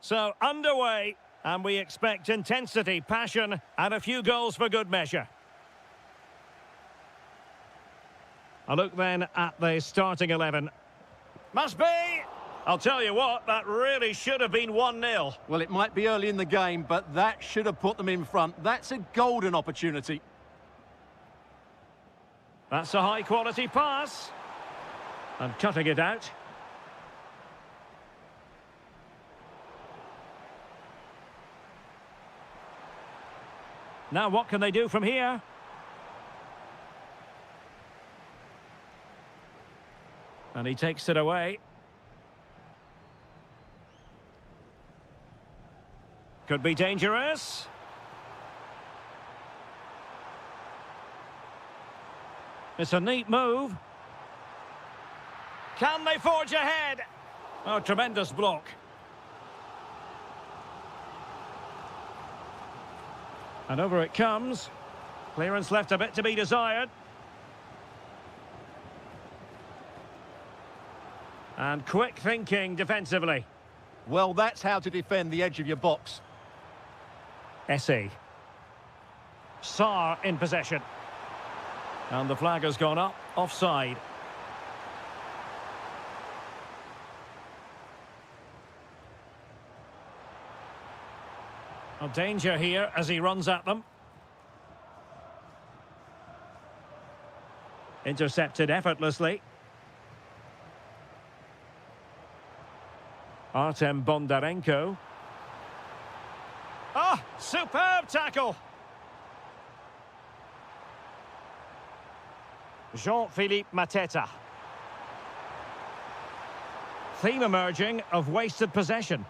So, underway, and we expect intensity, passion, and a few goals for good measure. A look then at the starting 11. Must be! I'll tell you what, that really should have been 1-0. Well, it might be early in the game, but that should have put them in front. That's a golden opportunity. That's a high-quality pass. And cutting it out. Now what can they do from here? And he takes it away. Could be dangerous. It's a neat move. Can they forge ahead? Oh, tremendous block. And over it comes. Clearance left a bit to be desired. And quick thinking defensively. Well, that's how to defend the edge of your box. Essie. Sarr in possession. And the flag has gone up, offside. A danger here as he runs at them. Intercepted effortlessly. Artem Bondarenko. Ah, superb tackle. Jean-Philippe Mateta. Theme emerging of wasted possession.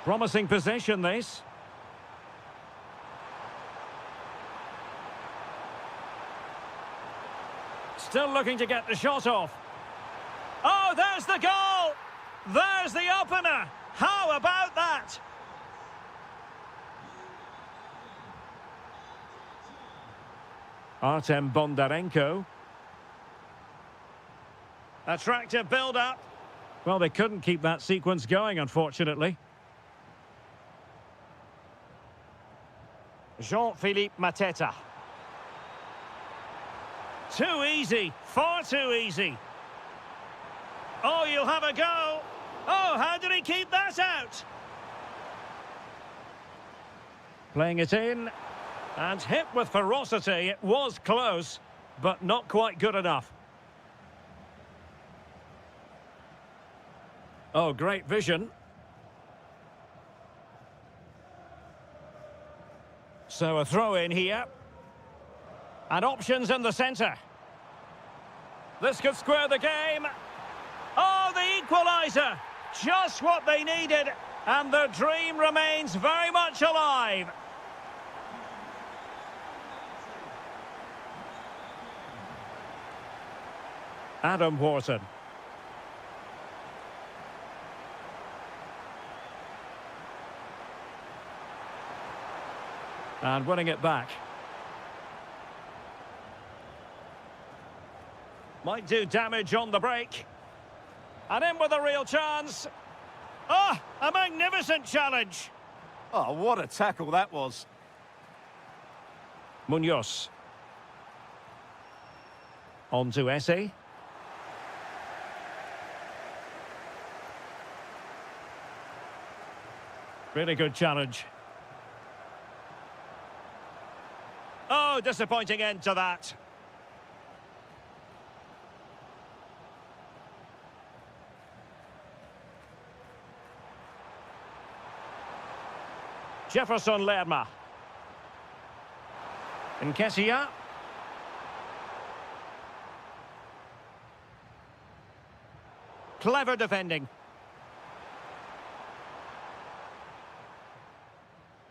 Promising possession, this. Still looking to get the shot off. Oh, there's the goal! There's the opener! How about that? Artem Bondarenko. Attractive build-up. Well, they couldn't keep that sequence going, unfortunately. Jean-Philippe Mateta. Too easy, far too easy. Oh, you'll have a go. Oh, how did he keep that out? Playing it in. And hit with ferocity. It was close, but not quite good enough. Oh, great vision. So a throw in here. And options in the centre. This could square the game. Oh, the equaliser. Just what they needed. And their dream remains very much alive. Adam Wharton. And winning it back. Might do damage on the break. And in with a real chance. Oh, a magnificent challenge. Oh, what a tackle that was. Munoz. On to Essie. Really good challenge. Oh, disappointing end to that. Jefferson Lerma. Nketiah. Clever defending.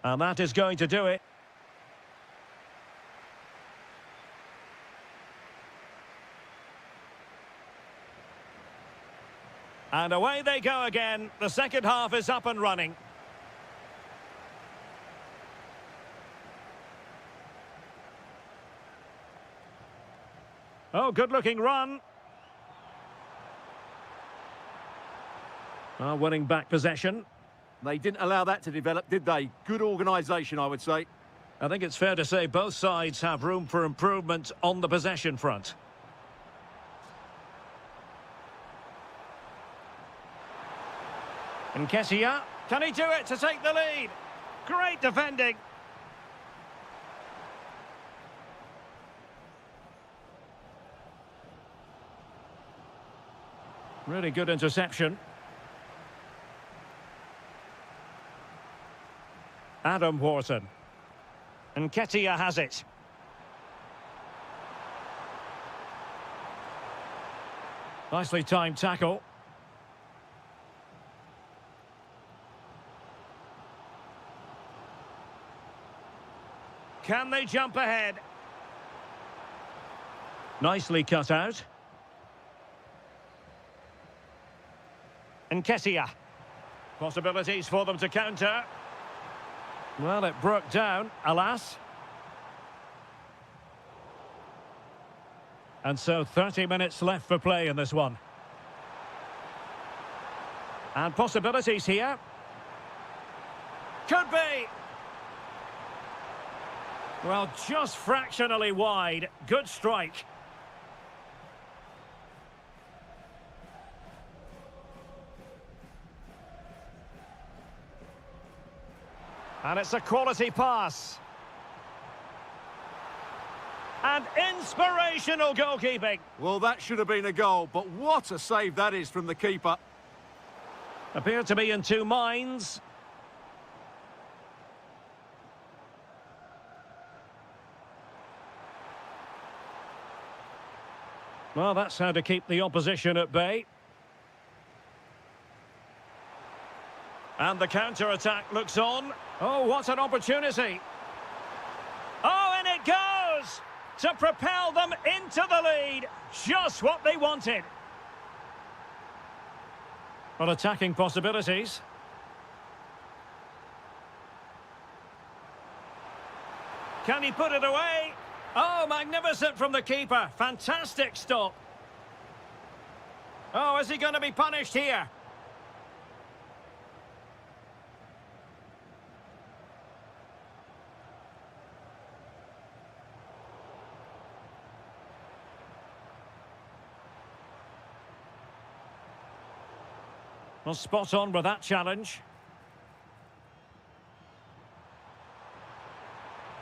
And that is going to do it. And away they go again. The second half is up and running. Oh, good-looking run. Winning back possession. They didn't allow that to develop, did they? Good organisation, I would say. I think it's fair to say both sides have room for improvement on the possession front. Nketiah, can he do it to take the lead? Great defending. Really good interception. Adam Wharton. Nketiah has it. Nicely timed tackle. Can they jump ahead? Nicely cut out. Nketiah. Possibilities for them to counter. Well, it broke down, alas. And so 30 minutes left for play in this one. And possibilities here. Could be. Well, just fractionally wide. Good strike. And it's a quality pass. And inspirational goalkeeping. Well, that should have been a goal, but what a save that is from the keeper. Appear to be in two minds. Well, that's how to keep the opposition at bay. And the counter-attack looks on. Oh, what an opportunity. Oh, and it goes to propel them into the lead. Just what they wanted. Well, attacking possibilities. Can he put it away? Oh, magnificent from the keeper. Fantastic stop. Oh, is he going to be punished here? Well, spot on with that challenge.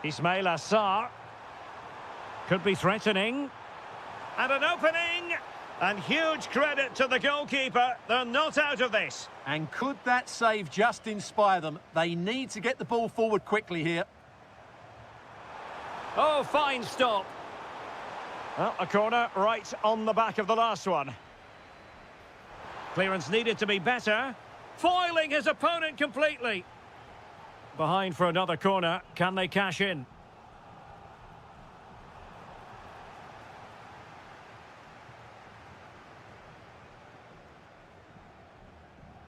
Ismail Assar. Could be threatening. And an opening. And huge credit to the goalkeeper. They're not out of this. And could that save just inspire them? They need to get the ball forward quickly here. Oh, fine stop. Well, a corner right on the back of the last one. Clearance needed to be better. Foiling his opponent completely. Behind for another corner. Can they cash in?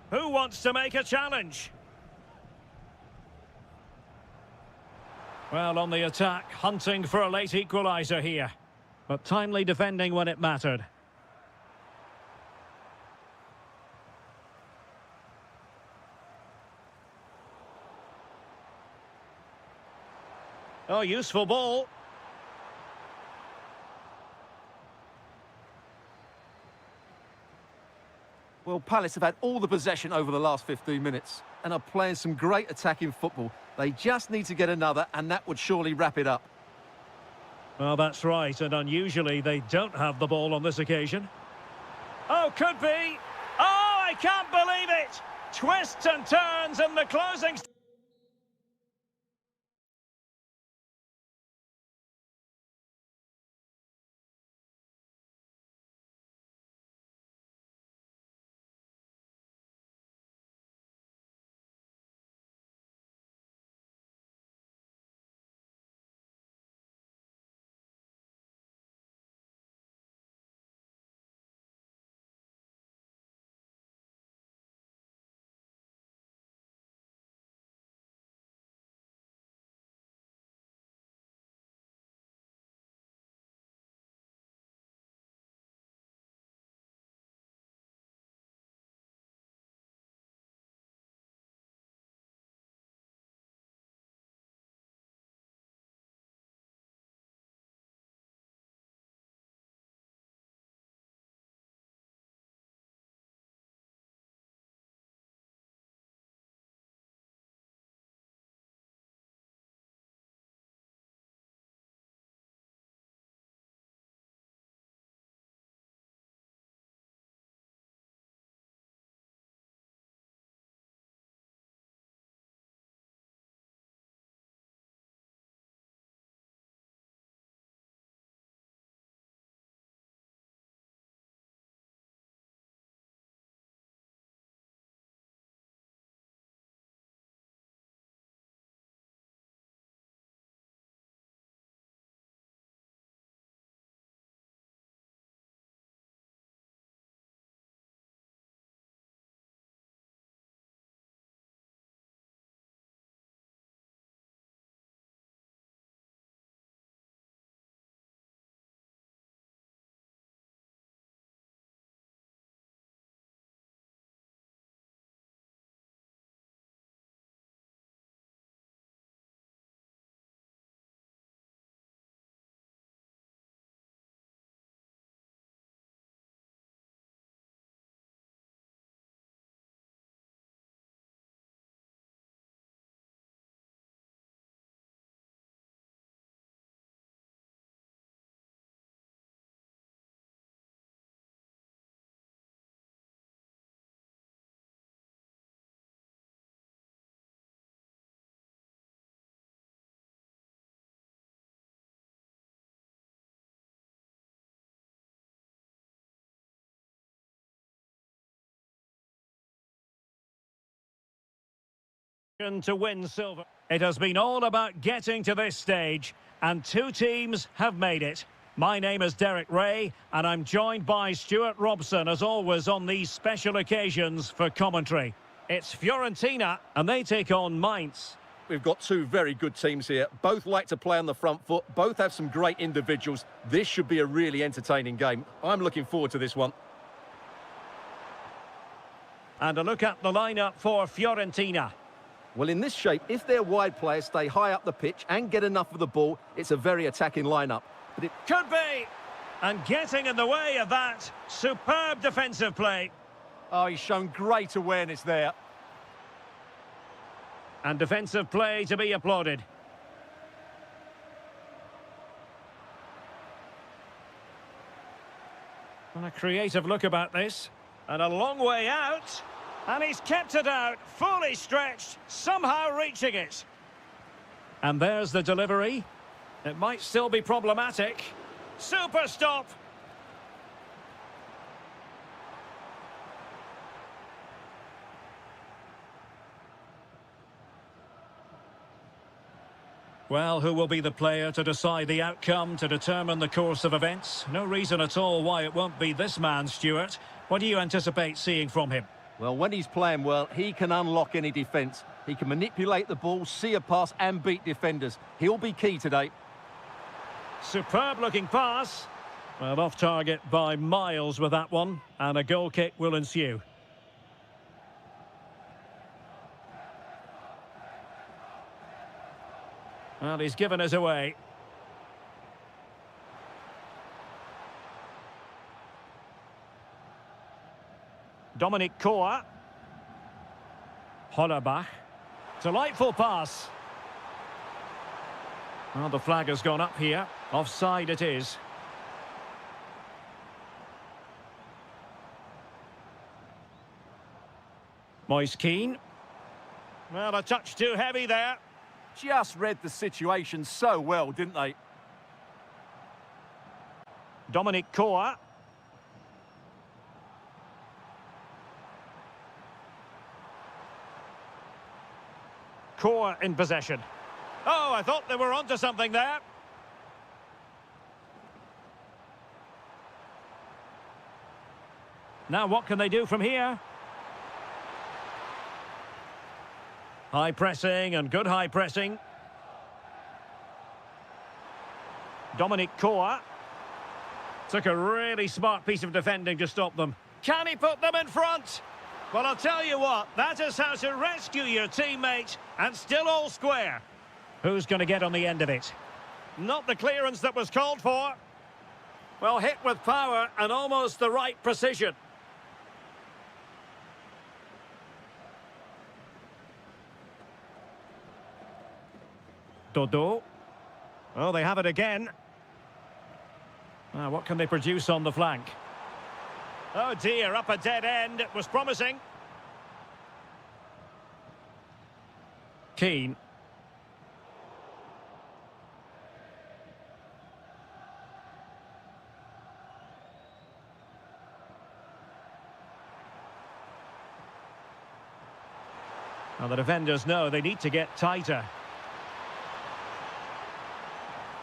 Who wants to make a challenge? Well, on the attack, hunting for a late equaliser here. But timely defending when it mattered. Oh, useful ball. Well, Palace have had all the possession over the last 15 minutes and are playing some great attacking football. They just need to get another, and that would surely wrap it up. Well, that's right, and unusually they don't have the ball on this occasion. Oh, could be. Oh, I can't believe it. Twists and turns in the closing... To win silver. It has been all about getting to this stage, and two teams have made it. My name is Derek Ray, and I'm joined by Stuart Robson, as always, on these special occasions for commentary. It's Fiorentina, and they take on Mainz. We've got two very good teams here. Both like to play on the front foot. Both have some great individuals. This should be a really entertaining game. I'm looking forward to this one. And a look at the lineup for Fiorentina. Well, in this shape, if their wide players stay high up the pitch and get enough of the ball, it's a very attacking lineup. But it could be. And getting in the way of that, superb defensive play. Oh, he's shown great awareness there. And defensive play to be applauded. And a creative look about this. And a long way out. And he's kept it out, fully stretched, somehow reaching it. And there's the delivery. It might still be problematic. Super stop. Well, who will be the player to decide the outcome, to determine the course of events? No reason at all why it won't be this man, Stuart. What do you anticipate seeing from him? Well, when he's playing well, he can unlock any defence. He can manipulate the ball, see a pass and beat defenders. He'll be key today. Superb-looking pass. Well, off target by miles with that one. And a goal kick will ensue. Well, he's given us away. Dominic Koa. Hollerbach. Delightful pass. Well, the flag has gone up here. Offside it is. Moise Keane. Well, a touch too heavy there. Just read the situation so well, didn't they? Dominic Koa. Koa in possession. Oh, I thought they were onto something there. Now what can they do from here? High pressing and good high pressing. Dominic Koa. Took a really smart piece of defending to stop them. Can he put them in front? Well, I'll tell you what, that is how to rescue your teammate and still all square. Who's going to get on the end of it? Not the clearance that was called for. Well, hit with power and almost the right precision. Dodo. Oh, they have it again. What can they produce on the flank? Oh dear, up a dead end. It was promising. Keane. Well, the defenders know they need to get tighter.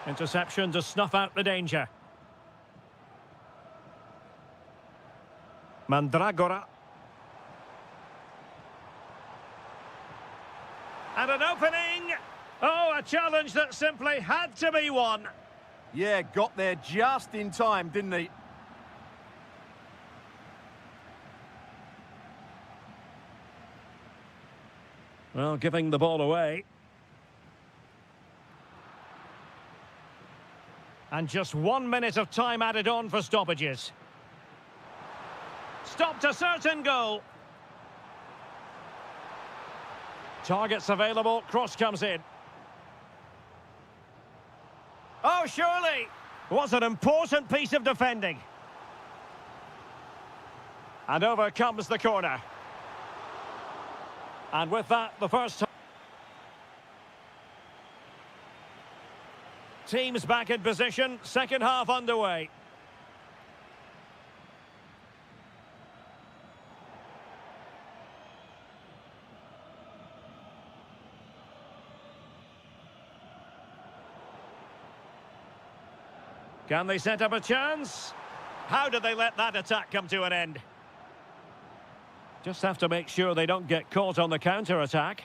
Interception to snuff out the danger. Mandragora. And an opening. Oh, a challenge that simply had to be won. Yeah, got there just in time, didn't he? Well, giving the ball away. And just 1 minute of time added on for stoppages. Stopped a certain goal. Targets available, cross comes in. Oh, surely! Was an important piece of defending. And over comes the corner. And with that, the first... Teams back in position, second half underway. Can they set up a chance? How did they let that attack come to an end? Just have to make sure they don't get caught on the counter-attack.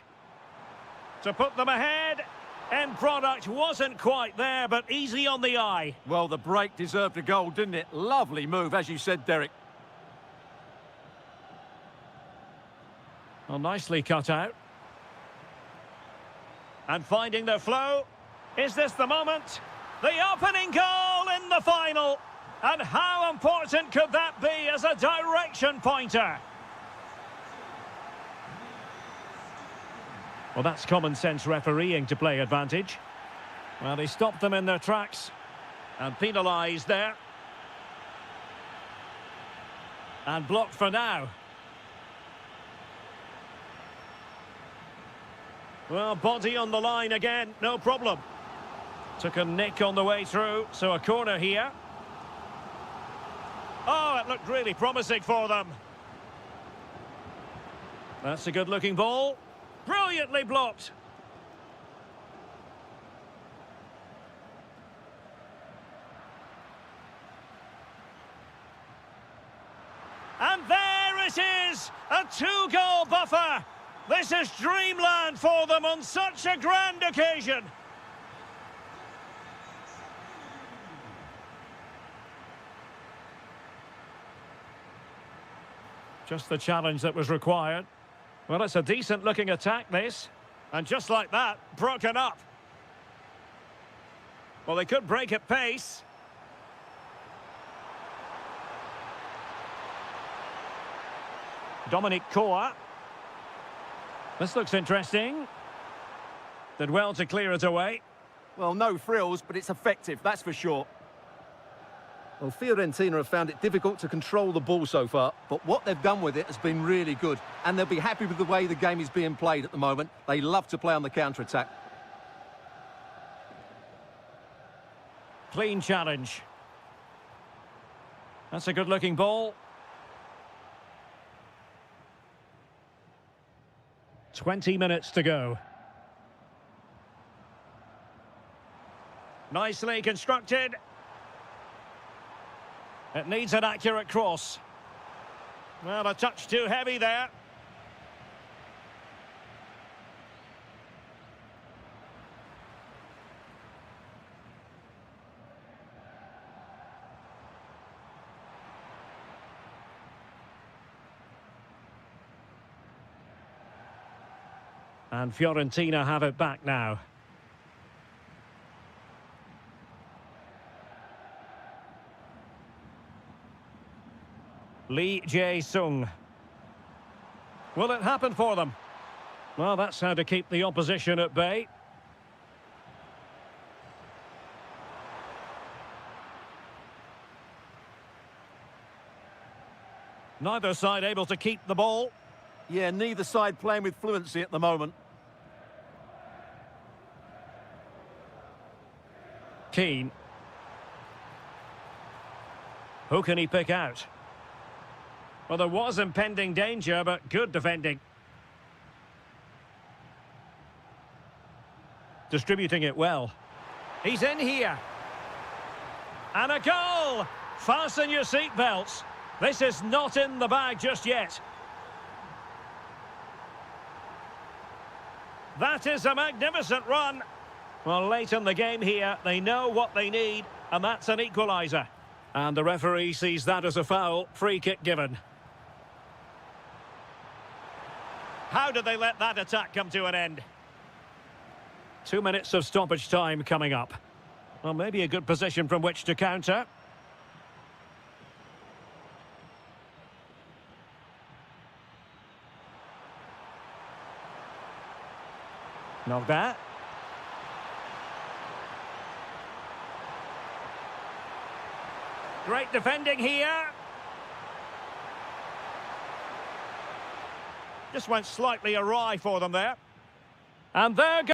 To put them ahead, end product wasn't quite there, but easy on the eye. Well, the break deserved a goal, didn't it? Lovely move, as you said, Derek. Well, nicely cut out. And finding their flow. Is this the moment? The opening goal in the final. And how important could that be as a direction pointer? Well, that's common sense refereeing to play advantage. Well, they stopped them in their tracks and penalised there. And blocked for now. Well, body on the line again, no problem. Took a nick on the way through, so a corner here. Oh, it looked really promising for them. That's a good-looking ball. Brilliantly blocked. And there it is, a two-goal buffer. This is dreamland for them on such a grand occasion. Just the challenge that was required. Well, it's a decent-looking attack, this. And just like that, broken up. Well, they could break at pace. Dominic Koa. This looks interesting. Did well to clear it away. Well, no frills, but it's effective, that's for sure. Well, Fiorentina have found it difficult to control the ball so far, but what they've done with it has been really good, and they'll be happy with the way the game is being played at the moment. They love to play on the counter-attack. Clean challenge. That's a good-looking ball. 20 minutes to go. Nicely constructed. It needs an accurate cross. Well, a touch too heavy there. And Fiorentina have it back now. Lee Jae-sung. Will it happen for them? Well, that's how to keep the opposition at bay. Neither side able to keep the ball. Yeah, neither side playing with fluency at the moment. Keane. Who can he pick out? Well, there was impending danger, but good defending. Distributing it well. He's in here. And a goal! Fasten your seatbelts. This is not in the bag just yet. That is a magnificent run. Well, late in the game here, they know what they need, and that's an equaliser. And the referee sees that as a foul. Free kick given. How did they let that attack come to an end? 2 minutes of stoppage time coming up. Well, maybe a good position from which to counter. Knock that. Great defending here. Just went slightly awry for them there. And there goes.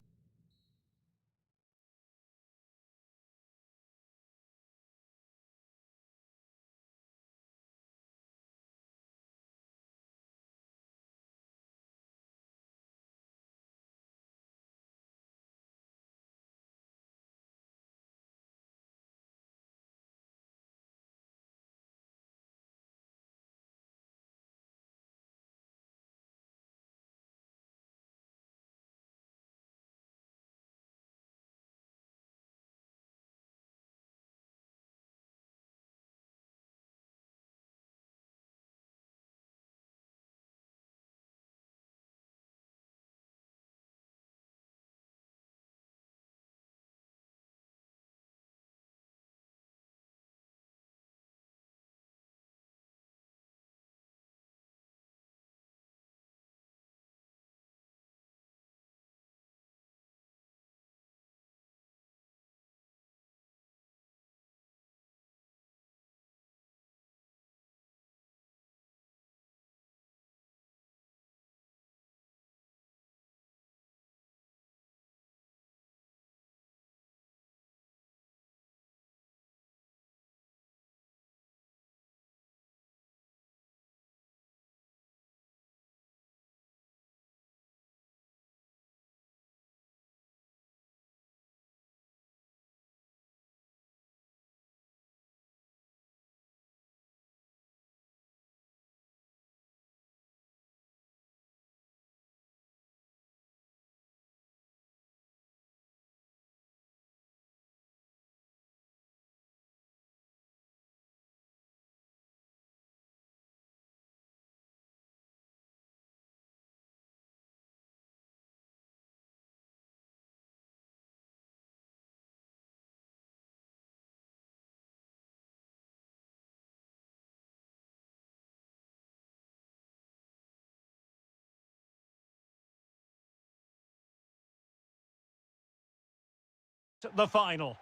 The final.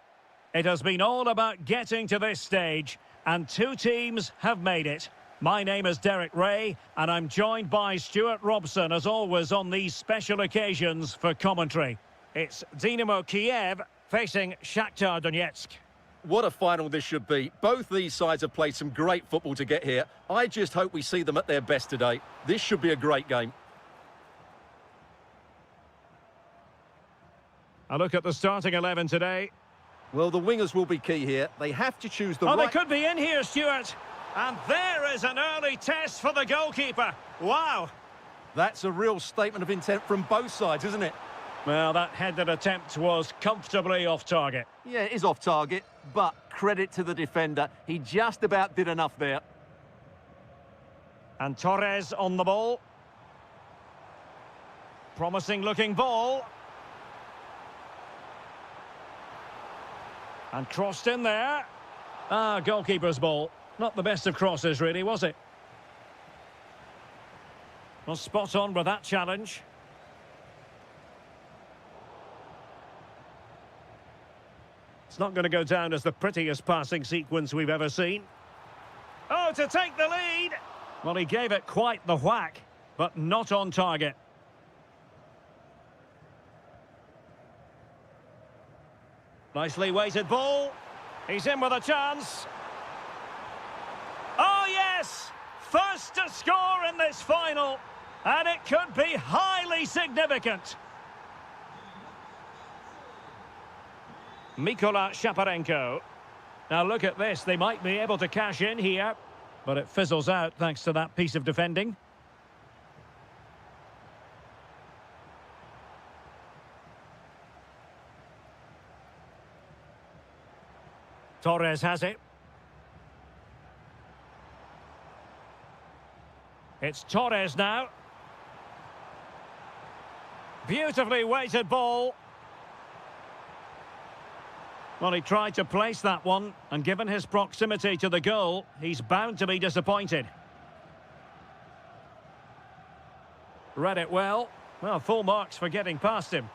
It has been all about getting to this stage, and two teams have made it. My name is Derek Ray, and I'm joined by Stuart Robson, as always, on these special occasions for commentary. It's Dynamo Kiev facing Shakhtar Donetsk. What a final this should be. Both these sides have played some great football to get here. I just hope we see them at their best today. This should be a great game. A look at the starting 11 today. Well, the wingers will be key here. They have to choose the right... They could be in here, Stuart. And there is an early test for the goalkeeper. Wow. That's a real statement of intent from both sides, isn't it? Well, that headed attempt was comfortably off target. Yeah, it is off target, but credit to the defender. He just about did enough there. And Torres on the ball. Promising looking ball. And crossed in there. Goalkeeper's ball. Not the best of crosses, really, was it? Well, spot on with that challenge. It's not going to go down as the prettiest passing sequence we've ever seen. Oh, to take the lead! Well, he gave it quite the whack, but not on target. Nicely weighted ball. He's in with a chance. Oh, yes! First to score in this final. And it could be highly significant. Mikola Shaparenko. Now look at this. They might be able to cash in here. But it fizzles out thanks to that piece of defending. Torres has it. It's Torres now. Beautifully weighted ball. Well, he tried to place that one, and given his proximity to the goal, he's bound to be disappointed. Read it well. Well, full marks for getting past him.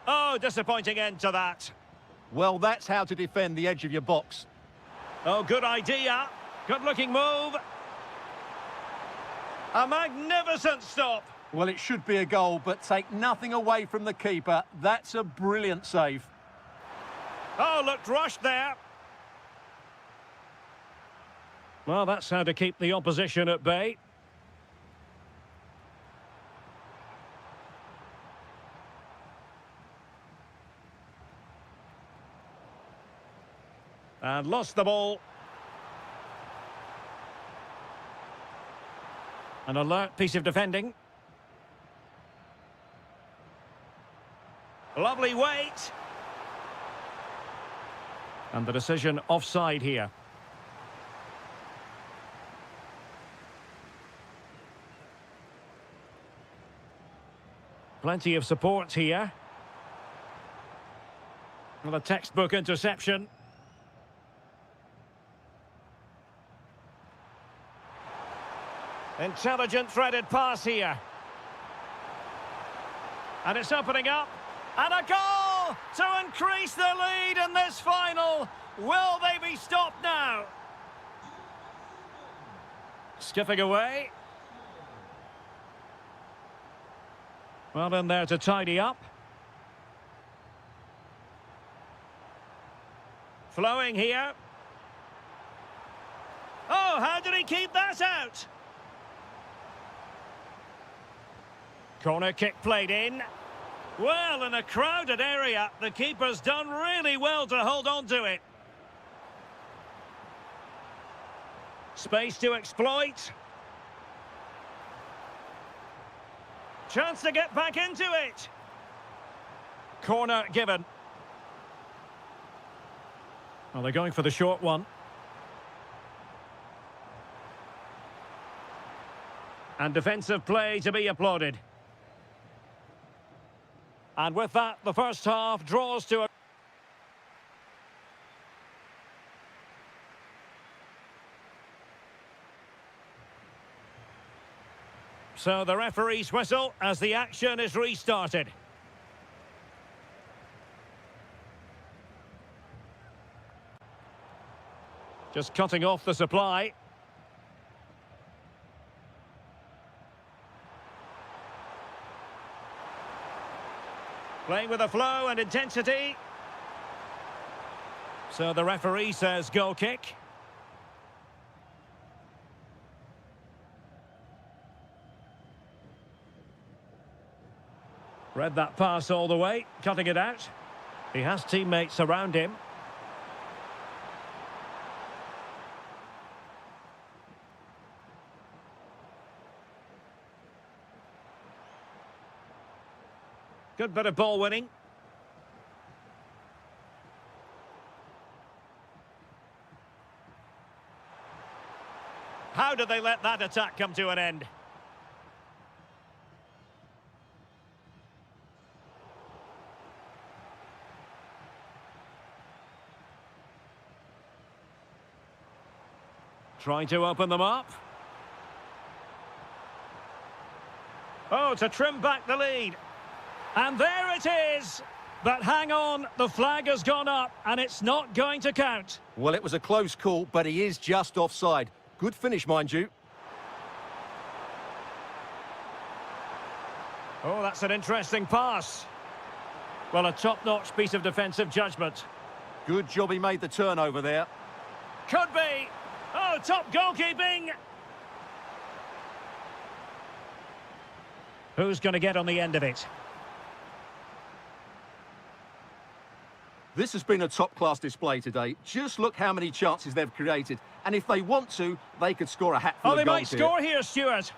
Oh, disappointing end to that. Well, that's how to defend the edge of your box. Oh, good idea. Good-looking move. A magnificent stop. Well, it should be a goal, but take nothing away from the keeper. That's a brilliant save. Oh, looked rushed there. Well, that's how to keep the opposition at bay. And lost the ball. An alert piece of defending. Lovely weight. And the decision offside here. Plenty of support here. Well, a textbook interception. Intelligent threaded pass here. And it's opening up. And a goal to increase the lead in this final. Will they be stopped now? Skipping away. Well, in there to tidy up. Flowing here. Oh, how did he keep that out? Corner kick played in. Well, in a crowded area, the keeper's done really well to hold on to it. Space to exploit. Chance to get back into it. Corner given. Well, they're going for the short one. And defensive play to be applauded. And with that, the first half draws to a... So the referee's whistle as the action is restarted. Just cutting off the supply. Playing with a flow and intensity. So the referee says goal kick. Read that pass all the way, cutting it out. He has teammates around him. Good bit of ball winning. How did they let that attack come to an end? Trying to open them up. Oh, to trim back the lead. And there it is. But hang on, the flag has gone up and it's not going to count. Well, it was a close call, but he is just offside. Good finish, mind you. Oh, that's an interesting pass. Well, a top-notch piece of defensive judgment. Good job he made the turnover there. Could be. Oh, top goalkeeping. Who's going to get on the end of it? This has been a top-class display today. Just look how many chances they've created. And if they want to, they could score a hatful Oh, of they goals might score here, Stuart.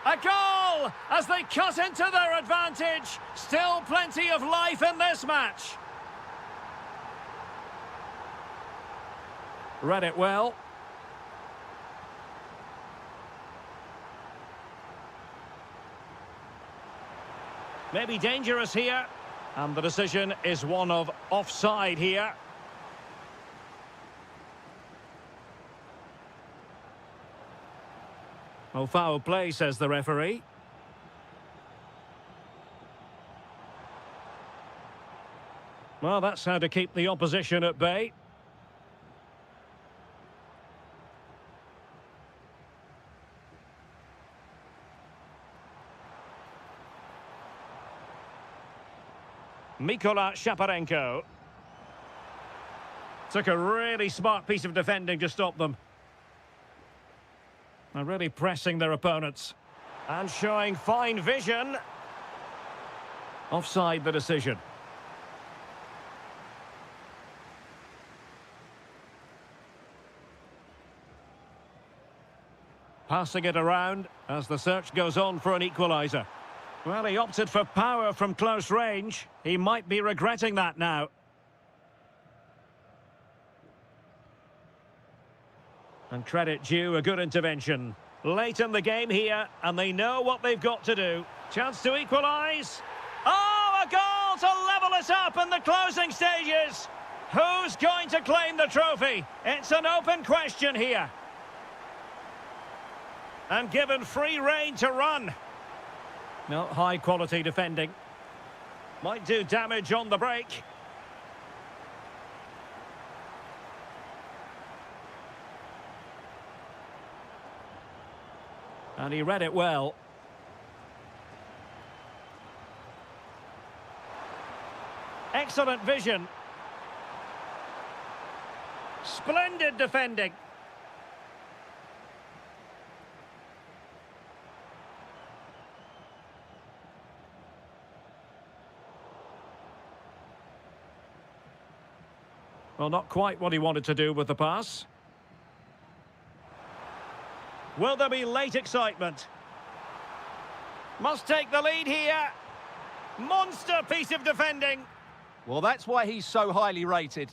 A goal as they cut into their advantage. Still plenty of life in this match. Read it well. Maybe dangerous here. And the decision is one of offside here. Oh, foul play, says the referee. Well, that's how to keep the opposition at bay. Mikola Shaparenko. Took a really smart piece of defending to stop them. They're really pressing their opponents. And showing fine vision. Offside the decision. Passing it around as the search goes on for an equaliser. Well, he opted for power from close range. He might be regretting that now. And credit due, a good intervention. Late in the game here, and they know what they've got to do. Chance to equalise. Oh, a goal to level it up in the closing stages. Who's going to claim the trophy? It's an open question here. And given free rein to run. No, high-quality defending. Might do damage on the break. And he read it well. Excellent vision. Splendid defending. Well, not quite what he wanted to do with the pass. Will there be late excitement? Must take the lead here. Monster piece of defending. Well, that's why he's so highly rated.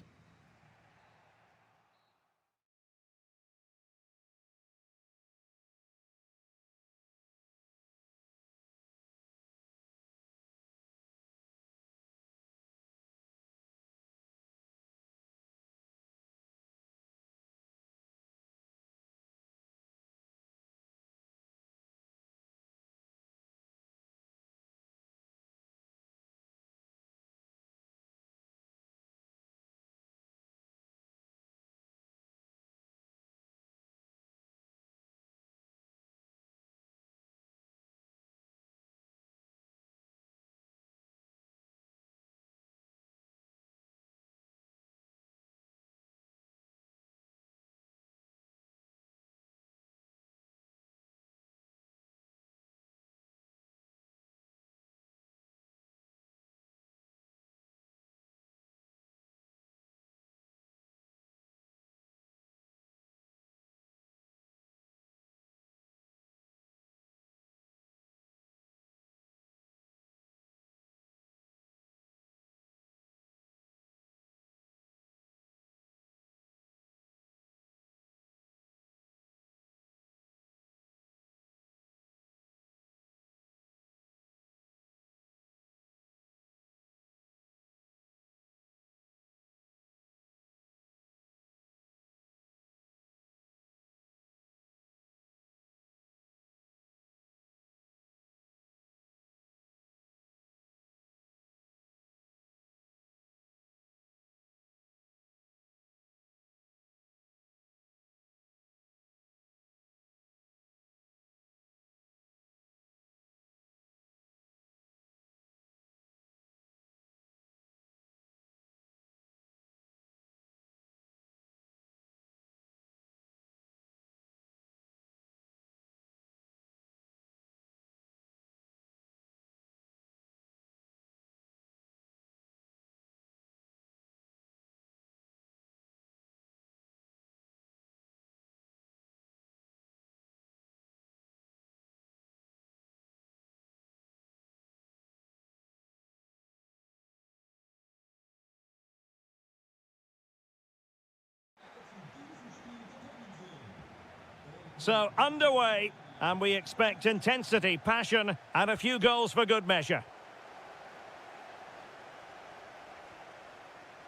So, underway, and we expect intensity, passion, and a few goals for good measure.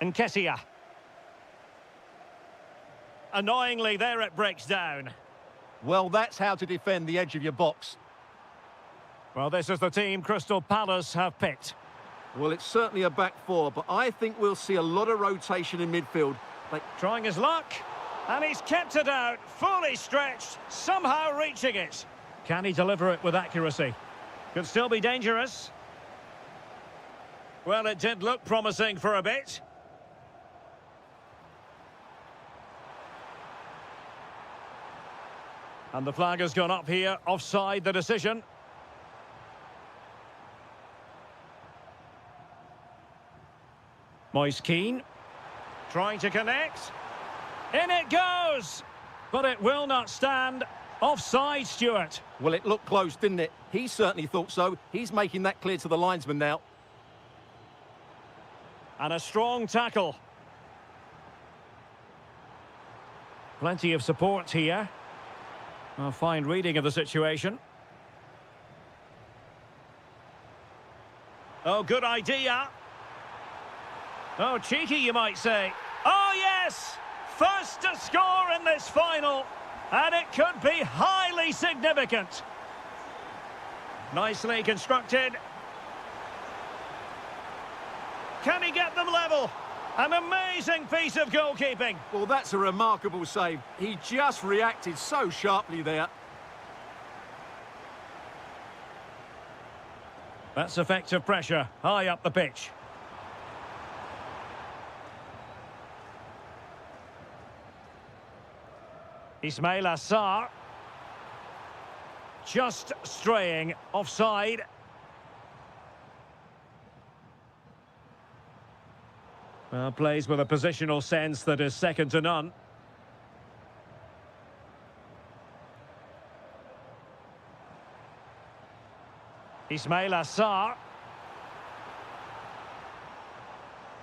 Nketiah. Annoyingly, there it breaks down. Well, that's how to defend the edge of your box. Well, this is the team Crystal Palace have picked. Well, it's certainly a back four, but I think we'll see a lot of rotation in midfield. Trying his luck, and he's kept it out, fully stretched, somehow reaching it. Can he deliver it with accuracy? Could still be dangerous. Well, it did look promising for a bit. And the flag has gone up here, offside the decision. Moise Keane, trying to connect. In it goes! But it will not stand. Offside, Stuart. Well, it looked close, didn't it? He certainly thought so. He's making that clear to the linesman now. And a strong tackle. Plenty of support here. A fine reading of the situation. Oh, good idea. Oh, cheeky, you might say. Oh, yes! First to score in this final. And it could be highly significant. Nicely constructed. Can he get them level? An amazing piece of goalkeeping. Well, that's a remarkable save. He just reacted so sharply there. That's effective pressure, high up the pitch. Ismail Assar. Just straying offside. Well, plays with a positional sense that is second to none. Ismail Assar.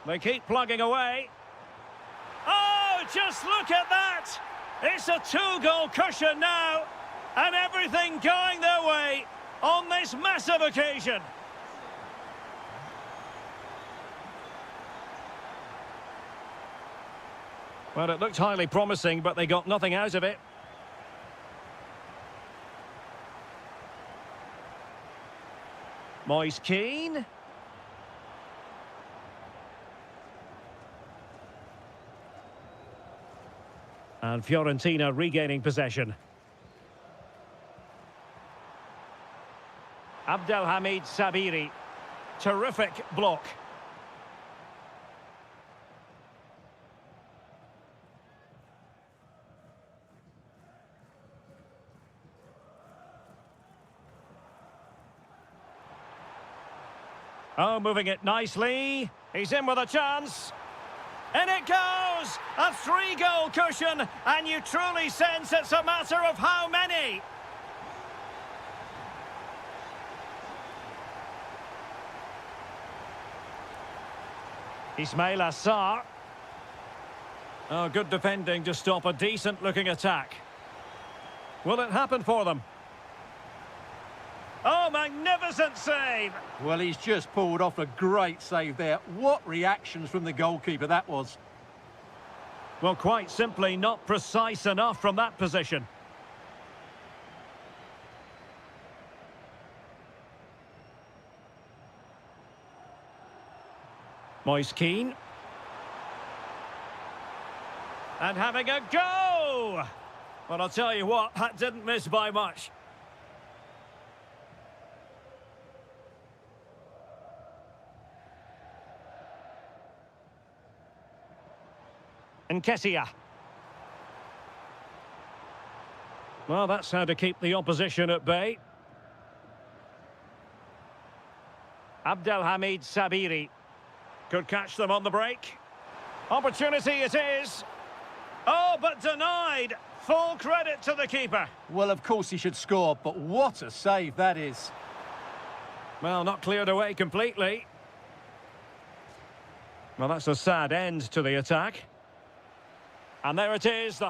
They keep plugging away. Oh, just look at that! It's a two-goal cushion now, and everything going their way on this massive occasion. Well, it looked highly promising, but they got nothing out of it. Moise Keane. And Fiorentina regaining possession. Abdelhamid Sabiri. Terrific block. Oh, moving it nicely. He's in with a chance. In it goes! A three-goal cushion, and you truly sense it's a matter of how many. Ismail Assar. Oh, good defending to stop a decent-looking attack. Will it happen for them? Oh, magnificent save! Well, he's just pulled off a great save there. What reactions from the goalkeeper that was. Well, quite simply not precise enough from that position. Moise Keane. And having a go! Well, I'll tell you what, that didn't miss by much. Nketiah. Well, that's how to keep the opposition at bay. Abdelhamid Sabiri could catch them on the break. Opportunity it is. Oh, but denied. Full credit to the keeper. Well, of course he should score, but what a save that is. Well, not cleared away completely. Well, that's a sad end to the attack. And there it is.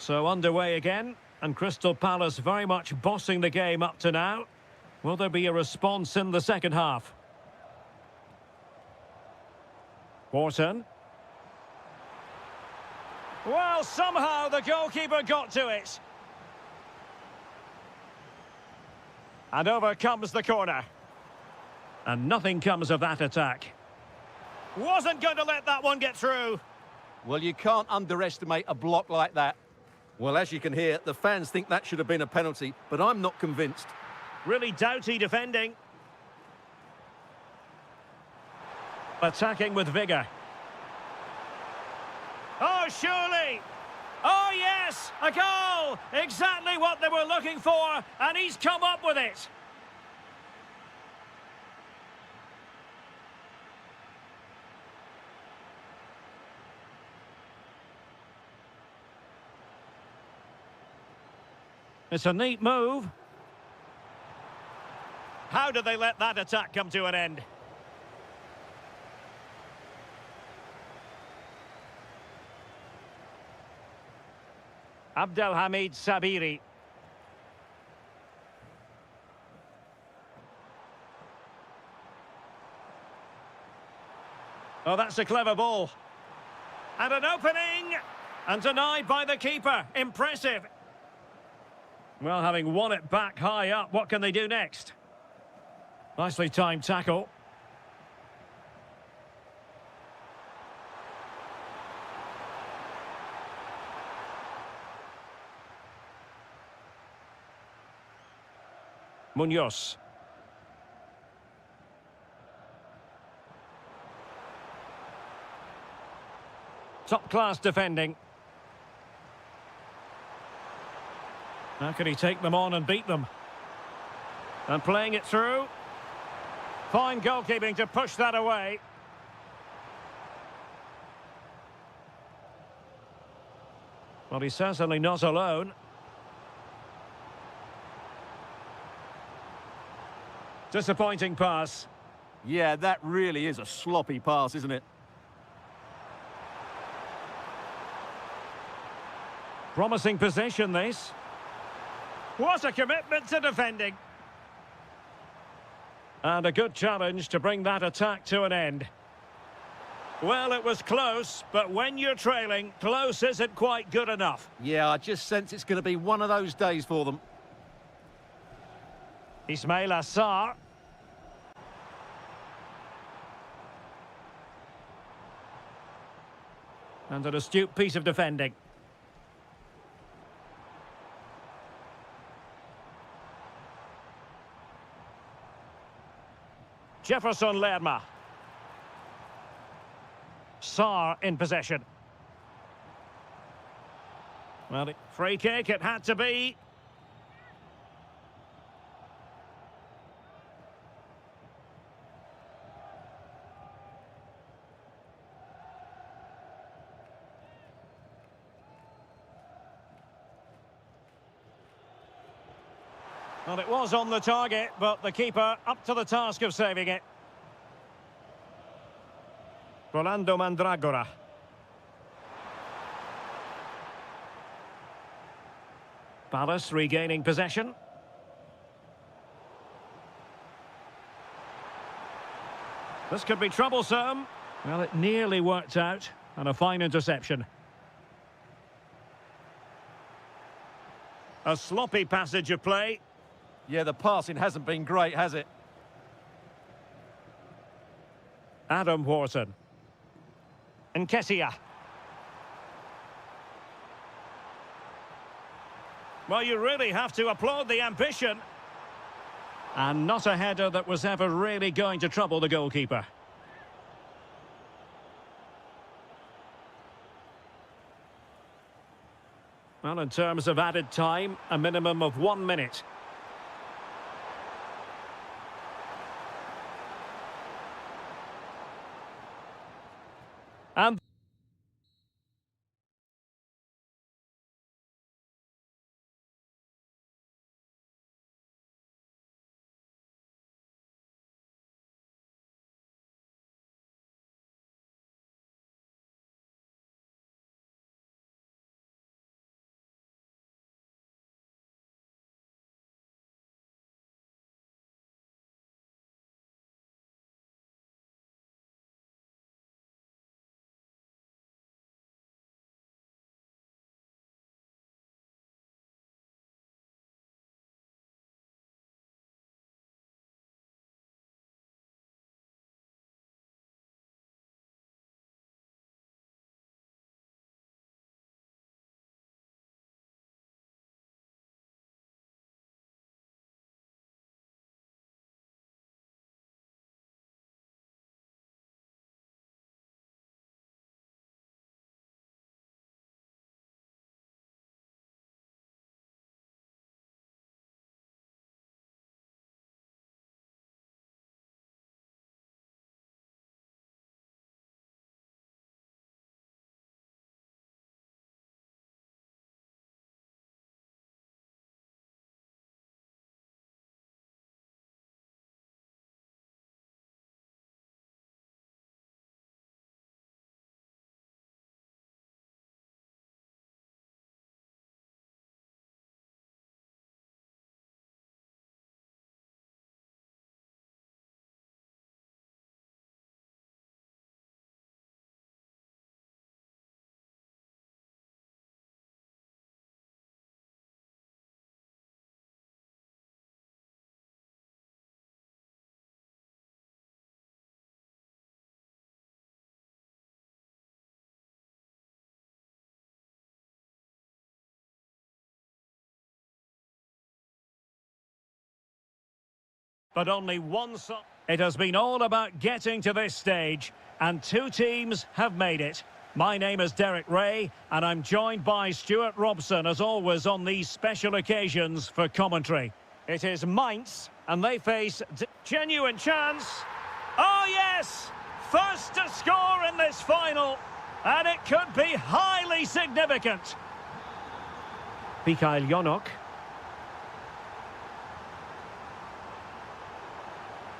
So underway again, and Crystal Palace very much bossing the game up to now. Will there be a response in the second half? Wharton. Well, somehow the goalkeeper got to it. And over comes the corner. And nothing comes of that attack. Wasn't going to let that one get through. Well, you can't underestimate a block like that. Well, as you can hear, the fans think that should have been a penalty, but I'm not convinced. Really doughty defending. Attacking with vigour. Oh, surely! Oh, yes! A goal! Exactly what they were looking for, and he's come up with it. It's a neat move. How did they let that attack come to an end? Abdelhamid Sabiri. Oh, that's a clever ball. And an opening! And denied by the keeper. Impressive. Well, having won it back high up, what can they do next? Nicely timed tackle. Munoz. Top-class defending. How can he take them on and beat them? And playing it through. Fine goalkeeping to push that away. Well, he's certainly not alone. Disappointing pass. Yeah, that really is a sloppy pass, isn't it? Promising position, this. What a commitment to defending. And a good challenge to bring that attack to an end. Well, it was close, but when you're trailing, close isn't quite good enough. Yeah, I just sense it's going to be one of those days for them. Ismail Assar. And an astute piece of defending. Jefferson Lerma. Sarr in possession. Well, free kick it had to be. Well, it was on the target, but the keeper up to the task of saving it. Rolando Mandragora. Palace regaining possession. This could be troublesome. Well, it nearly worked out, and a fine interception. A sloppy passage of play. Yeah, the passing hasn't been great, has it? Adam Wharton. Nketiah. Well, you really have to applaud the ambition. And not a header that was ever really going to trouble the goalkeeper. Well, in terms of added time, a minimum of 1 minute. And but only one side. It has been all about getting to this stage, and two teams have made it. My name is Derek Ray, and I'm joined by Stuart Robson, as always, on these special occasions for commentary. It is Mainz, and they face genuine chance. Oh, yes! First to score in this final, and it could be highly significant. Mikhail Yonok.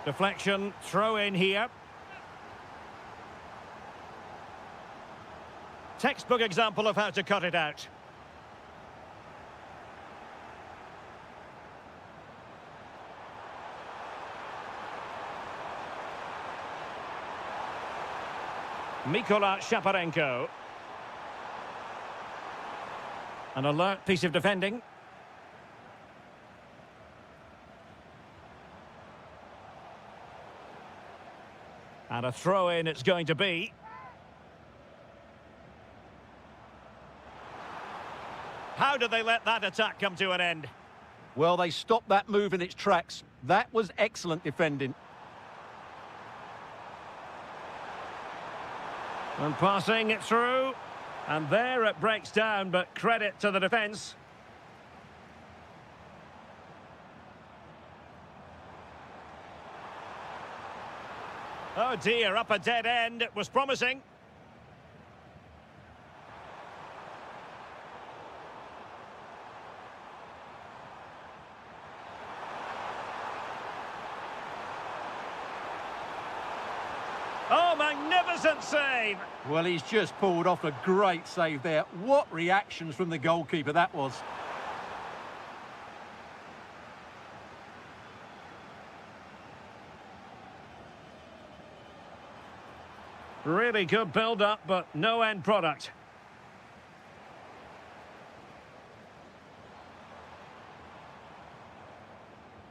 Deflection, throw in here. Textbook example of how to cut it out. Mikola Shaparenko. An alert piece of defending. And a throw-in it's going to be. How did they let that attack come to an end? Well, they stopped that move in its tracks. That was excellent defending. And passing it through. And there it breaks down, but credit to the defence. Oh dear, up a dead end. It was promising. Oh, magnificent save! Well, he's just pulled off a great save there. What reactions from the goalkeeper that was. Really good build-up, but no end product.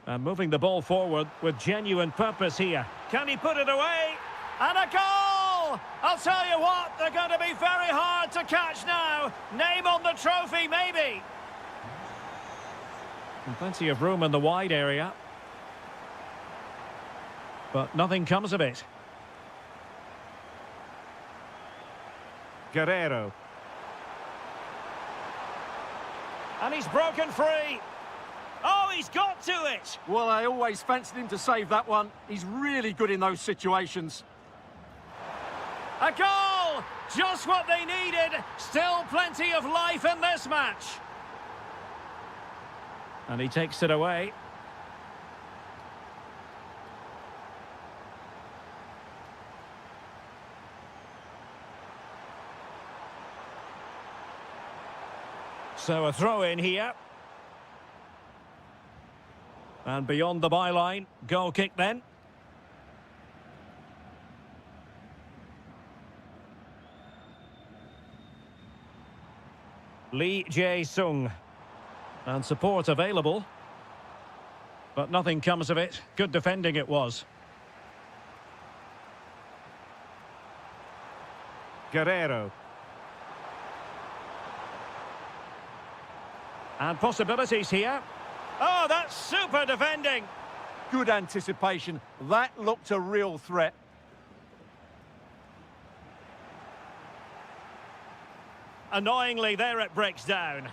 And moving the ball forward with genuine purpose here. Can he put it away? And a goal! I'll tell you what, they're going to be very hard to catch now. Name on the trophy, maybe. And plenty of room in the wide area. But nothing comes of it. Guerrero. And he's broken free. Oh, he's got to it! Well, I always fancied him to save that one. He's really good in those situations. A goal! Just what they needed. Still plenty of life in this match. And he takes it away. So a throw in here. And beyond the byline, goal kick then. Lee Jae-sung. And support available. But nothing comes of it. Good defending it was. Guerrero. And possibilities here. Oh, that's super defending. Good anticipation. That looked a real threat. Annoyingly, there it breaks down.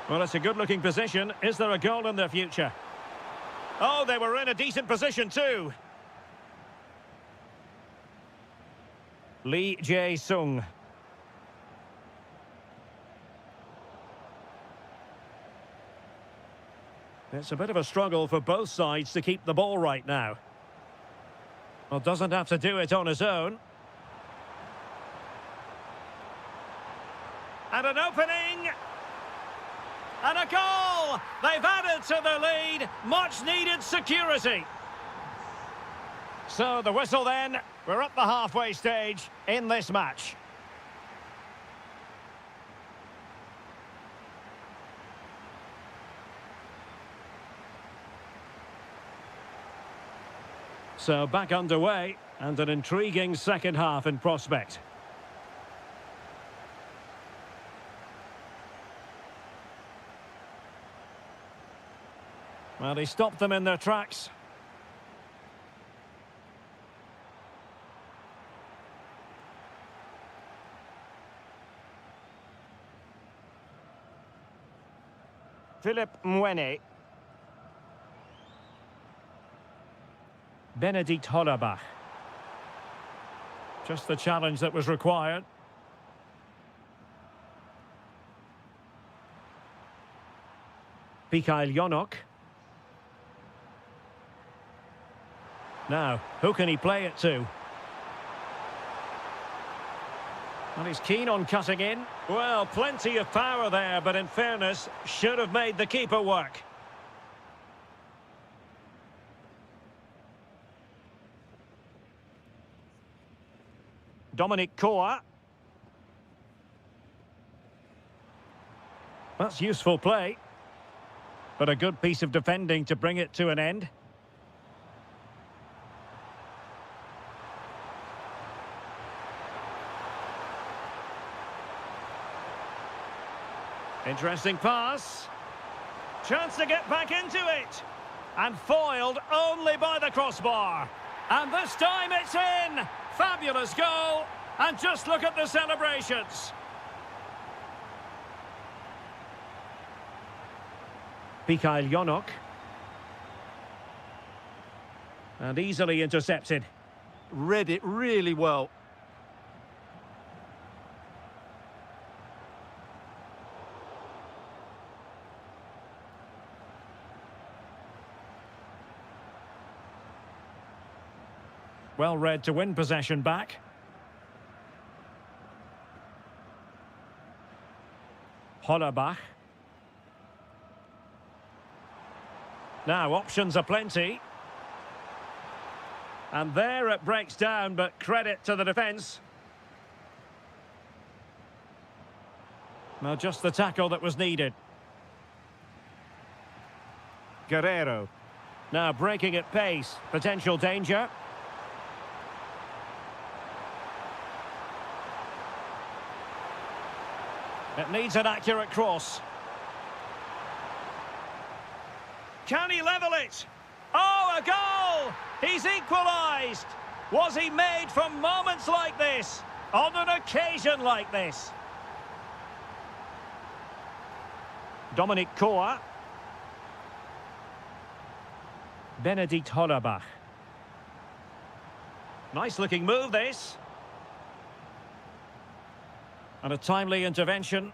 Well, it's a good-looking position. Is there a goal in their future? Oh, they were in a decent position too. Lee Jae-sung. It's a bit of a struggle for both sides to keep the ball right now. Well, doesn't have to do it on his own. And an opening! And a goal! They've added to the lead. Much needed security. So the whistle then. We're at the halfway stage in this match. So back underway, and an intriguing second half in prospect. Well, he stopped them in their tracks. Philip Mwene. Benedikt Hollerbach. Just the challenge that was required. Mikael Jonok. Now, who can he play it to? Well, he's keen on cutting in. Well, plenty of power there, but in fairness, should have made the keeper work. Dominic Koa. That's useful play. But a good piece of defending to bring it to an end. Interesting pass. Chance to get back into it. And foiled only by the crossbar. And this time it's in. Fabulous goal. And just look at the celebrations. Mikael Jonok. And easily intercepted. Read it really well. Well read to win possession back. Hollerbach. Now, options are plenty. And there it breaks down, but credit to the defence. Well, just the tackle that was needed. Guerrero. Now breaking at pace. Potential danger. It needs an accurate cross. Can he level it? Oh, a goal! He's equalised! Was he made from moments like this? On an occasion like this? Dominic Koa. Benedikt Hollerbach. Nice looking move, this. And a timely intervention.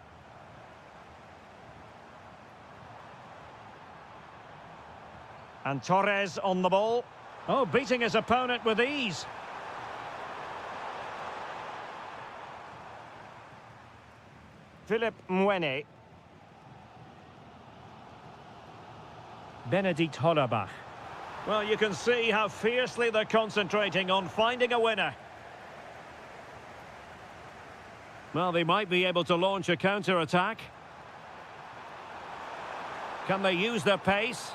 And Torres on the ball. Oh, beating his opponent with ease. Philip Mwene. Benedikt Hollerbach. Well, you can see how fiercely they're concentrating on finding a winner. Well, they might be able to launch a counter-attack. Can they use their pace?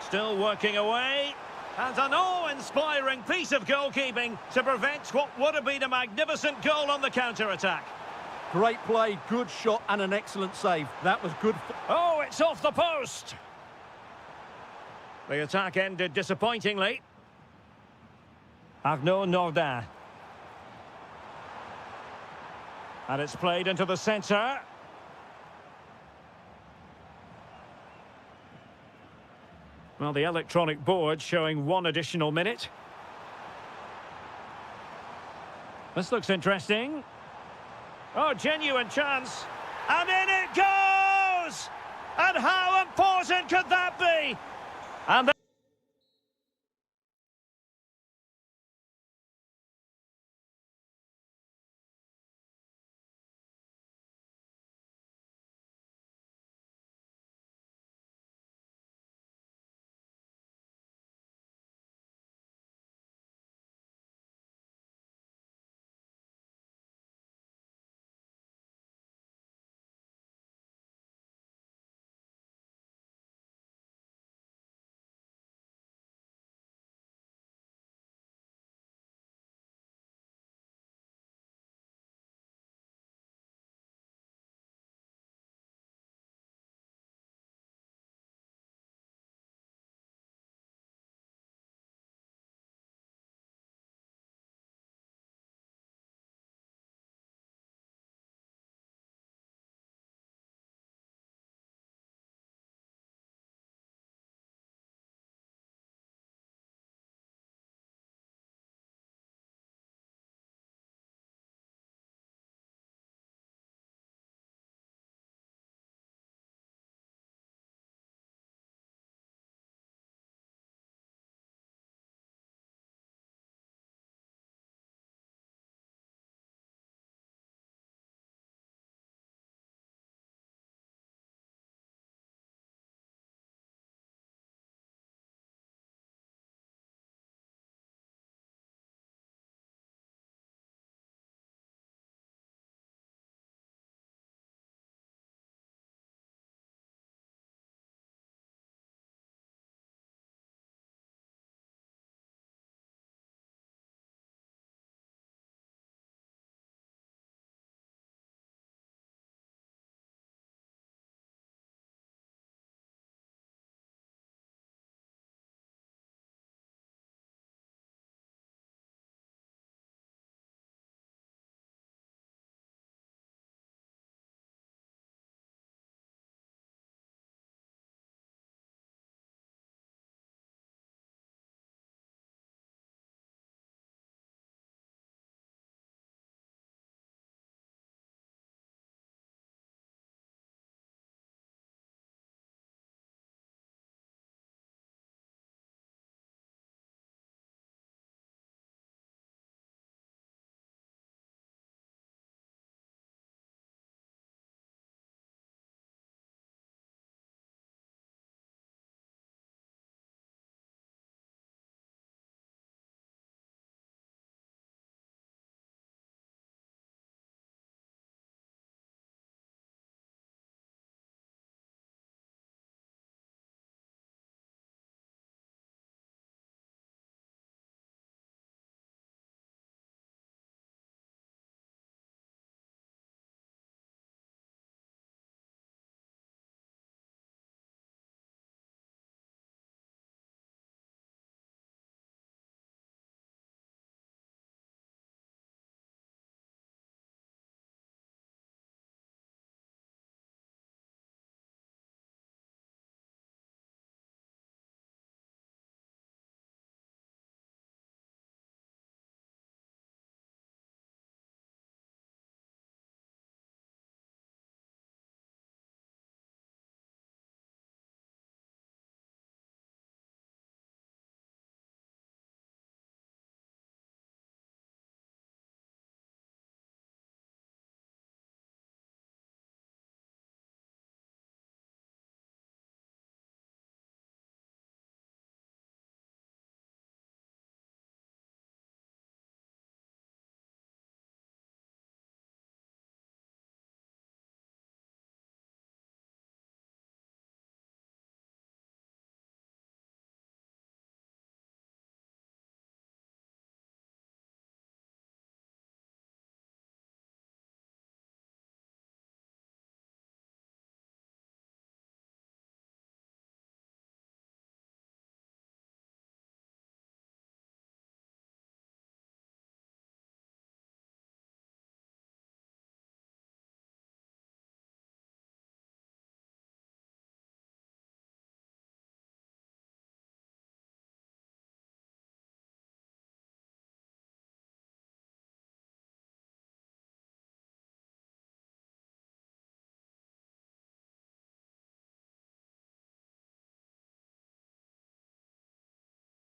Still working away. And an awe-inspiring piece of goalkeeping to prevent what would have been a magnificent goal on the counter-attack. Great play, good shot and an excellent save. That was good. Oh, it's off the post. The attack ended disappointingly. Arnaud Nordin. And it's played into the centre. Well, the electronic board showing one additional minute. This looks interesting. Oh, genuine chance. And in it goes! And how important could that be? And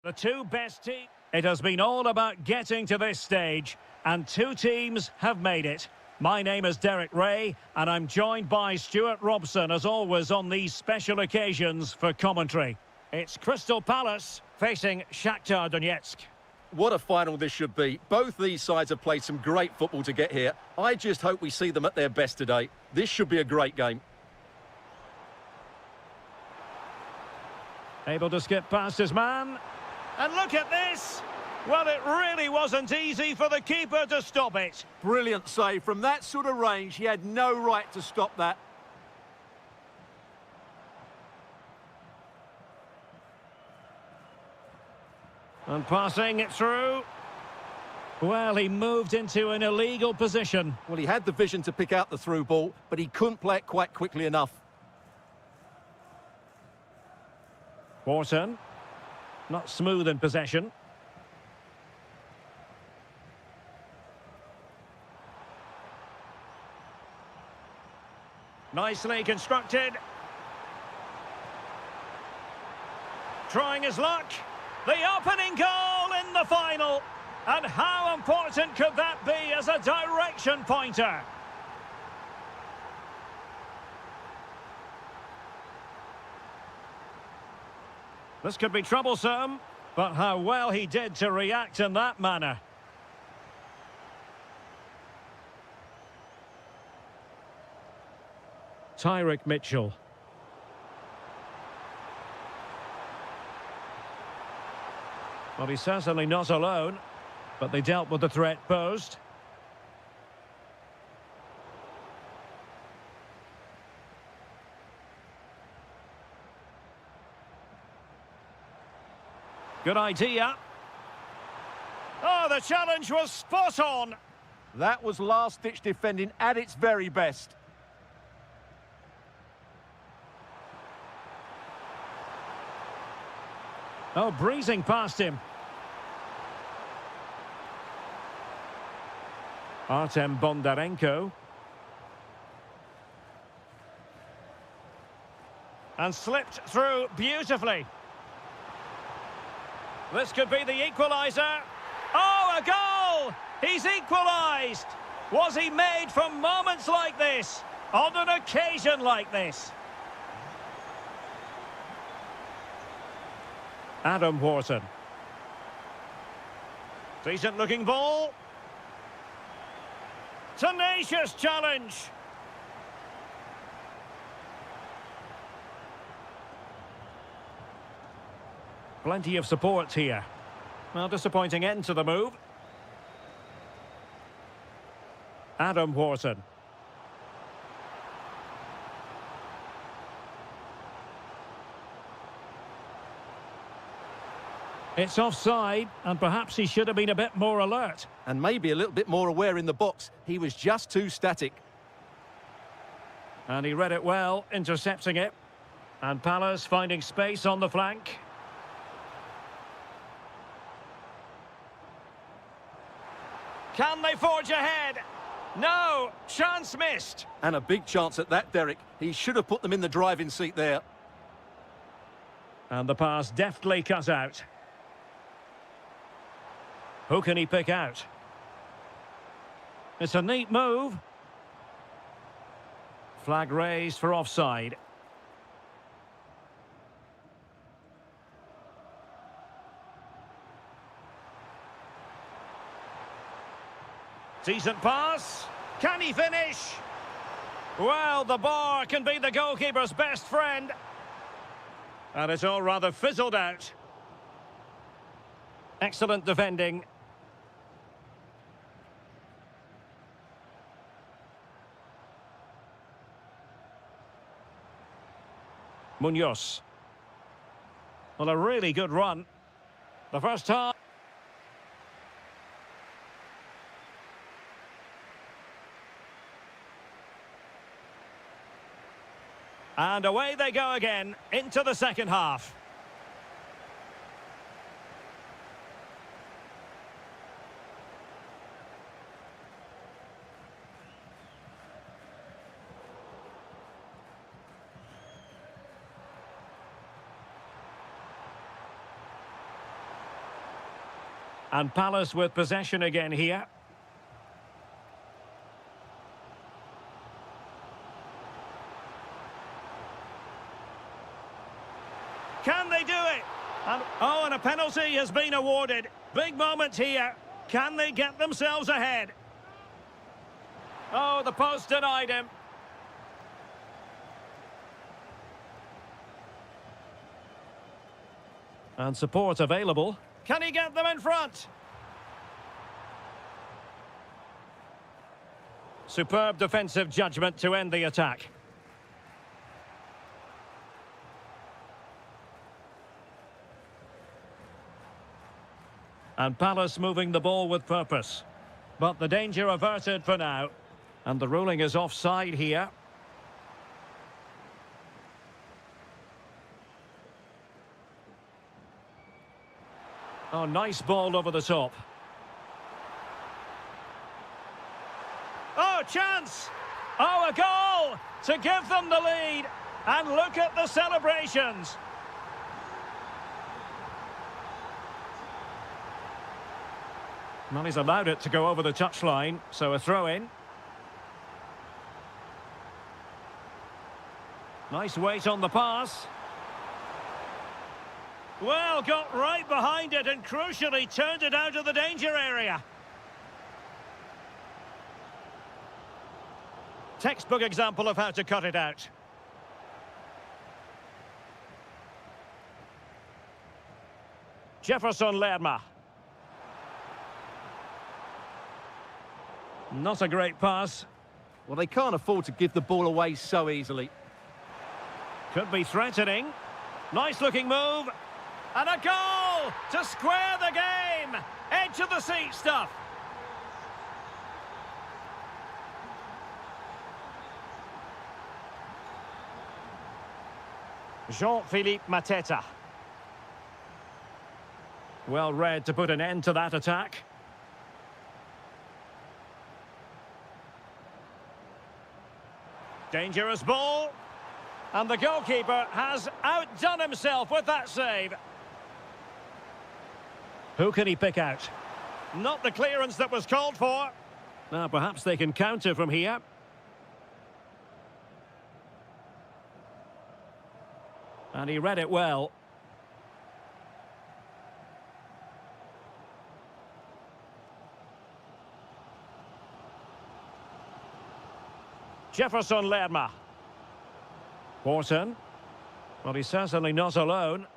The two best teams. It has been all about getting to this stage, and two teams have made it. My name is Derek Ray, and I'm joined by Stuart Robson, as always, on these special occasions for commentary. It's Crystal Palace facing Shakhtar Donetsk. What a final this should be. Both these sides have played some great football to get here. I just hope we see them at their best today. This should be a great game. Able to skip past his man. And look at this! Well, it really wasn't easy for the keeper to stop it. Brilliant save. From that sort of range, he had no right to stop that. And passing it through. Well, he moved into an illegal position. Well, he had the vision to pick out the through ball, but he couldn't play it quite quickly enough. Wharton. Not smooth in possession. Nicely constructed. Trying his luck. The opening goal in the final. And how important could that be as a direction pointer? This could be troublesome, but how well he did to react in that manner. Tyrick Mitchell. Well, he's certainly not alone, but they dealt with the threat posed. Good idea. Oh, the challenge was spot on. That was last-ditch defending at its very best. Oh, breezing past him. Artem Bondarenko. And slipped through beautifully. This could be the equaliser. Oh, a goal! He's equalised! Was he made for moments like this? On an occasion like this? Adam Wharton. Decent looking ball. Tenacious challenge. Plenty of support here. Well, disappointing end to the move. Adam Wharton. It's offside, and perhaps he should have been a bit more alert. And maybe a little bit more aware in the box. He was just too static. And he read it well, intercepting it. And Palace finding space on the flank. Can they forge ahead? No, chance missed. And a big chance at that, Derek. He should have put them in the driving seat there. And the pass deftly cut out. Who can he pick out? It's a neat move. Flag raised for offside. Decent pass. Can he finish? Well, the bar can be the goalkeeper's best friend. And it's all rather fizzled out. Excellent defending. Munoz. Well, a really good run. The first half. And away they go again into the second half. And Palace with possession again here. Can they do it? And a penalty has been awarded. Big moment here. Can they get themselves ahead? Oh, the post denied him. And support available. Can he get them in front? Superb defensive judgment to end the attack. And Palace moving the ball with purpose. But the danger averted for now. And the ruling is offside here. Oh, nice ball over the top. Oh, chance! Oh, a goal to give them the lead. And look at the celebrations. Well, he's allowed it to go over the touchline, so a throw-in. Nice weight on the pass. Well, got right behind it and crucially turned it out of the danger area. Textbook example of how to cut it out. Jefferson Lerma. Not a great pass. Well, they can't afford to give the ball away so easily. Could be threatening. Nice looking move. And a goal to square the game. Edge of the seat stuff. Jean-Philippe Mateta. Well read to put an end to that attack. Dangerous ball. And the goalkeeper has outdone himself with that save. Who can he pick out? Not the clearance that was called for. Now perhaps they can counter from here. And he read it well. Jefferson Lerma. Wharton. Well, he's certainly not alone.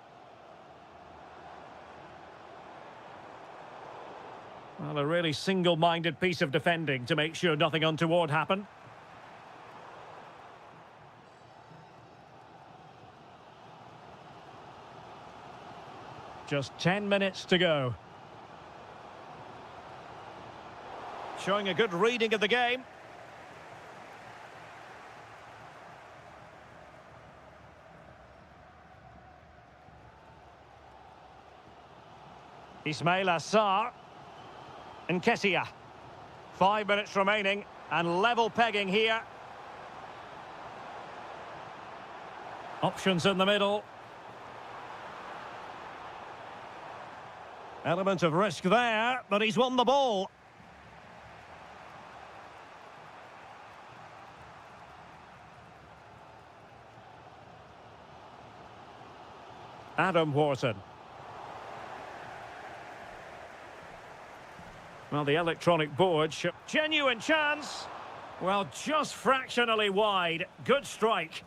Well, a really single-minded piece of defending to make sure nothing untoward happened. Just 10 minutes to go. Showing a good reading of the game. Ismail Assar. Nketiah. 5 minutes remaining and level pegging here. Options in the middle. Element of risk there, but he's won the ball. Adam Wharton. Well, the electronic board should... Genuine chance. Well, just fractionally wide. Good strike.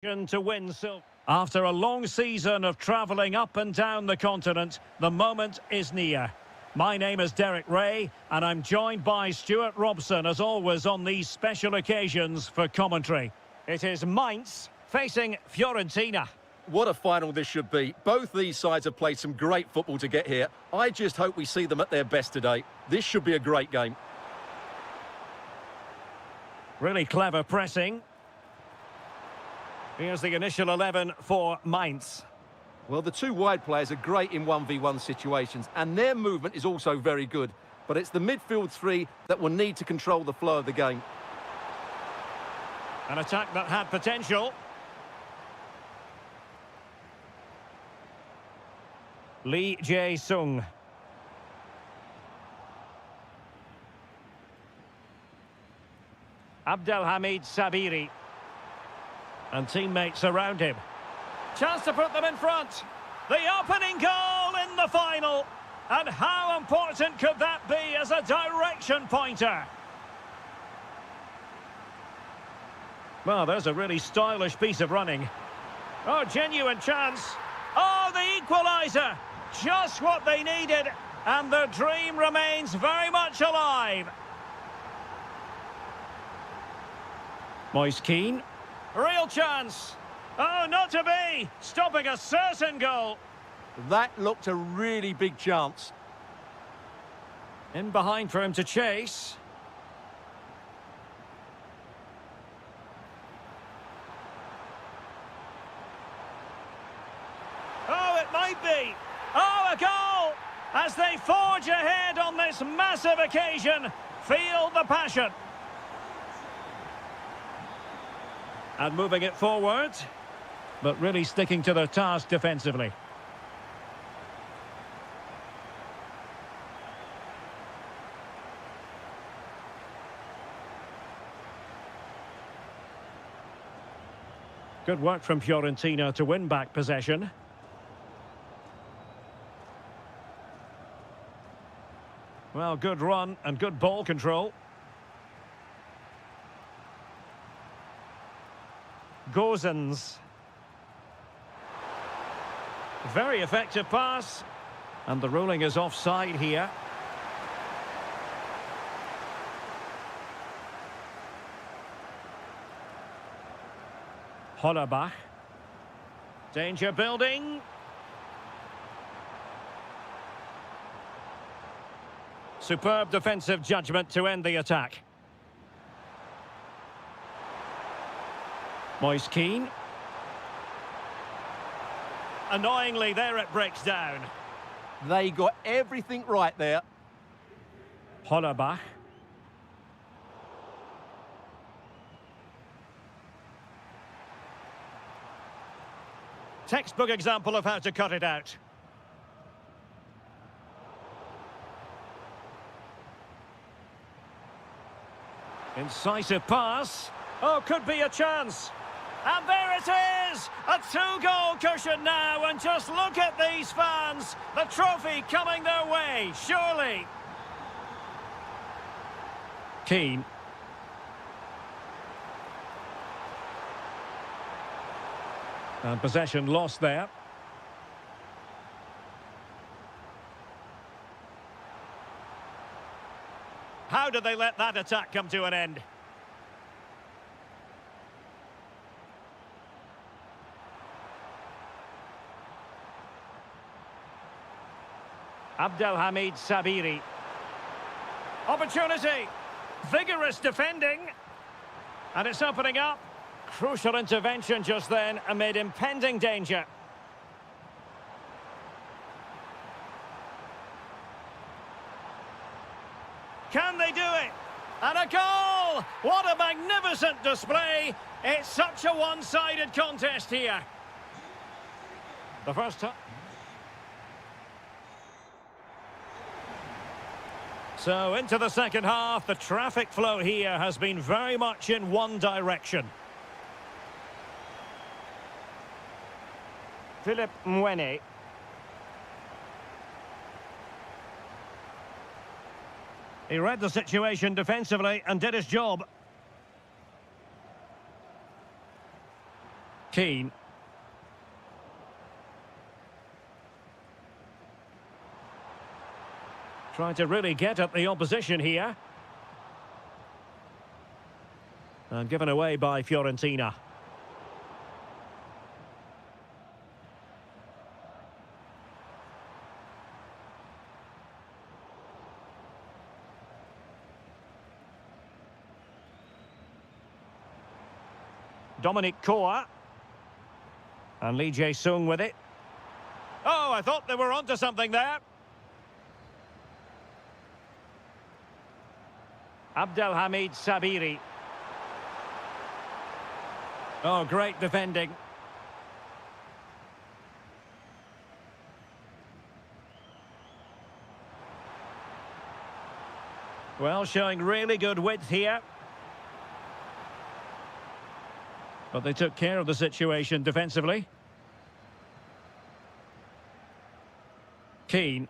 To win silver. After a long season of travelling up and down the continent, the moment is near. My name is Derek Ray, and I'm joined by Stuart Robson, as always, on these special occasions for commentary. It is Mainz facing Fiorentina. What a final this should be. Both these sides have played some great football to get here. I just hope we see them at their best today. This should be a great game. Really clever pressing. Here's the initial 11 for Mainz. Well, the two wide players are great in 1v1 situations, and their movement is also very good. But it's the midfield three that will need to control the flow of the game. An attack that had potential. Lee Jae-sung. Abdelhamid Sabiri. And teammates around him. Chance to put them in front. The opening goal in the final. And how important could that be as a direction pointer? Well, there's a really stylish piece of running. Oh, genuine chance. Oh, the equaliser. Just what they needed. And the dream remains very much alive. Moise Keane. Real chance. Oh, not to be. Stopping a certain goal. That looked a really big chance. In behind for him to chase. Oh, it might be. Oh, a goal. As they forge ahead on this massive occasion. Feel the passion. And moving it forward, but really sticking to their task defensively. Good work from Fiorentina to win back possession. Well, good run and good ball control. Gozens. Very effective pass. And the ruling is offside here. Hollerbach. Danger building. Superb defensive judgment to end the attack. Moise Keane. Annoyingly, there it breaks down. They got everything right there. Hollerbach. Textbook example of how to cut it out. Incisive pass. Oh, could be a chance. And there it is! A two-goal cushion now, and just look at these fans. The trophy coming their way, surely. Keane. And possession lost there. How did they let that attack come to an end? Abdelhamid Sabiri. Opportunity. Vigorous defending. And it's opening up. Crucial intervention just then amid impending danger. Can they do it? And a goal! What a magnificent display. It's such a one-sided contest here. The first time. So into the second half, the traffic flow here has been very much in one direction. Philip Mwene. He read the situation defensively and did his job. Keane. Trying to really get at the opposition here. And given away by Fiorentina. Dominic Koa. And Lee Jae-sung with it. Oh, I thought they were onto something there. Abdelhamid Sabiri. Oh, great defending. Well, showing really good width here. But they took care of the situation defensively. Keane.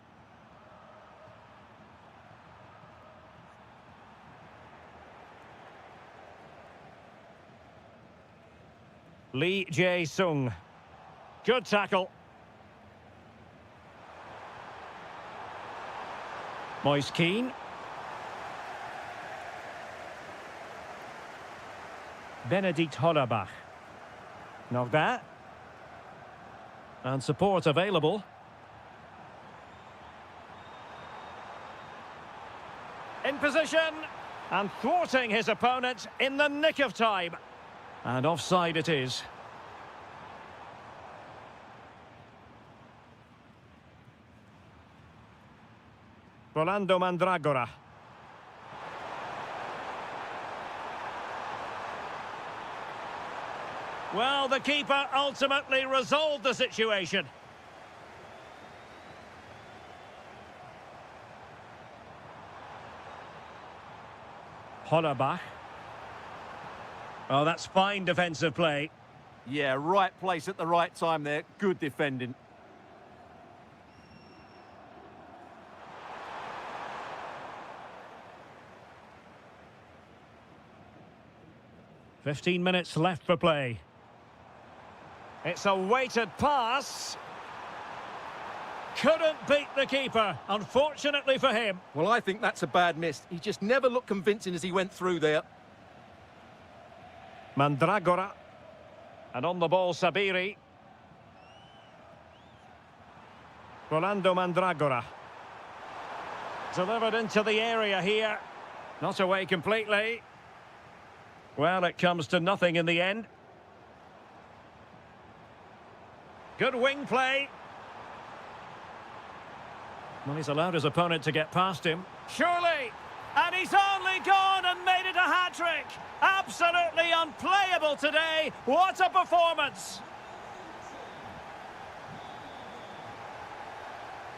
Lee Jae-sung. Good tackle. Moise Keane. Benedict Hollerbach. Nogda. And support available. In position. And thwarting his opponent in the nick of time. And offside it is. Rolando Mandragora. Well, the keeper ultimately resolved the situation. Hollerbach. Oh, that's fine defensive play. Yeah, right place at the right time there. Good defending. "15 minutes left for play. It's a weighted pass. Couldn't beat the keeper, unfortunately for him. Well, I think that's a bad miss. He just never looked convincing as he went through there. Mandragora. And on the ball, Sabiri. Rolando Mandragora. Delivered into the area here. Not away completely. Well, it comes to nothing in the end. Good wing play. Well, he's allowed his opponent to get past him. Surely! And he's only gone and made it a hat-trick! Absolutely unplayable today. What a performance!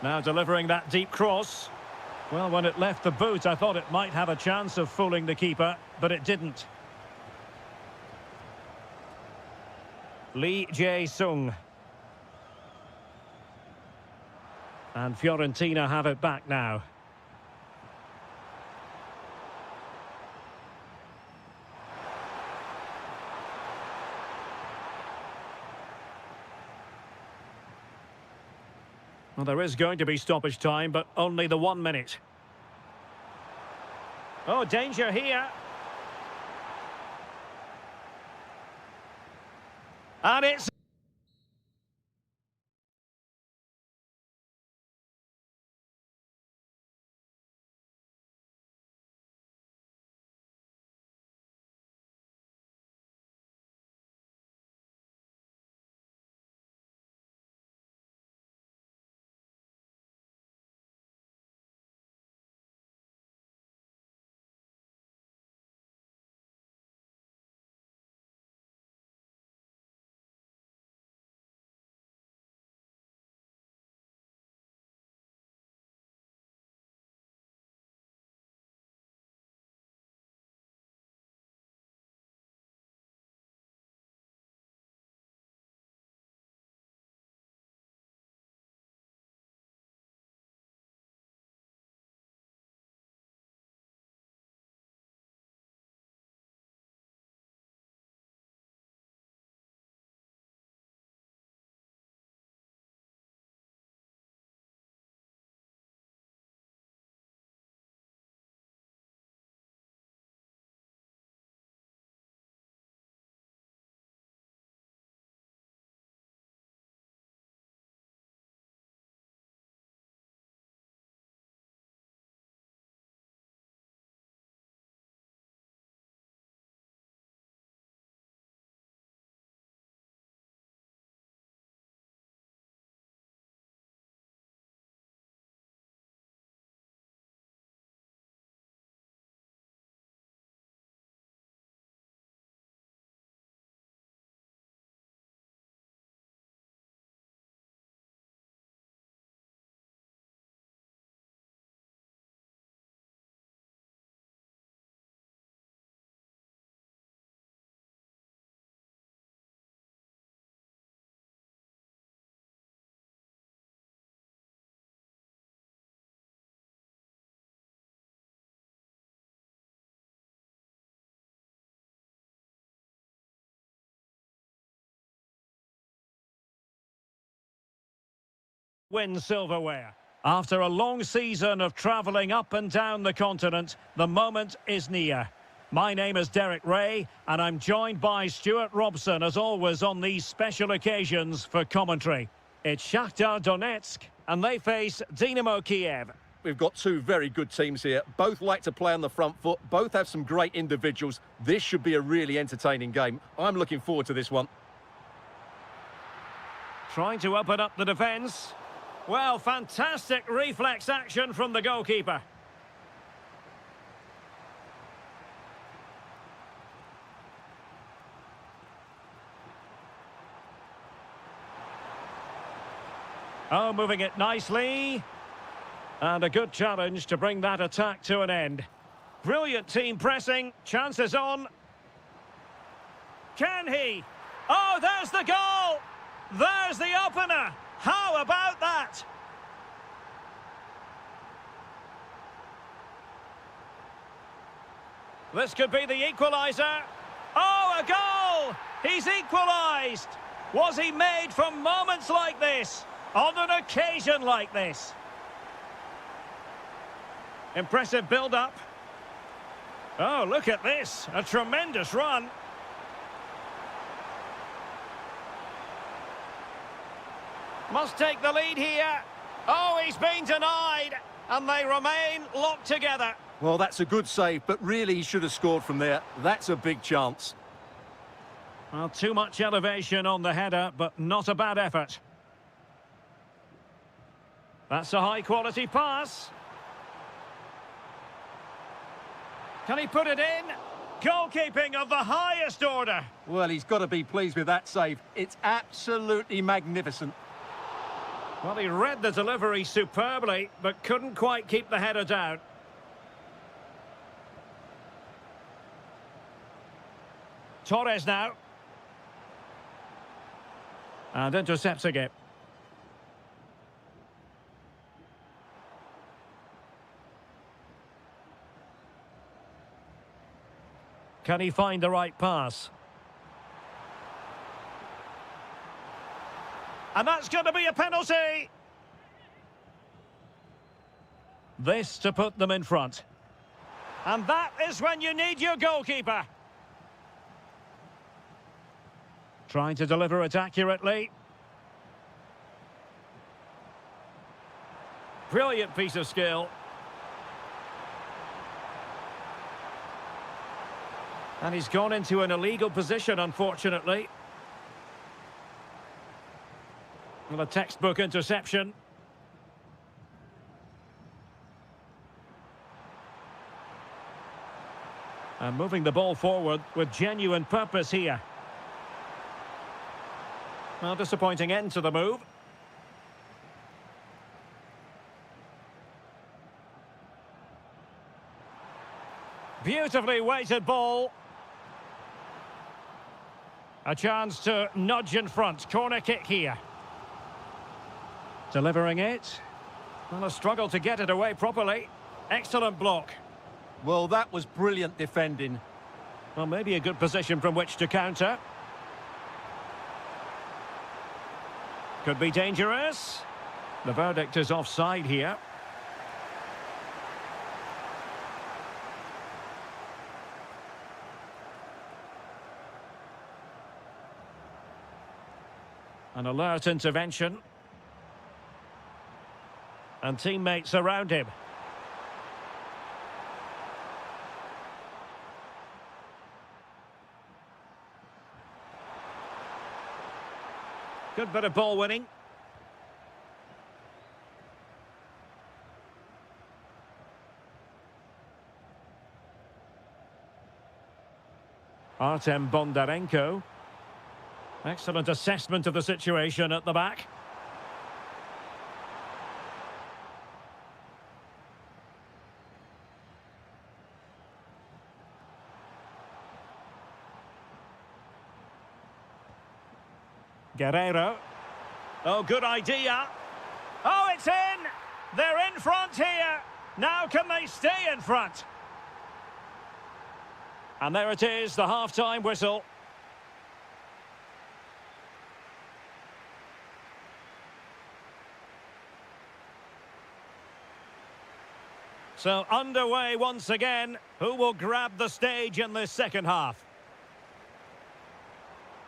Now delivering that deep cross. Well, when it left the boot, I thought it might have a chance of fooling the keeper, but it didn't. Lee Jae-sung. And Fiorentina have it back now. Well, there is going to be stoppage time, but only the 1 minute. Oh, danger here. And it's... wins silverware. After a long season of travelling up and down the continent, the moment is near. My name is Derek Ray, and I'm joined by Stuart Robson, as always, on these special occasions for commentary. It's Shakhtar Donetsk, and they face Dynamo Kiev. We've got two very good teams here. Both like to play on the front foot. Both have some great individuals. This should be a really entertaining game. I'm looking forward to this one. Trying to open up the defence. Well, fantastic reflex action from the goalkeeper. Oh, moving it nicely. And a good challenge to bring that attack to an end. Brilliant team pressing. Chances on. Can he? Oh, there's the goal! There's the opener! How about that? This could be the equaliser. Oh, a goal! He's equalised! Was he made for moments like this? On an occasion like this? Impressive build-up. Oh, look at this. A tremendous run. Must take the lead here. Oh, he's been denied. And they remain locked together. Well, that's a good save, but really he should have scored from there. That's a big chance. Well, too much elevation on the header, but not a bad effort. That's a high-quality pass. Can he put it in? Goalkeeping of the highest order. Well, he's got to be pleased with that save. It's absolutely magnificent. Well, he read the delivery superbly, but couldn't quite keep the header down. Torres now. And intercepts again. Can he find the right pass? And that's going to be a penalty! This to put them in front. And that is when you need your goalkeeper. Trying to deliver it accurately. Brilliant piece of skill. And he's gone into an illegal position, unfortunately. Well, a textbook interception. And moving the ball forward with genuine purpose here. Well, disappointing end to the move. Beautifully weighted ball. A chance to nudge in front. Corner kick here. Delivering it. Well, a struggle to get it away properly. Excellent block. Well, that was brilliant defending. Well, maybe a good position from which to counter. Could be dangerous. The verdict is offside here. An alert intervention. And teammates around him. Good bit of ball winning. Artem Bondarenko. Excellent assessment of the situation at the back. Guerrero. Oh, good idea. Oh, it's in! They're in front here. Now can they stay in front? And there it is, the half-time whistle. So underway once again. Who will grab the stage in this second half?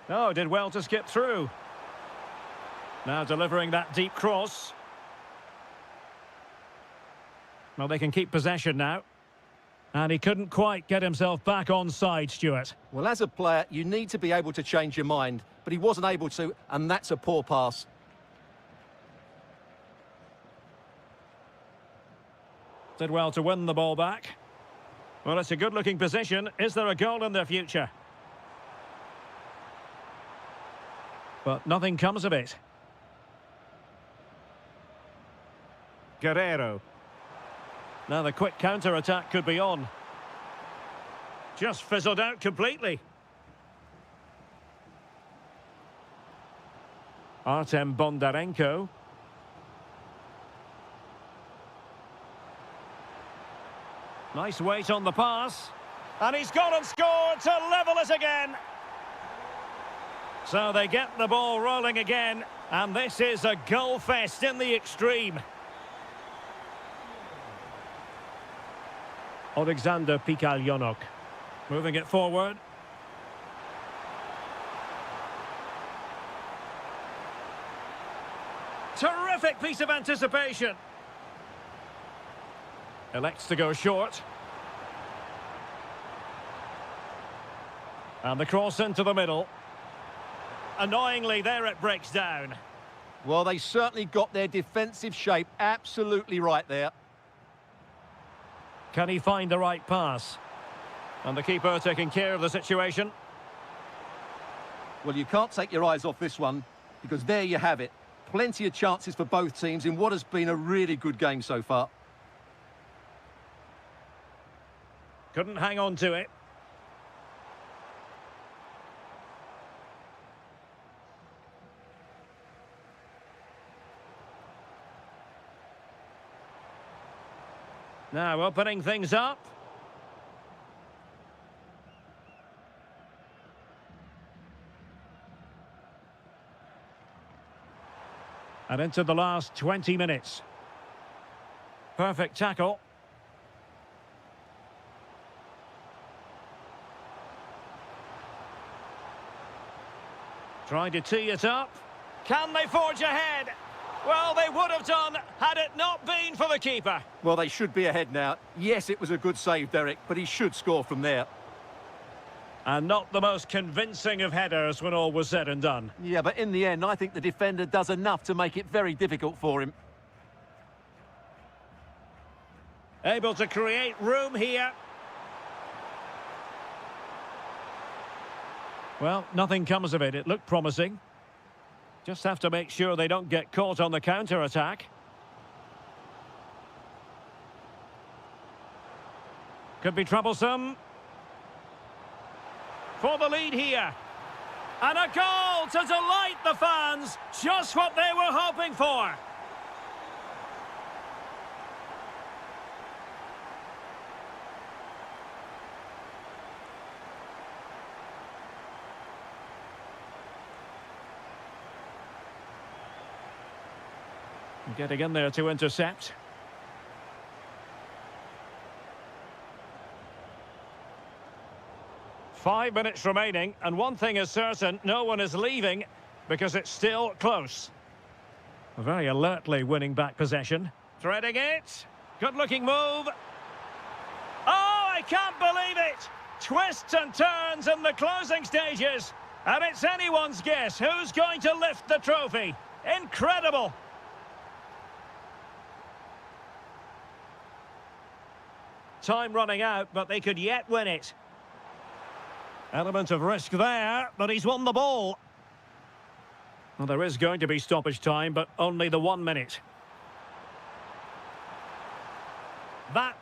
Oh, did well to skip through. Now delivering that deep cross. Well, they can keep possession now. And he couldn't quite get himself back on side, Stuart. Well, as a player, you need to be able to change your mind, but he wasn't able to, and that's a poor pass. Did well to win the ball back. Well, it's a good-looking position. Is there a goal in their future? But nothing comes of it. Guerrero. Now the quick counter-attack could be on. Just fizzled out completely. Artem Bondarenko. Nice weight on the pass. And he's gone and scored to level it again. So they get the ball rolling again. And this is a goal fest in the extreme. Alexander Pikalyonok. Moving it forward. Terrific piece of anticipation. Elects to go short. And the cross into the middle. Annoyingly, there it breaks down. Well, they certainly got their defensive shape absolutely right there. Can he find the right pass? And the keeper taking care of the situation. Well, you can't take your eyes off this one, because there you have it. Plenty of chances for both teams in what has been a really good game so far. Couldn't hang on to it. Now opening things up. And into the last 20 minutes. Perfect tackle. Trying to tee it up. Can they forge ahead? Well, they would have done had it not been for the keeper. Well, they should be ahead now. Yes, it was a good save, Derek, but he should score from there. And not the most convincing of headers when all was said and done. Yeah, but in the end, I think the defender does enough to make it very difficult for him. Able to create room here. Well, nothing comes of it. It looked promising. Just have to make sure they don't get caught on the counter-attack. Could be troublesome. For the lead here. And a goal to delight the fans. Just what they were hoping for. Getting in there to intercept. Five minutes remaining, and one thing is certain, no one is leaving because it's still close. Very alertly winning back possession. Threading it. Good-looking move. Oh, I can't believe it! Twists and turns in the closing stages. And it's anyone's guess who's going to lift the trophy. Incredible! Time running out, but they could yet win it. Element of risk there, but he's won the ball. Well, there is going to be stoppage time, but only the 1 minute. That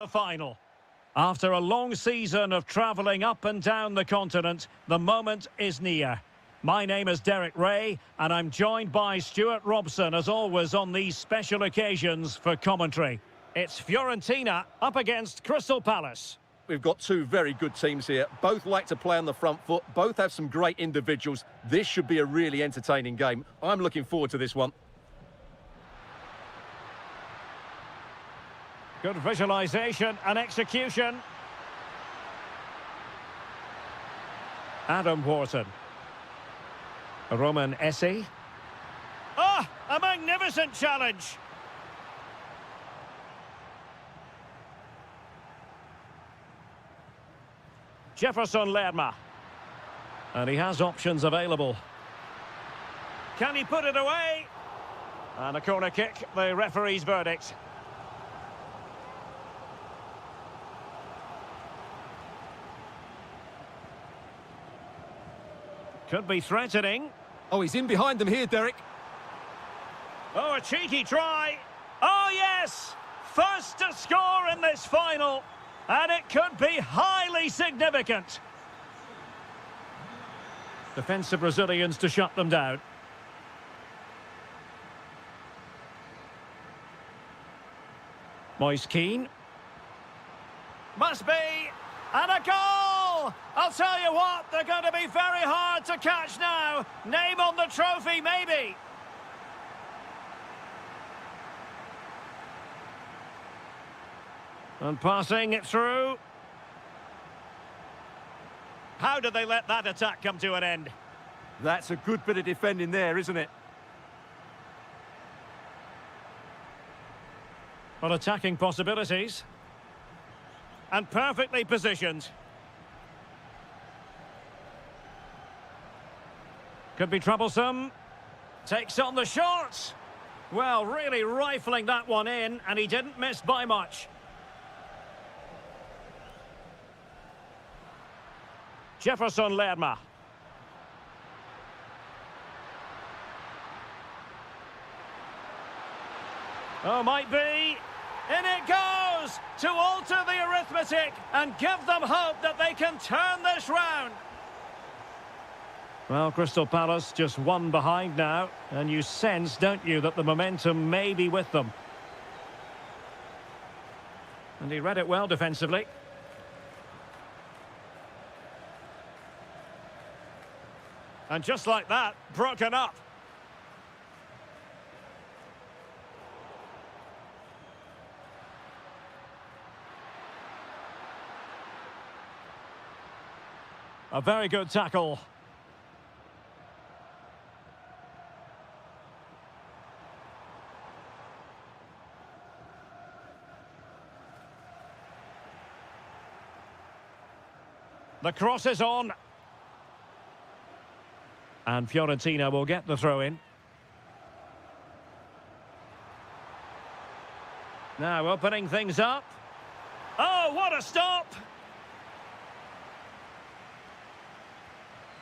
The final. After a long season of travelling up and down the continent, the moment is near. My name is Derek Ray, and I'm joined by Stuart Robson, as always, on these special occasions for commentary. It's Fiorentina up against Crystal Palace. We've got two very good teams here. Both like to play on the front foot. Both have some great individuals. This should be a really entertaining game. I'm looking forward to this one. Good visualisation and execution. Adam Wharton. Roman Essie. Ah, a magnificent challenge. Jefferson Lerma. And he has options available. Can he put it away? And a corner kick, the referee's verdict. Could be threatening. Oh, he's in behind them here, Derek. Oh, a cheeky try. Oh, yes! First to score in this final. And it could be highly significant. Defensive Brazilians to shut them down. Moise Keane. Must be. And a goal! I'll tell you what, they're going to be very hard to catch now. Name on the trophy, maybe. And passing it through. How did they let that attack come to an end? That's a good bit of defending there, isn't it? Well, attacking possibilities. And perfectly positioned. Could be troublesome. Takes on the shot. Well, really rifling that one in, and he didn't miss by much. Jefferson Lerma. Oh, might be. In it goes to alter the arithmetic and give them hope that they can turn this round. Well, Crystal Palace just one behind now, and you sense, don't you, that the momentum may be with them. And he read it well defensively. And just like that, broken up. A very good tackle. The cross is on. And Fiorentina will get the throw-in. Now opening things up. Oh, what a stop!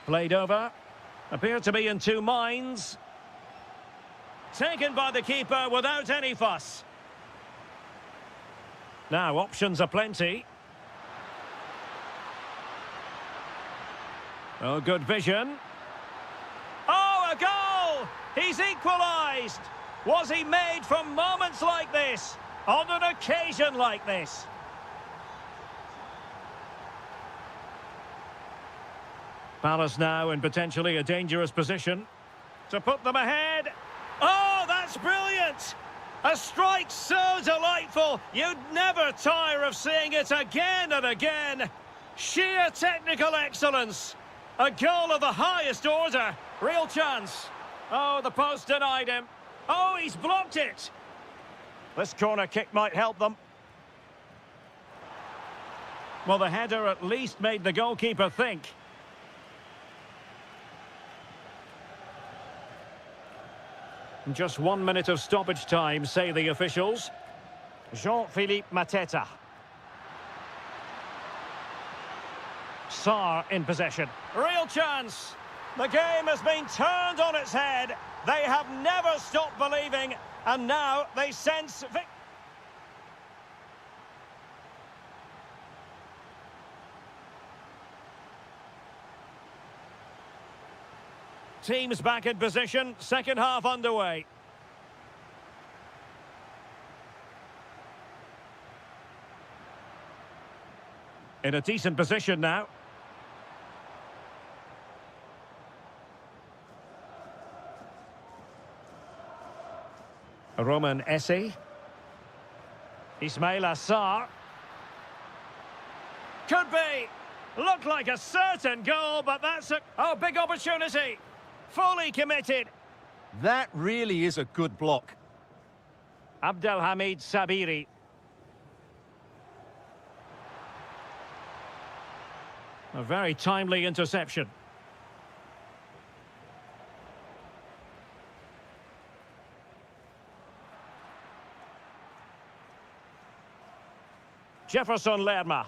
Played over. Appeared to be in two minds. Taken by the keeper without any fuss. Now options are plenty. Oh, good vision. Oh, a goal! He's equalised! Was he made from moments like this? On an occasion like this? Palace now in potentially a dangerous position to put them ahead. Oh, that's brilliant! A strike so delightful, you'd never tire of seeing it again and again. Sheer technical excellence. A goal of the highest order. Real chance. Oh, the post denied him. Oh, he's blocked it. This corner kick might help them. Well, the header at least made the goalkeeper think. Just 1 minute of stoppage time, say the officials. Jean-Philippe Mateta. Sarr in possession. Real chance. The game has been turned on its head. They have never stopped believing, and now they sense... Teams back in position, second half underway. In a decent position now. Roman Esse. Ismail Assar. Could be. Looked like a certain goal, but that's a... Oh, big opportunity. Fully committed. That really is a good block. Abdelhamid Sabiri. A very timely interception. Jefferson Lerma.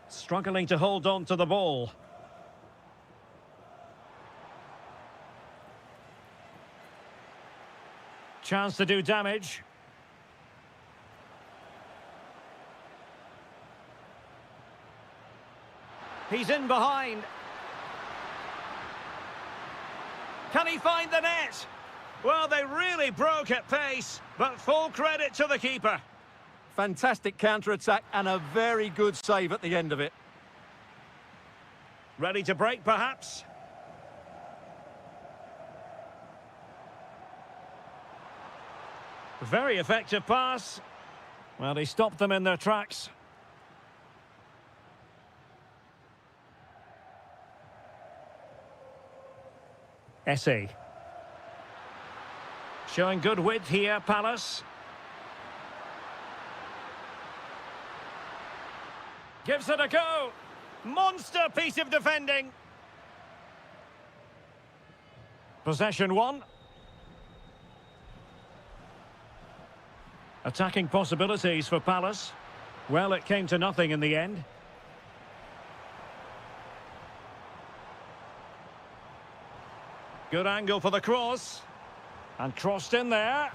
Struggling to hold on to the ball. Chance to do damage. He's in behind. Can he find the net? Well, they really broke at pace, but full credit to the keeper. Fantastic counter-attack and a very good save at the end of it. Ready to break, perhaps? Very effective pass. Well, he stopped them in their tracks. Esse. Showing good width here, Palace. Gives it a go. Monster piece of defending. Possession one. Attacking possibilities for Palace. Well, it came to nothing in the end. Good angle for the cross. And crossed in there.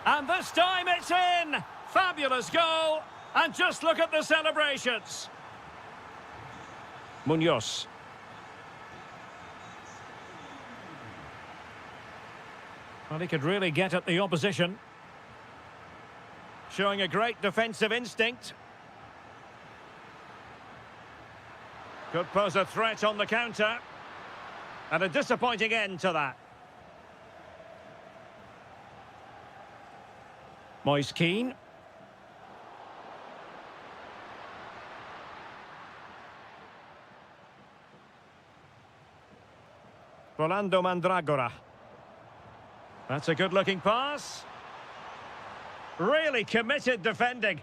And this time it's in! Fabulous goal! And just look at the celebrations. Munoz. Well, he could really get at the opposition. Showing a great defensive instinct. Could pose a threat on the counter. And a disappointing end to that. Moise Keane. Rolando Mandragora. That's a good-looking pass. Really committed defending.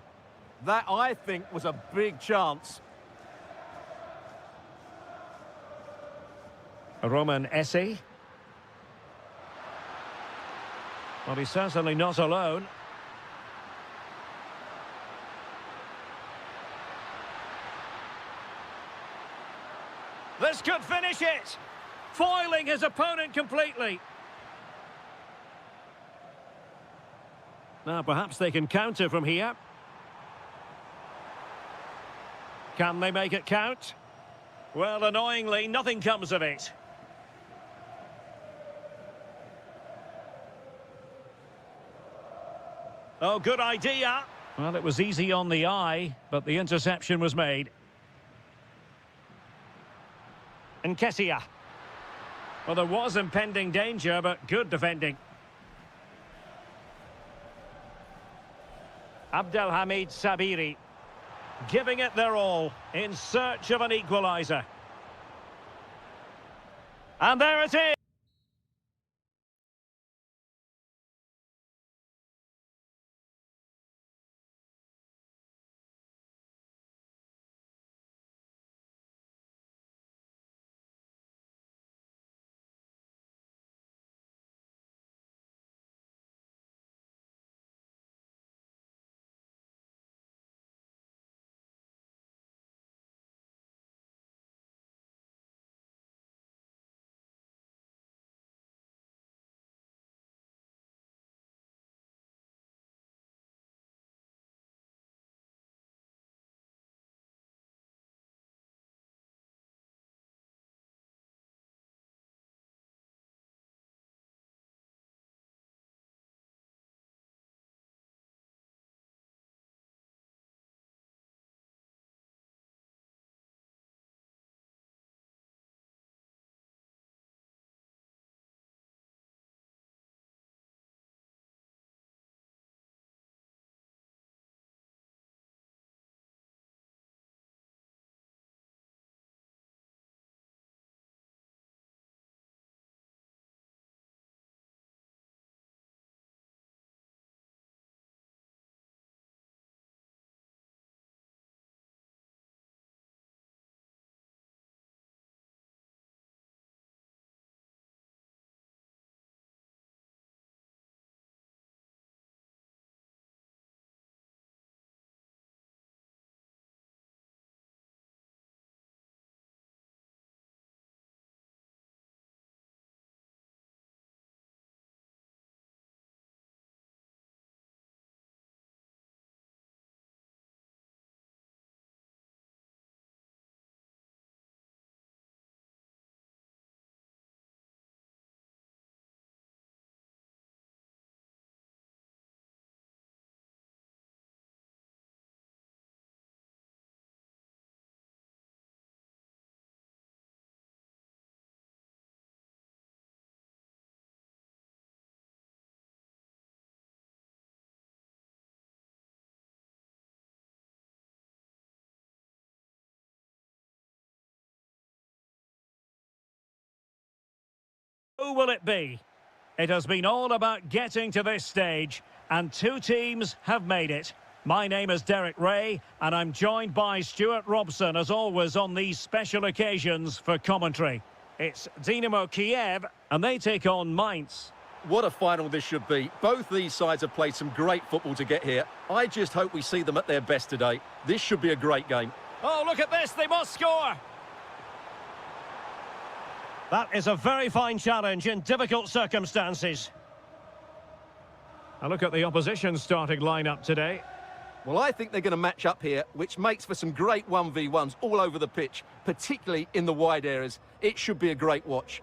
That, I think, was a big chance. Roman Esse. Well, he's certainly not alone. This could finish it. Foiling his opponent completely. Now, perhaps they can counter from here. Can they make it count? Well, annoyingly, nothing comes of it. Oh, good idea. Well, it was easy on the eye, but the interception was made. Nketiah. Well, there was impending danger, but good defending. Abdelhamid Sabiri. Giving it their all in search of an equaliser. And there it is. Who will it be? It has been all about getting to this stage, and two teams have made it. My name is Derek Ray, and I'm joined by Stuart Robson, as always, on these special occasions for commentary. It's Dynamo Kiev, and they take on Mainz. What a final this should be. Both these sides have played some great football to get here. I just hope we see them at their best today. This should be a great game. Oh, look at this, they must score! That is a very fine challenge in difficult circumstances. A look at the opposition starting lineup today. Well, I think they're going to match up here, which makes for some great 1v1s all over the pitch, particularly in the wide areas. It should be a great watch.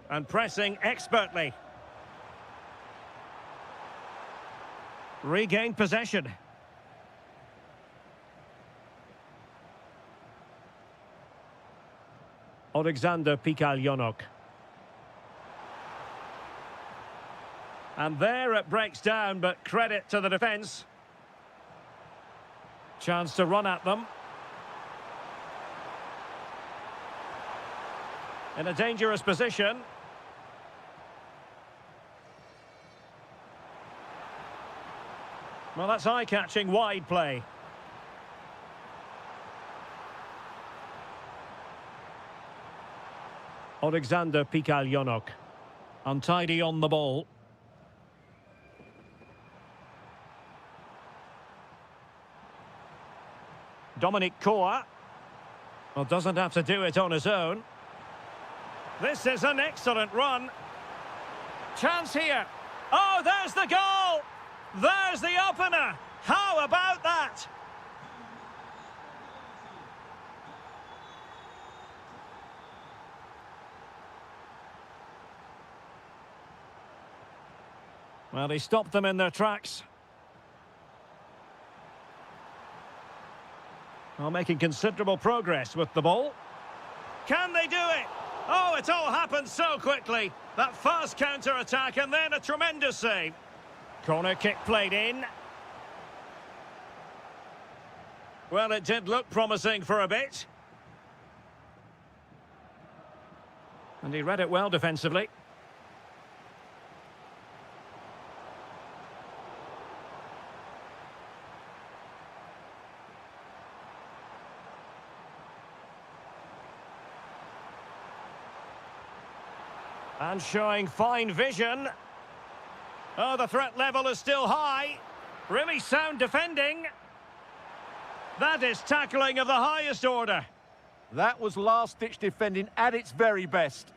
And pressing expertly. Regained possession. Alexander Pikaljonok. And there it breaks down, but credit to the defence. Chance to run at them. In a dangerous position. Well, that's eye-catching wide play. Alexander Pikaljonok. Untidy on the ball. Dominic Koa. Well, doesn't have to do it on his own. This is an excellent run. Chance here. Oh, there's the goal! There's the opener! How about that? Well, he stopped them in their tracks. Well, making considerable progress with the ball. Can they do it? Oh, it all happened so quickly. That fast counter-attack and then a tremendous save. Corner kick played in. Well, it did look promising for a bit. And he read it well defensively. And showing fine vision. Oh, the threat level is still high. Really sound defending. That is tackling of the highest order. That was last-ditch defending at its very best.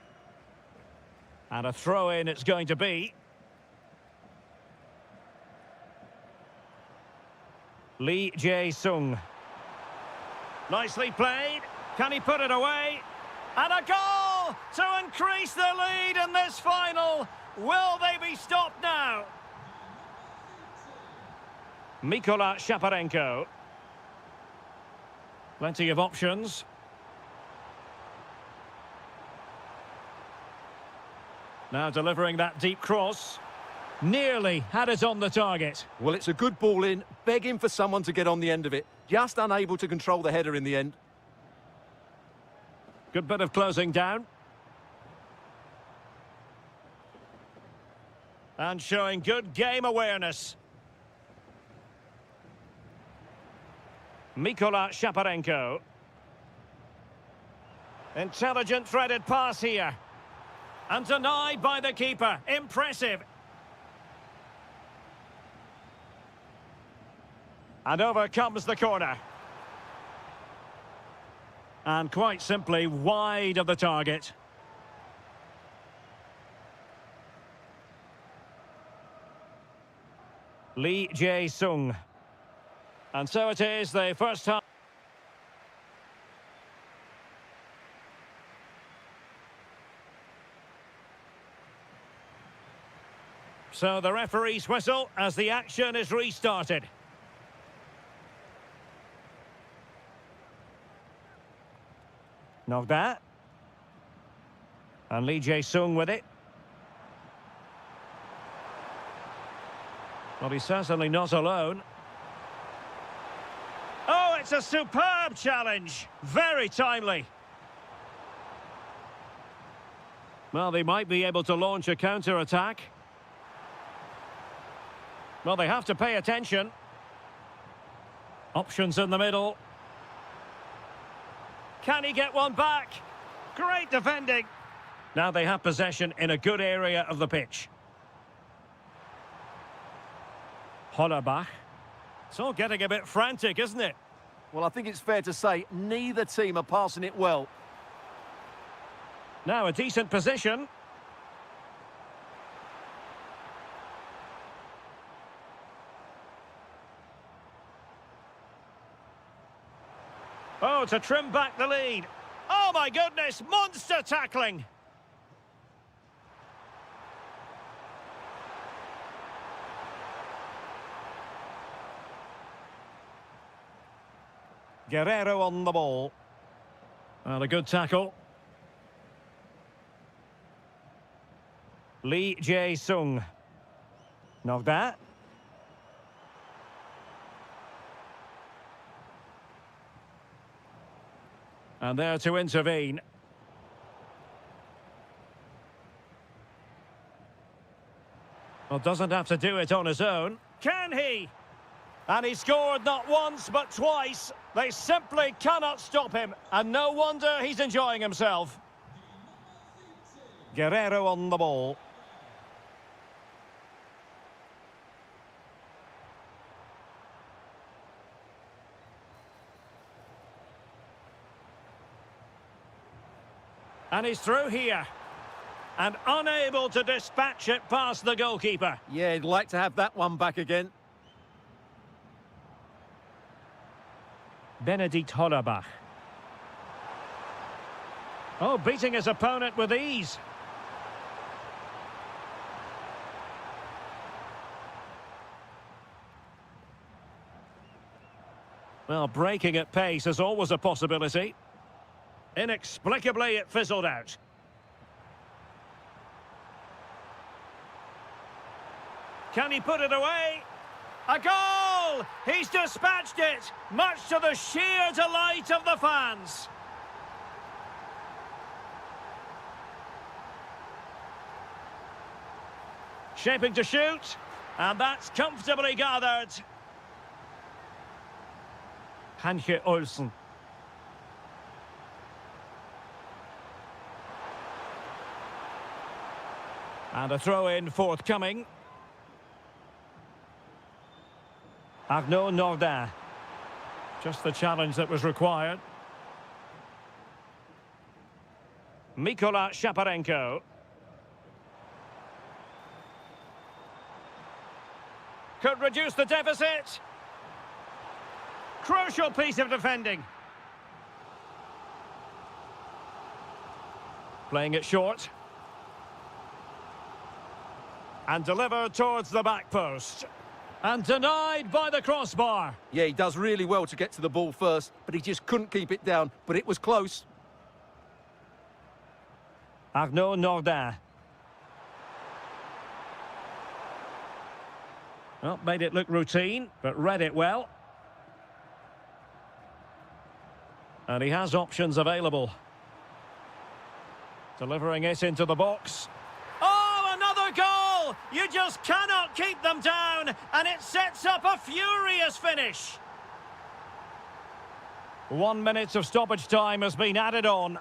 And a throw-in it's going to be. Lee Jae-sung. Nicely played. Can he put it away? And a goal to increase the lead in this final. Will they be stopped now? Mikola Shaparenko. Plenty of options. Now delivering that deep cross. Nearly had it on the target. Well, it's a good ball in, begging for someone to get on the end of it. Just unable to control the header in the end. Good bit of closing down. And showing good game awareness. Mikola Shaparenko. Intelligent threaded pass here. And denied by the keeper. Impressive. And over comes the corner. And quite simply wide of the target. Lee Jae-sung. And so it is, the first half. So the referee's whistle as the action is restarted. Knocked that. And Lee Jae-sung with it. Well, he's certainly not alone. Oh, it's a superb challenge. Very timely. Well, they might be able to launch a counter-attack. Well, they have to pay attention. Options in the middle. Can he get one back? Great defending. Now they have possession in a good area of the pitch. Hollerbach. It's all getting a bit frantic, isn't it? Well, I think it's fair to say neither team are passing it well. Now a decent position. Oh, to trim back the lead. Oh, my goodness, monster tackling. Guerrero on the ball. Well, a good tackle. Lee Jae-sung. Knocked that. And there to intervene. Well, doesn't have to do it on his own. Can he? And he scored not once, but twice. They simply cannot stop him. And no wonder he's enjoying himself. Guerrero on the ball. And he's through here. And unable to dispatch it past the goalkeeper. Yeah, he'd like to have that one back again. Benedikt Hollerbach. Oh, beating his opponent with ease. Well, breaking at pace is always a possibility. Inexplicably, it fizzled out. Can he put it away? A goal! He's dispatched it, much to the sheer delight of the fans. Shaping to shoot, and that's comfortably gathered. Hanke Olsen. And a throw-in forthcoming. Arnaud Nordin. Just the challenge that was required. Mikola Shaparenko. Could reduce the deficit. Crucial piece of defending. Playing it short. And delivered towards the back post. And denied by the crossbar. Yeah, he does really well to get to the ball first, but he just couldn't keep it down. But it was close. Arnaud Nordin. Well, made it look routine, but read it well. And he has options available. Delivering it into the box. Oh, another goal! You just cannot keep them down, and it sets up a furious finish. 1 minute of stoppage time has been added on.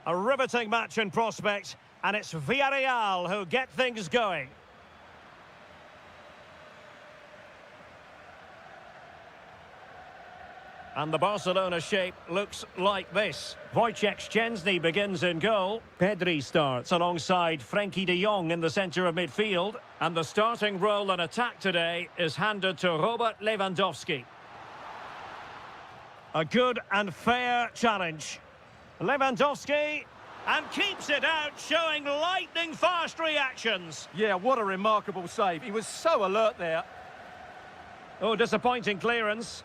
A riveting match in prospect, and it's Villarreal who get things going. And the Barcelona shape looks like this. Wojciech Szczęsny begins in goal. Pedri starts alongside Frenkie de Jong in the centre of midfield. And the starting role in attack today is handed to Robert Lewandowski. A good and fair challenge. Lewandowski, and keeps it out, showing lightning-fast reactions. Yeah, what a remarkable save. He was so alert there. Oh, disappointing clearance.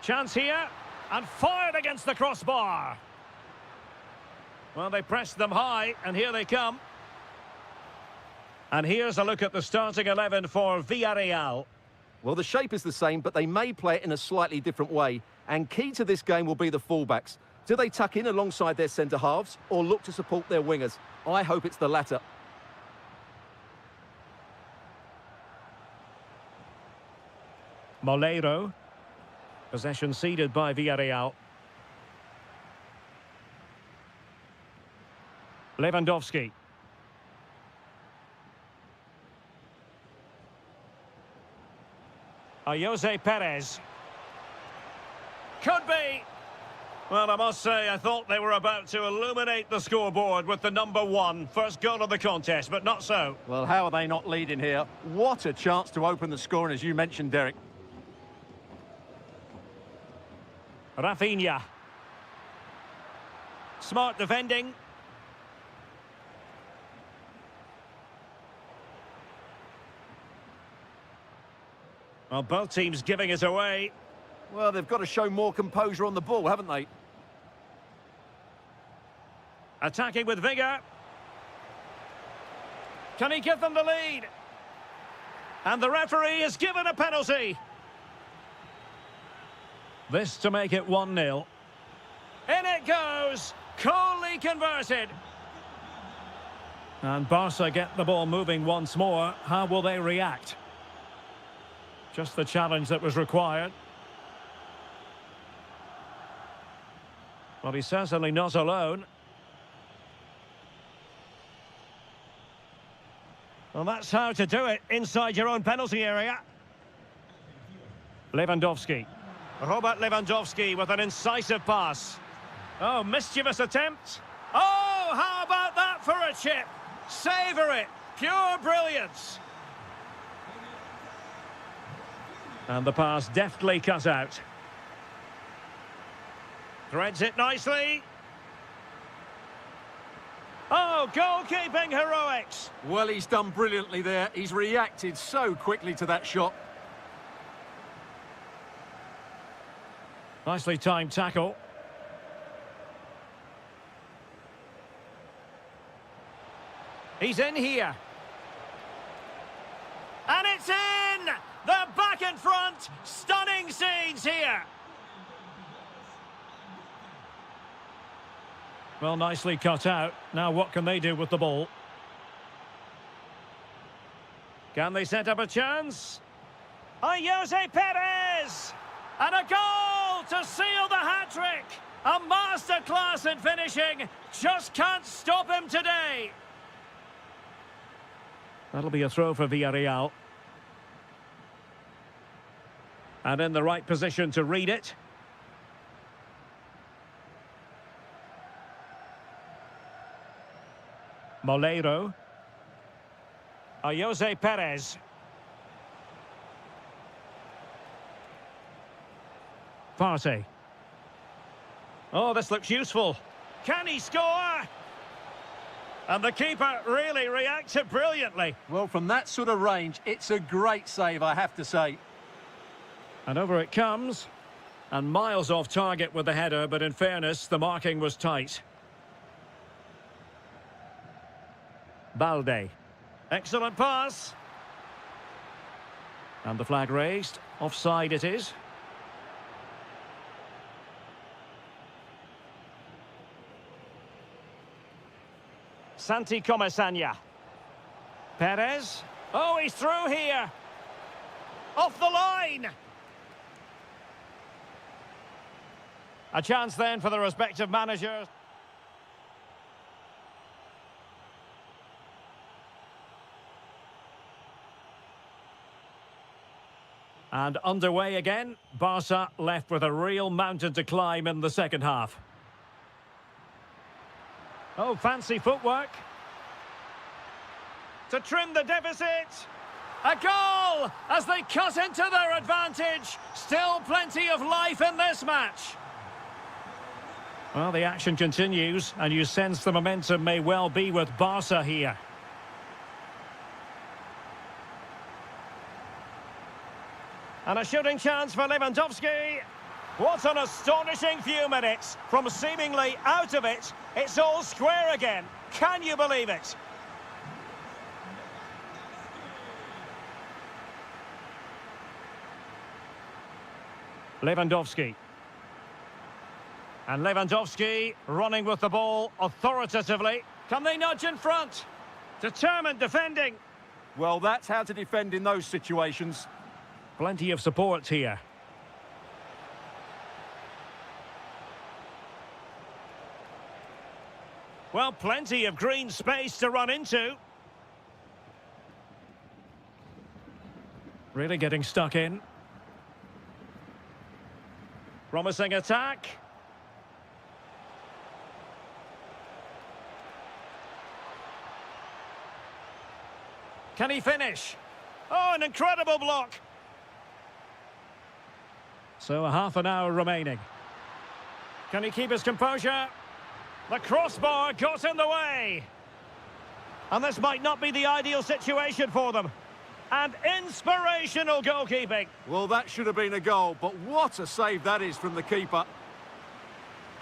Chance here, and fired against the crossbar. Well, they pressed them high, and here they come. And here's a look at the starting 11 for Villarreal. Well, the shape is the same, but they may play it in a slightly different way. And key to this game will be the fullbacks. Do they tuck in alongside their centre-halves, or look to support their wingers? I hope it's the latter. Moleiro. Possession ceded by Villarreal. Lewandowski. Jose Perez. Could be. Well, I must say, I thought they were about to illuminate the scoreboard with the number 1. First goal of the contest, but not so. Well, how are they not leading here? What a chance to open the scoring, as you mentioned, Derek. Rafinha. Smart defending. Well, both teams giving it away. Well, they've got to show more composure on the ball, haven't they? Attacking with vigour. Can he give them the lead? And the referee has given a penalty. This to make it 1-0. In it goes! Coolly converted. And Barca get the ball moving once more. How will they react? Just the challenge that was required. Well, he's certainly not alone. Well, that's how to do it inside your own penalty area. Lewandowski. Robert Lewandowski with an incisive pass. Oh, mischievous attempt. Oh, how about that for a chip? Savour it. Pure brilliance. And the pass deftly cut out. Threads it nicely. Oh, goalkeeping heroics. Well, he's done brilliantly there. He's reacted so quickly to that shot. Nicely timed tackle. He's in here. And it's in! They're back in front. Stunning scenes here. Well, nicely cut out. Now what can they do with the ball? Can they set up a chance? Jose Perez! And a goal to seal the hat-trick! A masterclass in finishing. Just can't stop him today. That'll be a throw for Villarreal. And in the right position to read it. Moleiro. Jose Perez. Partey. Oh, this looks useful. Can he score? And the keeper really reacted brilliantly. Well, from that sort of range, it's a great save, I have to say. And over it comes. And miles off target with the header, but in fairness, the marking was tight. Balde. Excellent pass. And the flag raised. Offside it is. Santi Comesaña. Perez. Oh, he's through here. Off the line. A chance then for the respective managers. And underway again. Barca left with a real mountain to climb in the second half. Oh, fancy footwork. To trim the deficit. A goal as they cut into their advantage. Still plenty of life in this match. Well, the action continues, and you sense the momentum may well be with Barca here. And a shooting chance for Lewandowski. What an astonishing few minutes. From seemingly out of it, it's all square again. Can you believe it? Lewandowski. And Lewandowski running with the ball authoritatively. Can they nudge in front? Determined defending. Well, that's how to defend in those situations. Plenty of support here. Well, plenty of green space to run into. Really getting stuck in. Promising attack. Can he finish? Oh, an incredible block. So a half an hour remaining. Can he keep his composure? The crossbar got in the way. And this might not be the ideal situation for them. And inspirational goalkeeping. Well, that should have been a goal, but what a save that is from the keeper.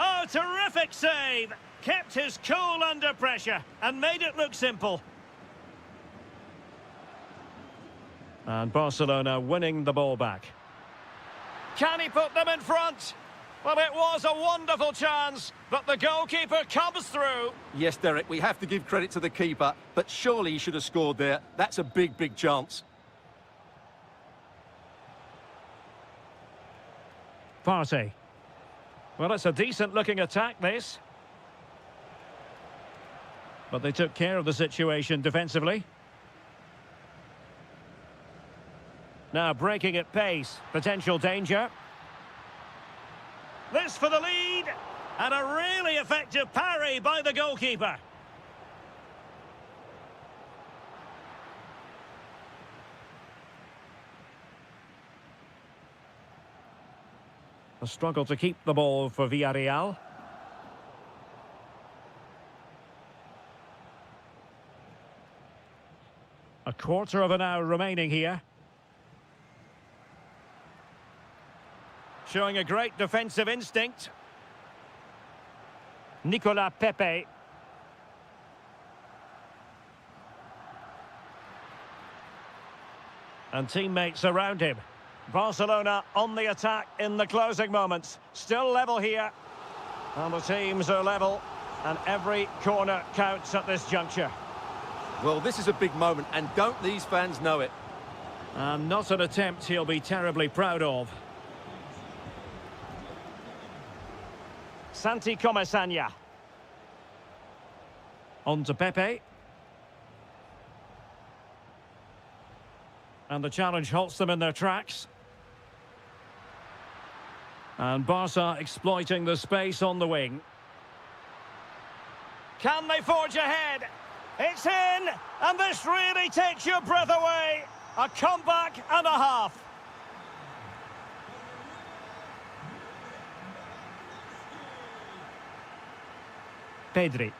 Oh, terrific save. Kept his cool under pressure and made it look simple. And Barcelona winning the ball back. Can he put them in front? Well, it was a wonderful chance, but the goalkeeper comes through. Yes, Derek, we have to give credit to the keeper, but surely he should have scored there. That's a big, big chance. Partey. Well, it's a decent-looking attack, this. But they took care of the situation defensively. Now breaking at pace, potential danger. This for the lead, and a really effective parry by the goalkeeper. A struggle to keep the ball for Villarreal. A quarter of an hour remaining here. Showing a great defensive instinct. Nicolas Pepe. And teammates around him. Barcelona on the attack in the closing moments. Still level here. And the teams are level. And every corner counts at this juncture. Well, this is a big moment, and don't these fans know it? And not an attempt he'll be terribly proud of. Santi Comesaña. On to Pepe. And the challenge halts them in their tracks. And Barca exploiting the space on the wing. Can they forge ahead? It's in! And this really takes your breath away. A comeback and a half. Pedri.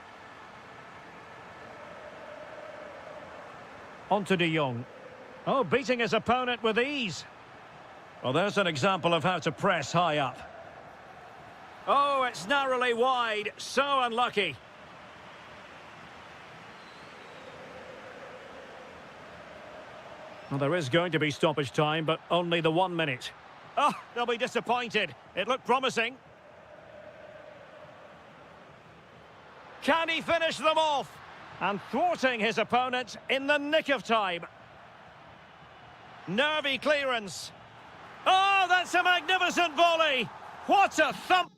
On to De Jong. Oh, beating his opponent with ease. Well, there's an example of how to press high up. Oh, it's narrowly wide. So unlucky. Well, there is going to be stoppage time, but only the 1 minute. Oh, they'll be disappointed. It looked promising. Can he finish them off? And thwarting his opponent in the nick of time. Nervy clearance. Oh, that's a magnificent volley. What a thump.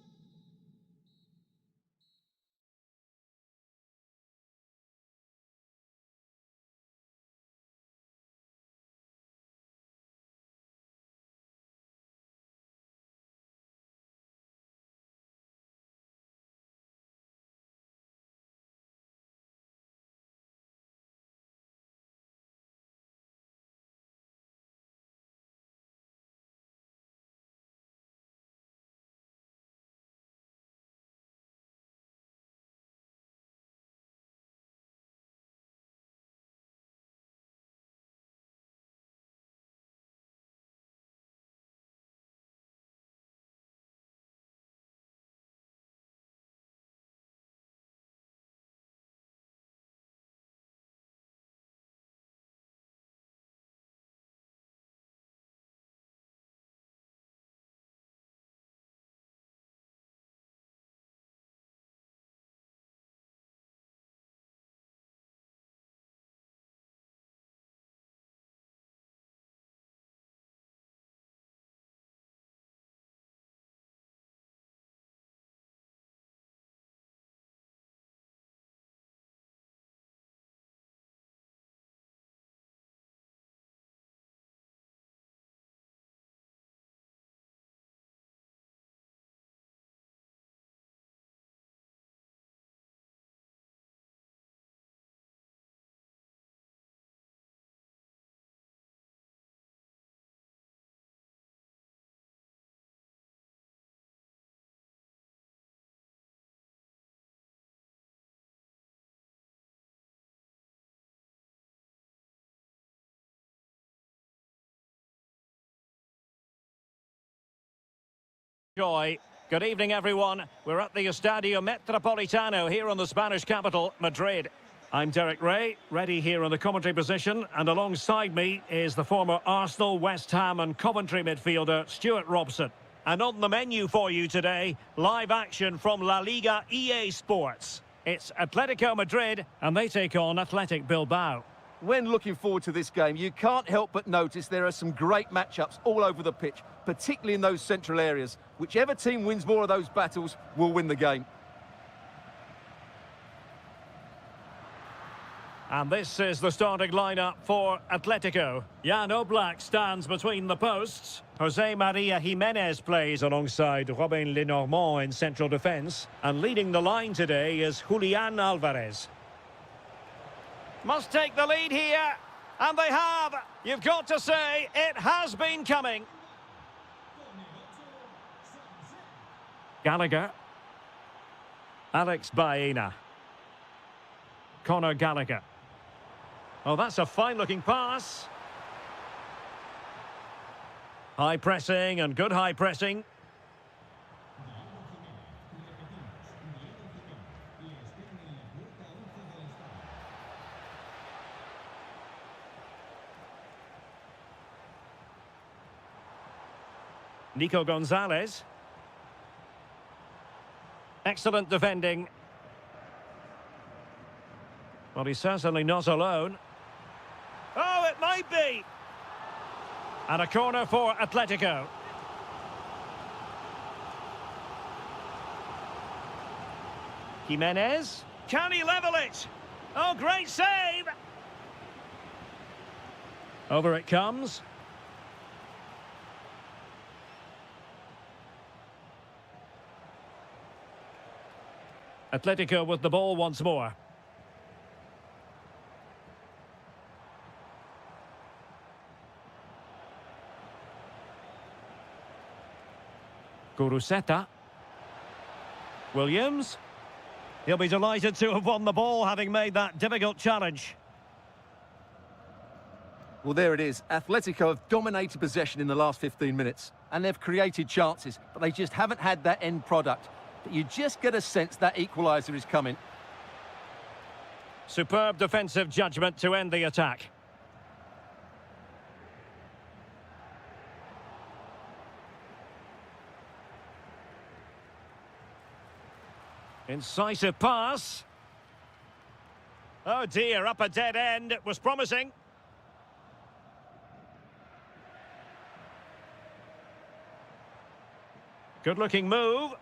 Joy. Good evening, everyone. We're at the Estadio Metropolitano here in the Spanish capital, Madrid. I'm Derek Ray, ready here in the commentary position, and alongside me is the former Arsenal, West Ham and Coventry midfielder, Stuart Robson. And on the menu for you today, live action from La Liga EA Sports. It's Atletico Madrid, and they take on Athletic Bilbao. When looking forward to this game, you can't help but notice there are some great matchups all over the pitch, particularly in those central areas. Whichever team wins more of those battles will win the game. And this is the starting lineup for Atletico. Jan Oblak stands between the posts. Jose Maria Jimenez plays alongside Robin Lenormand in central defence. And leading the line today is Julian Alvarez. Must take the lead here. And they have. You've got to say, it has been coming. Gallagher. Alex Baena. Conor Gallagher. Oh, that's a fine-looking pass. High pressing and good high pressing. Nico Gonzalez. Excellent defending. Well, he's certainly not alone. Oh, it might be. And a corner for Atletico. Jimenez. Can he level it? Oh, great save. Over it comes. Atletico with the ball once more. Guruseta. Williams. He'll be delighted to have won the ball, having made that difficult challenge. Well, there it is. Atletico have dominated possession in the last 15 minutes, and they've created chances, but they just haven't had that end product. But you just get a sense that equaliser is coming. Superb defensive judgment to end the attack. Incisive pass. Oh dear, up a dead end. It was promising. Good-looking move.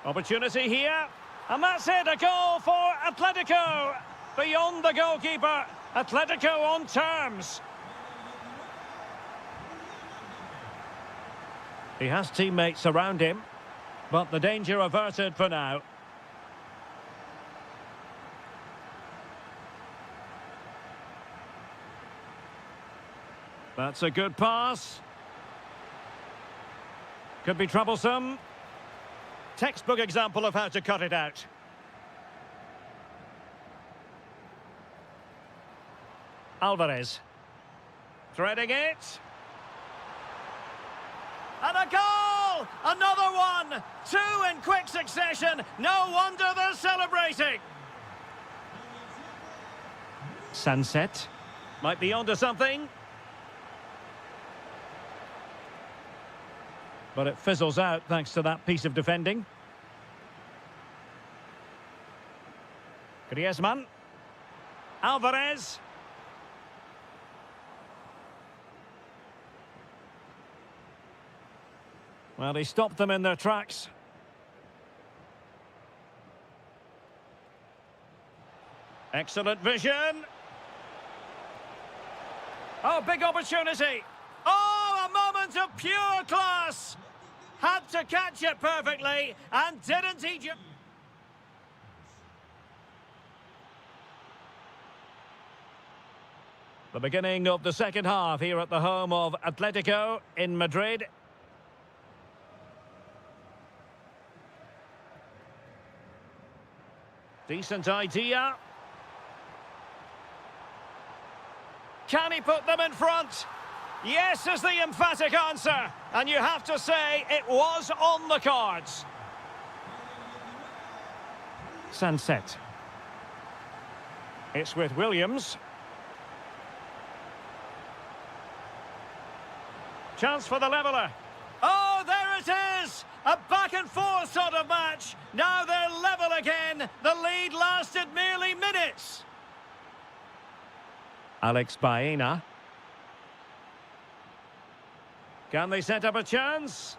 Opportunity here. And that's it, a goal for Atletico. Beyond the goalkeeper. Atletico on terms. He has teammates around him, but the danger averted for now. That's a good pass. Could be troublesome. Textbook example of how to cut it out. Alvarez. Threading it. And a goal! Another one! Two in quick succession. No wonder they're celebrating. Sunset. Might be onto something. But it fizzles out thanks to that piece of defending. Griezmann. Alvarez. Well, he stopped them in their tracks. Excellent vision. Oh, big opportunity. Oh, a moment of pure class. Had to catch it perfectly and didn't teach it. The beginning of the second half here at the home of Atletico in Madrid. Decent idea. Can he put them in front? Yes is the emphatic answer. And you have to say it was on the cards. Sunset. It's with Williams. Chance for the leveller. Oh, there it is! A back-and-forth sort of match. Now they're level again. The lead lasted merely minutes. Alex Baena. Can they set up a chance?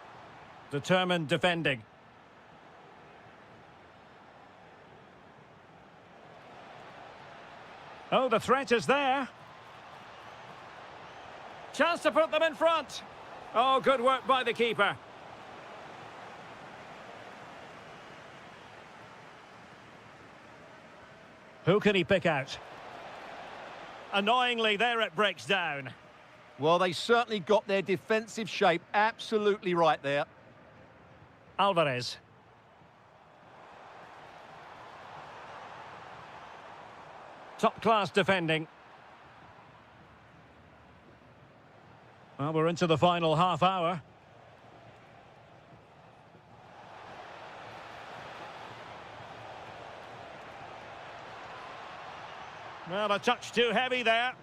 Determined defending. Oh, the threat is there. Chance to put them in front. Oh, good work by the keeper. Who can he pick out? Annoyingly, there it breaks down. Well, they certainly got their defensive shape absolutely right there. Alvarez. Top-class defending. Well, we're into the final half hour. Well, a touch too heavy there.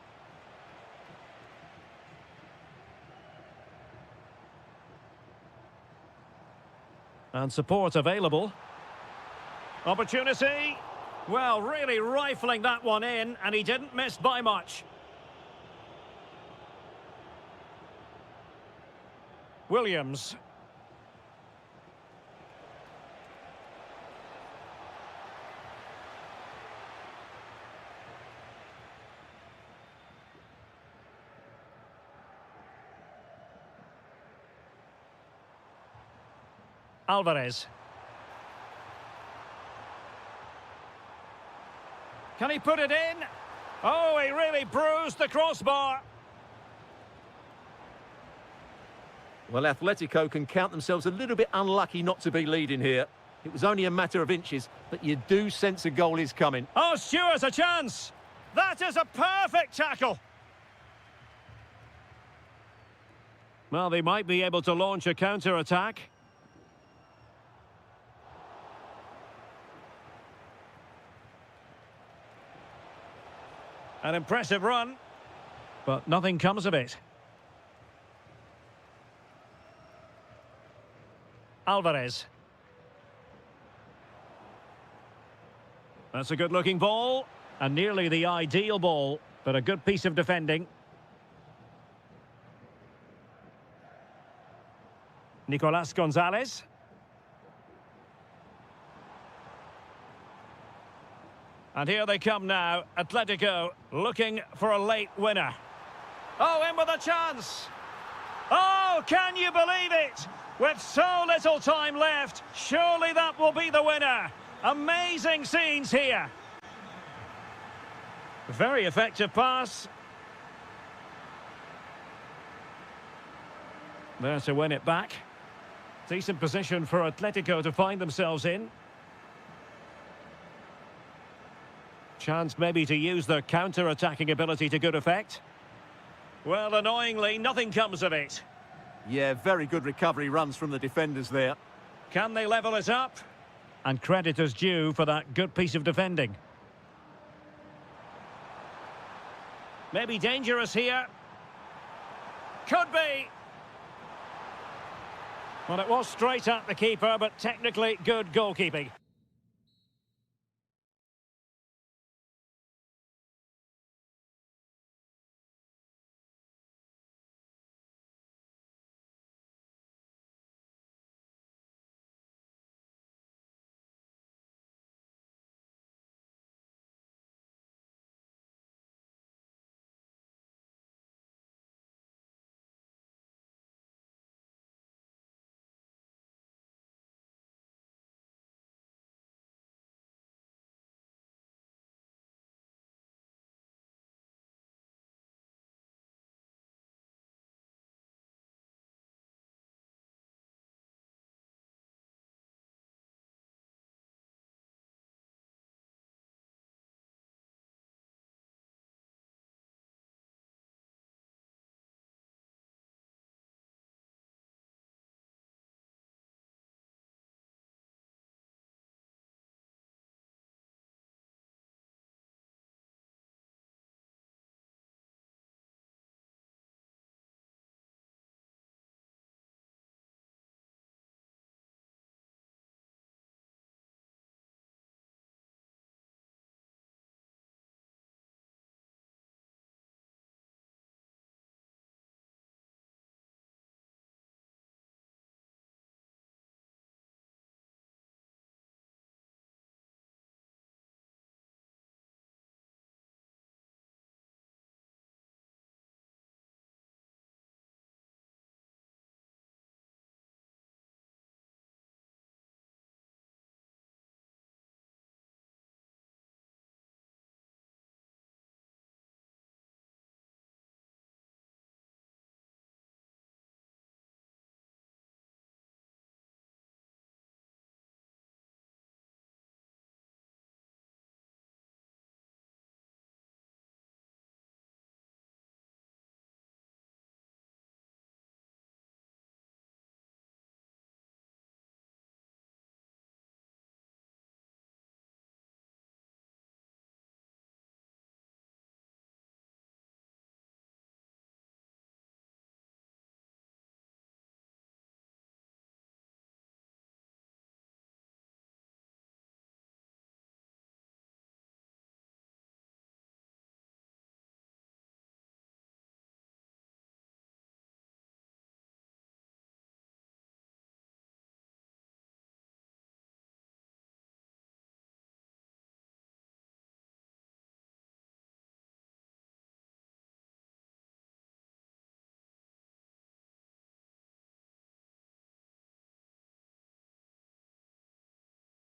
And support available. Opportunity. Well, really rifling that one in, and he didn't miss by much. Williams. Alvarez. Can he put it in? Oh, he really bruised the crossbar. Well, Atletico can count themselves a little bit unlucky not to be leading here. It was only a matter of inches, but you do sense a goal is coming. Oh, Stewart's a chance. That is a perfect tackle. Well, they might be able to launch a counter-attack. An impressive run, but nothing comes of it. Alvarez. That's a good-looking ball, and nearly the ideal ball, but a good piece of defending. Nicolas Gonzalez. And here they come now, Atletico looking for a late winner. Oh, in with a chance. Oh, can you believe it? With so little time left, surely that will be the winner. Amazing scenes here. Very effective pass. There to win it back. Decent position for Atletico to find themselves in. Chance maybe to use their counter-attacking ability to good effect. Well, annoyingly, nothing comes of it. Yeah, very good recovery runs from the defenders there. Can they level it up? And credit is due for that good piece of defending. Maybe dangerous here. Could be. Well, it was straight at the keeper, but technically good goalkeeping.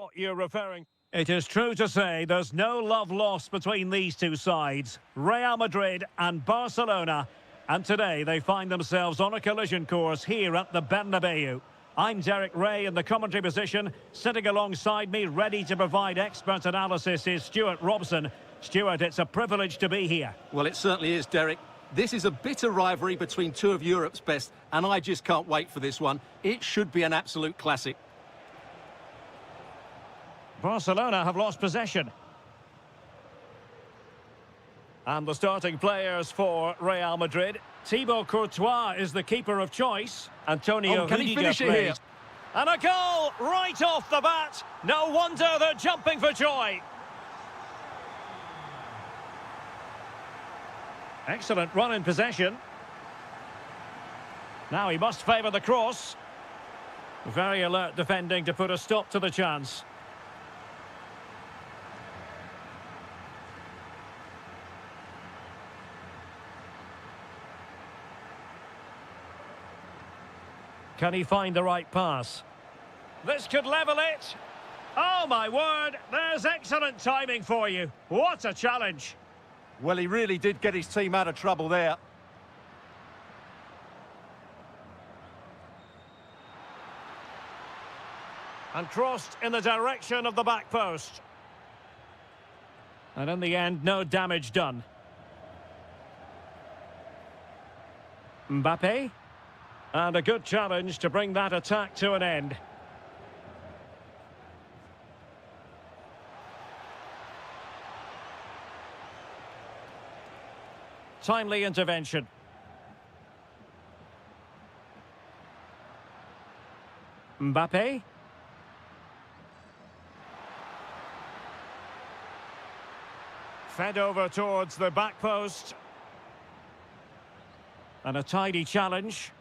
what you're referring. It is true to say there's no love lost between these two sides, Real Madrid and Barcelona, and today they find themselves on a collision course here at the Bernabeu. I'm Derek Ray in the commentary position. Sitting alongside me, ready to provide expert analysis, is Stuart Robson. Stuart, it's a privilege to be here. Well, it certainly is, Derek. This is a bitter rivalry between two of Europe's best, and I just can't wait for this one. It should be an absolute classic. Barcelona have lost possession. And the starting players for Real Madrid. Thibaut Courtois is the keeper of choice. Antonio can he finish it plays. here? And a goal right off the bat. No wonder they're jumping for joy. Excellent run in possession. Now he must favour the cross. Very alert defending to put a stop to the chance. Can he find the right pass? This could level it. Oh, my word. There's excellent timing for you. What a challenge. Well, he really did get his team out of trouble there. And crossed in the direction of the back post. And in the end, no damage done. Mbappe. And a good challenge to bring that attack to an end. Timely intervention. Mbappe. Fed over towards the back post. And a tidy challenge.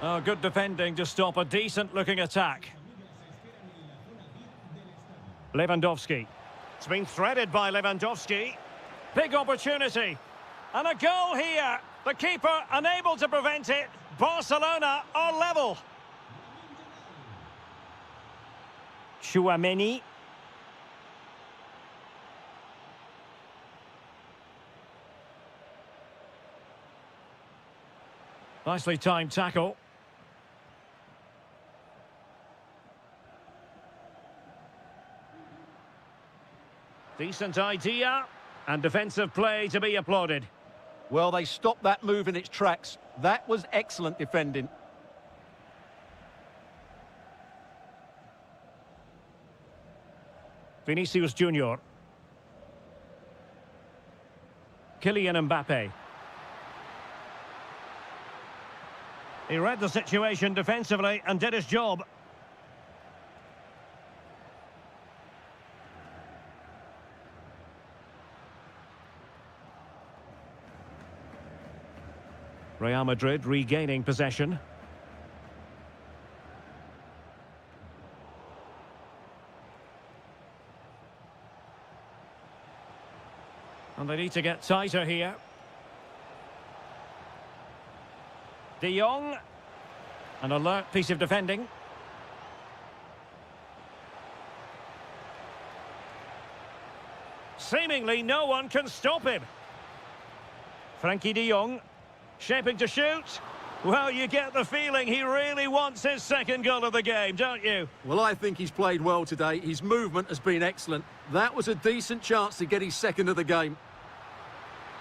Oh, good defending to stop a decent-looking attack. Lewandowski. It's been threaded by Lewandowski. Big opportunity. And a goal here. The keeper unable to prevent it. Barcelona are level. Tchouaméni. Nicely timed tackle. Decent idea, and defensive play to be applauded. Well, they stopped that move in its tracks. That was excellent defending. Vinicius Junior. Kylian Mbappe. He read the situation defensively and did his job. Real Madrid regaining possession. And they need to get tighter here. De Jong. An alert piece of defending. Seemingly no one can stop him. Frankie de Jong. Shaping to shoot. Well, you get the feeling he really wants his second goal of the game, don't you? Well, I think he's played well today. His movement has been excellent. That was a decent chance to get his second of the game.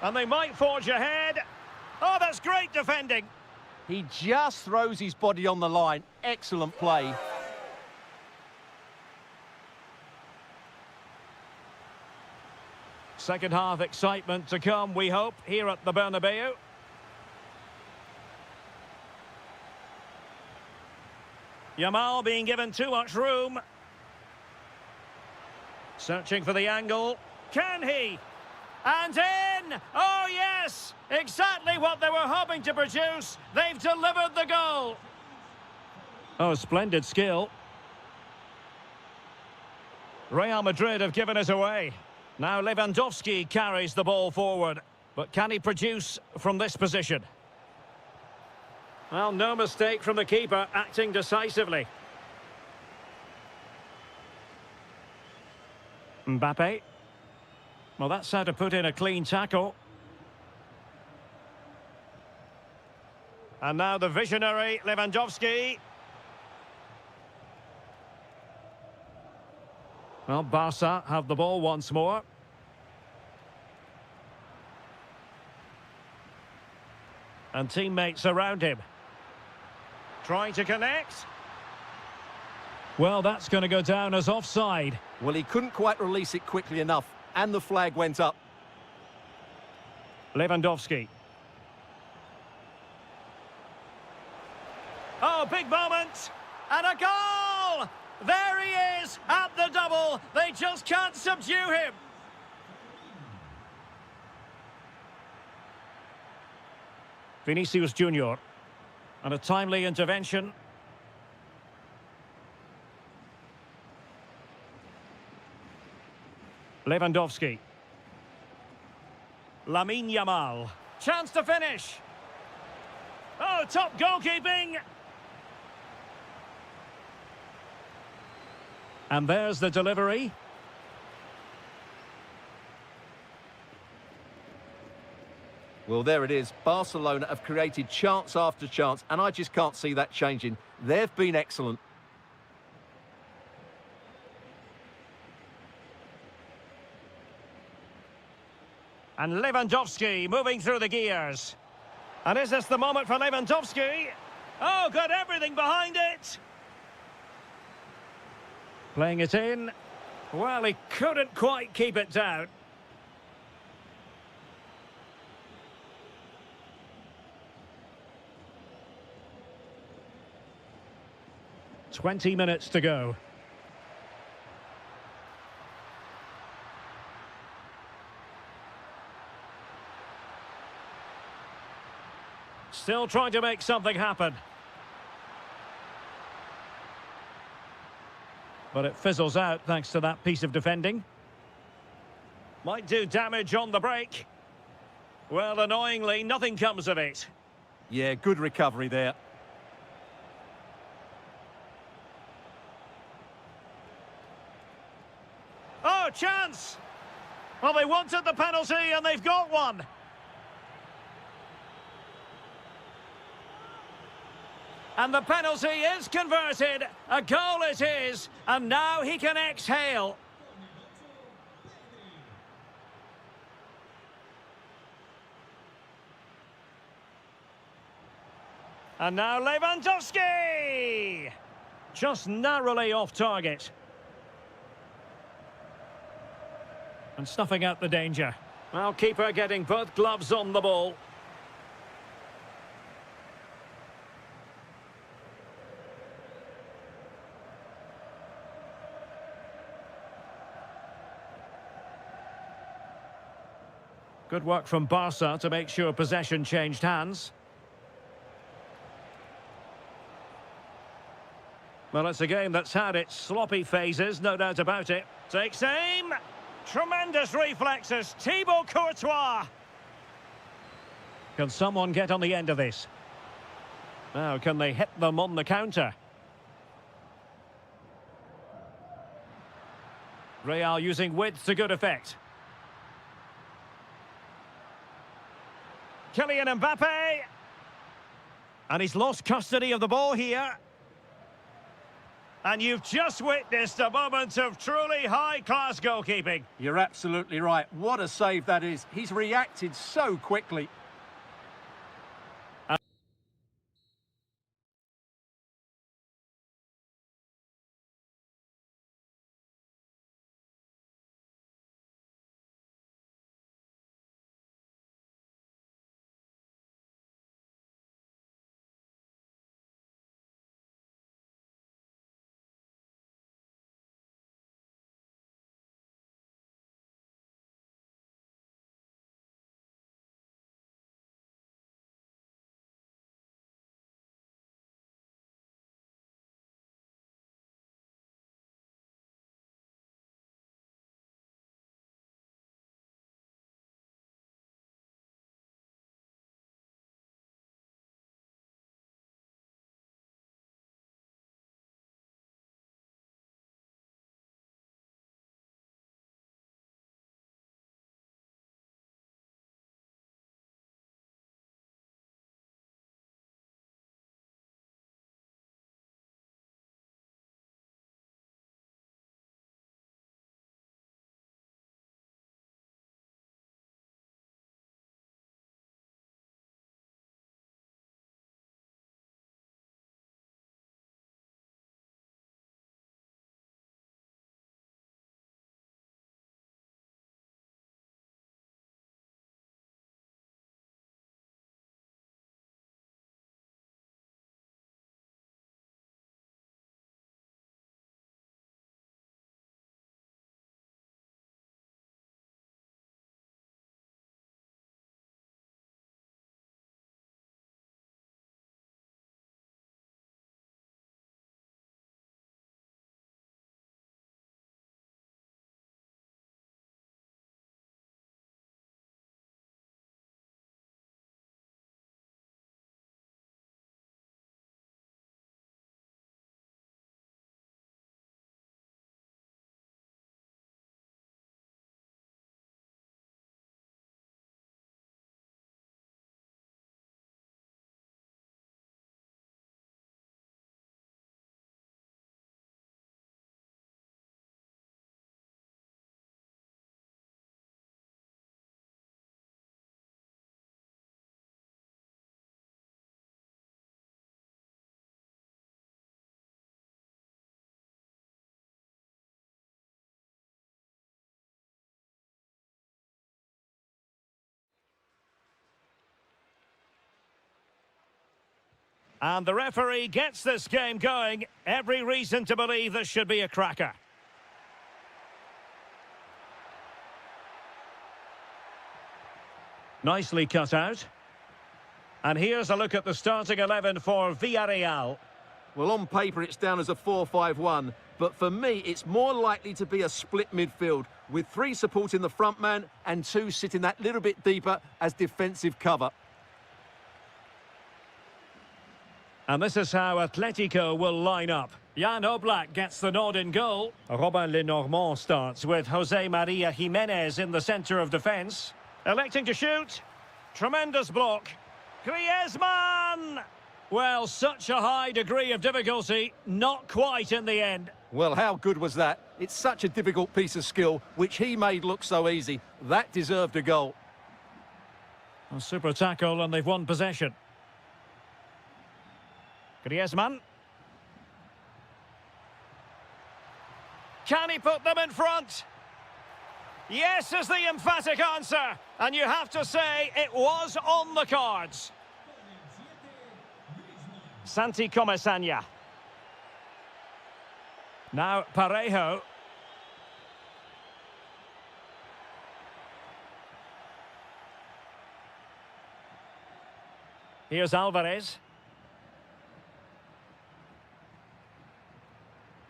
And they might forge ahead. Oh, that's great defending. He just throws his body on the line. Excellent play. Second half excitement to come, we hope, here at the Bernabeu. Yamal being given too much room. Searching for the angle. Can he? And in! Oh, yes! Exactly what they were hoping to produce. They've delivered the goal. Oh, splendid skill. Real Madrid have given it away. Now Lewandowski carries the ball forward. But can he produce from this position? Well, no mistake from the keeper, acting decisively. Mbappe. Well, that's how to put in a clean tackle. And now the visionary Lewandowski. Well, Barca have the ball once more. And teammates around him. Trying to connect. Well, that's going to go down as offside. Well, he couldn't quite release it quickly enough, and the flag went up. Lewandowski. Oh, big moment! And a goal! There he is, at the double. They just can't subdue him. Vinicius Junior. And a timely intervention. Lewandowski. Lamine Yamal. Chance to finish. Oh, top goalkeeping. And there's the delivery. Well, there it is. Barcelona have created chance after chance, and I just can't see that changing. They've been excellent. And Lewandowski moving through the gears. And is this the moment for Lewandowski? Oh, got everything behind it. Playing it in. Well, he couldn't quite keep it down. "20 minutes to go. Still trying to make something happen. But it fizzles out thanks to that piece of defending. Might do damage on the break. Well, annoyingly, nothing comes of it. Yeah, good recovery there. Oh, chance! Well, they wanted the penalty and they've got one. And the penalty is converted. A goal it is. And now he can exhale. And now Lewandowski! Just narrowly off target. And snuffing out the danger. Well, keeper getting both gloves on the ball. Good work from Barca to make sure possession changed hands. Well, it's a game that's had its sloppy phases, no doubt about it. Takes aim. Tremendous reflexes. Thibaut Courtois. Can someone get on the end of this? Now, can they hit them on the counter? Real using width to good effect. Kylian Mbappe. And he's lost custody of the ball here. And you've just witnessed a moment of truly high-class goalkeeping. You're absolutely right. What a save that is. He's reacted so quickly. And the referee gets this game going. Every reason to believe this should be a cracker. Nicely cut out. And here's a look at the starting 11 for Villarreal. Well, on paper, it's down as a 4-5-1. But for me, it's more likely to be a split midfield, with 3 supporting the front man and 2 sitting that little bit deeper as defensive cover. And this is how Atletico will line up. Jan Oblak gets the nod in goal. Robin Lenormand starts with Jose Maria Jimenez in the centre of defence. Electing to shoot. Tremendous block. Griezmann! Well, such a high degree of difficulty, not quite in the end. Well, how good was that? It's such a difficult piece of skill, which he made look so easy. That deserved a goal. A super tackle, and they've won possession. Griezmann. Can he put them in front? Yes is the emphatic answer. And you have to say it was on the cards. Santi Comesaña. Now Parejo. Here's Alvarez.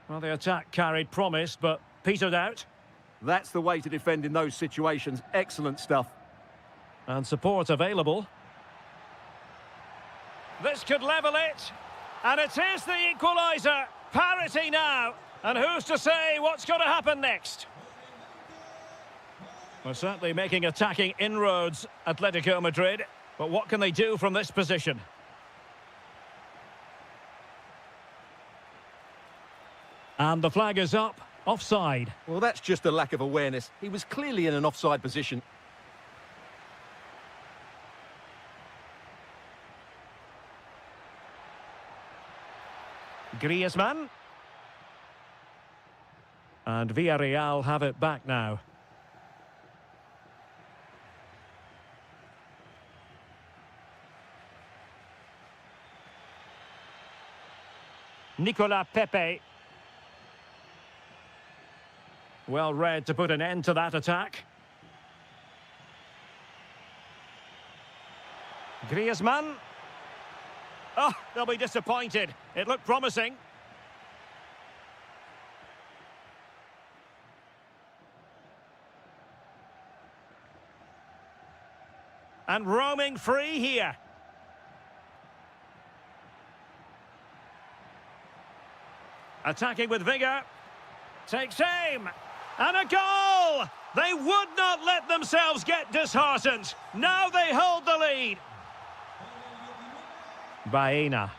Well, the attack carried promise, but petered out. That's the way to defend in those situations. Excellent stuff. And support available. This could level it. And it is the equaliser. Parity now. And who's to say what's going to happen next? We're certainly making attacking inroads, Atletico Madrid. But what can they do from this position? And the flag is up. Offside. Well, that's just a lack of awareness. He was clearly in an offside position. Griezmann. And Villarreal have it back now. Nicolas Pepe. Well read to put an end to that attack. Griezmann. Oh, they'll be disappointed. It looked promising. And roaming free here. Attacking with vigour. Takes aim. And a goal! They would not let themselves get disheartened. Now they hold the lead. Baena.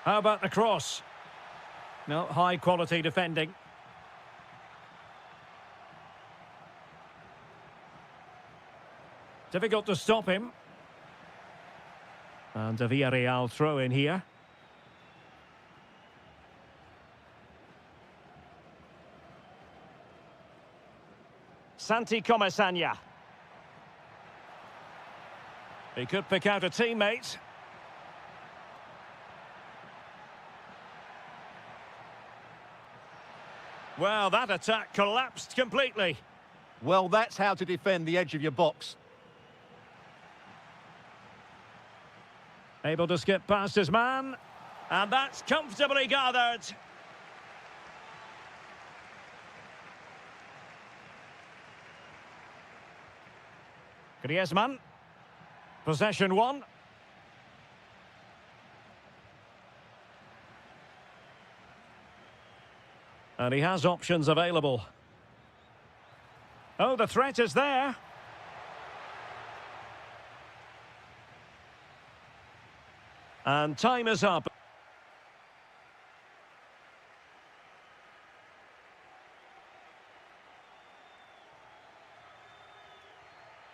How about the cross? No, high quality defending. Difficult to stop him. And a Villarreal throw in here. Santi Comesaña. He could pick out a teammate. Well, that attack collapsed completely. Well, that's how to defend the edge of your box. Able to skip past his man. And that's comfortably gathered. Griezmann. Possession one. And he has options available. Oh, the threat is there. And time is up.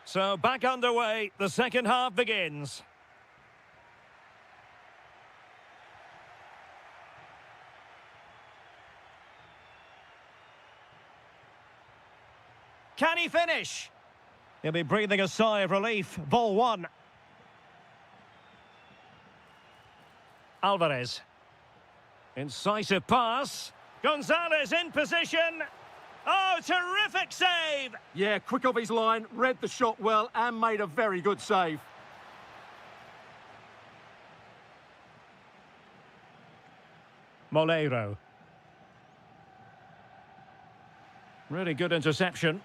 So back underway, the second half begins. Can he finish? He'll be breathing a sigh of relief. Ball one. Alvarez. Incisive pass. Gonzalez in position. Oh, terrific save! Yeah, quick off his line, read the shot well and made a very good save. Moleiro. Really good interception.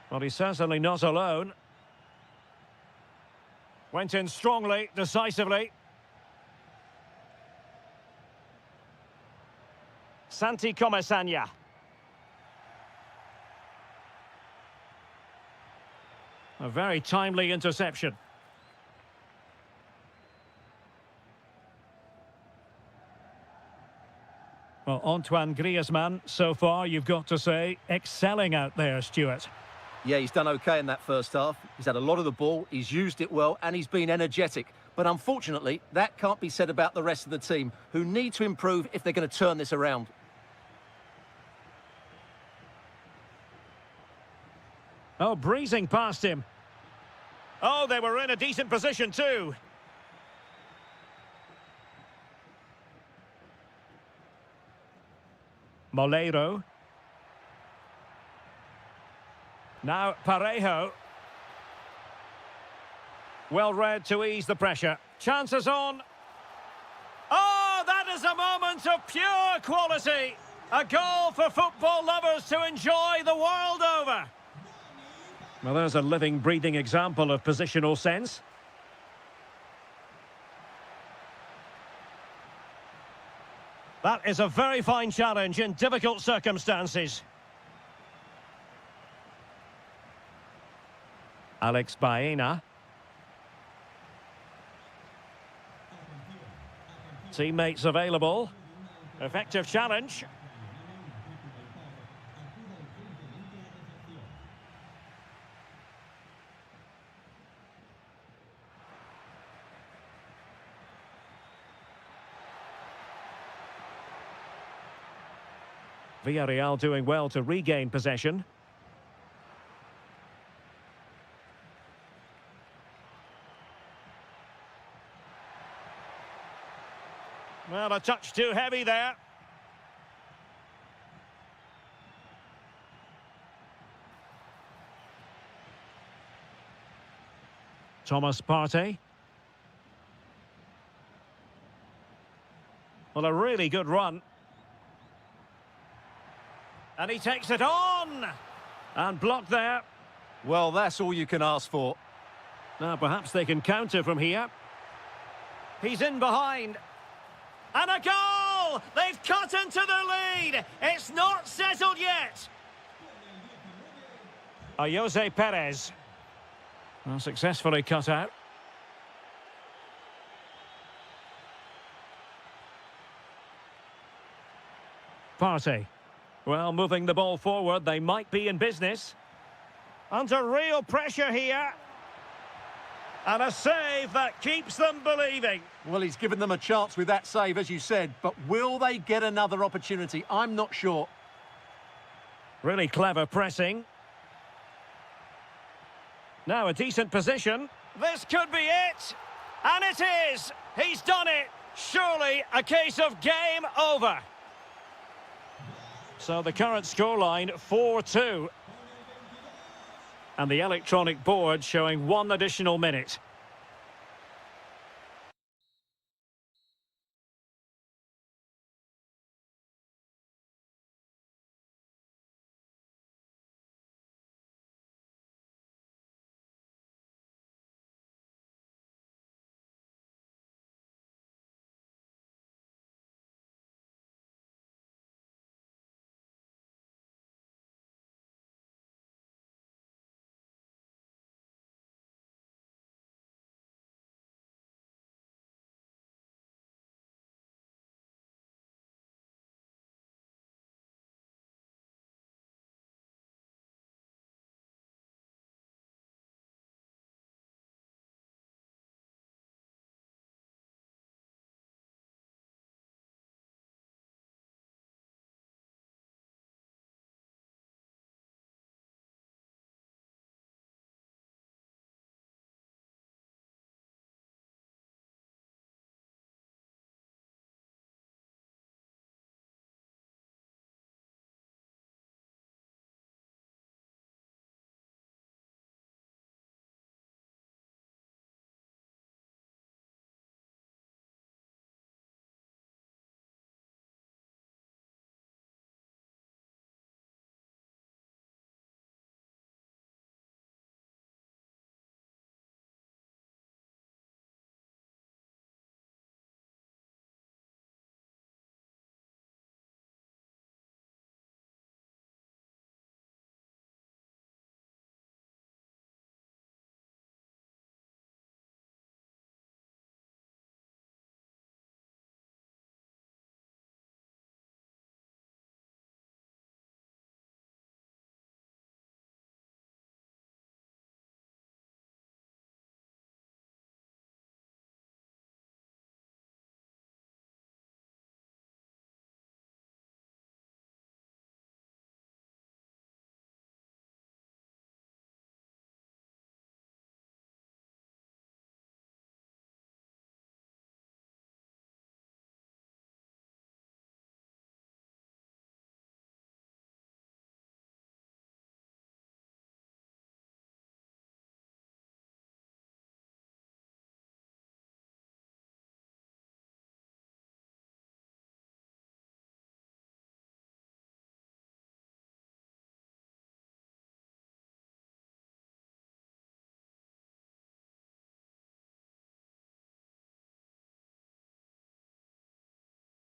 Well, he's certainly not alone. Went in strongly, decisively. Santi Comesaña. A very timely interception. Well, Antoine Griezmann, so far, you've got to say, excelling out there, Stuart. Yeah, he's done okay in that first half. He's had a lot of the ball, he's used it well, and he's been energetic. But unfortunately, that can't be said about the rest of the team, who need to improve if they're going to turn this around. Oh, breezing past him. Oh, they were in a decent position too. Moleiro. Now Parejo. Well read to ease the pressure. Chances on. Oh, that is a moment of pure quality. A goal for football lovers to enjoy the world over. Well, there's a living, breathing example of positional sense. That is a very fine challenge in difficult circumstances. Alex Baena. Teammates available. Effective challenge. Villarreal doing well to regain possession. Well, a touch too heavy there. Thomas Partey. Well, a really good run. And he takes it on! And blocked there. Well, that's all you can ask for. Now, perhaps they can counter from here. He's in behind. And a goal! They've cut into their lead! It's not settled yet! Jose Perez. Well, successfully cut out. Partey. Well, moving the ball forward, they might be in business. Under real pressure here. And a save that keeps them believing. Well, he's given them a chance with that save, as you said, but will they get another opportunity? I'm not sure. Really clever pressing. Now a decent position. This could be it. And it is. He's done it. Surely a case of game over. So the current scoreline, 4-2. And the electronic board showing 1 additional minute.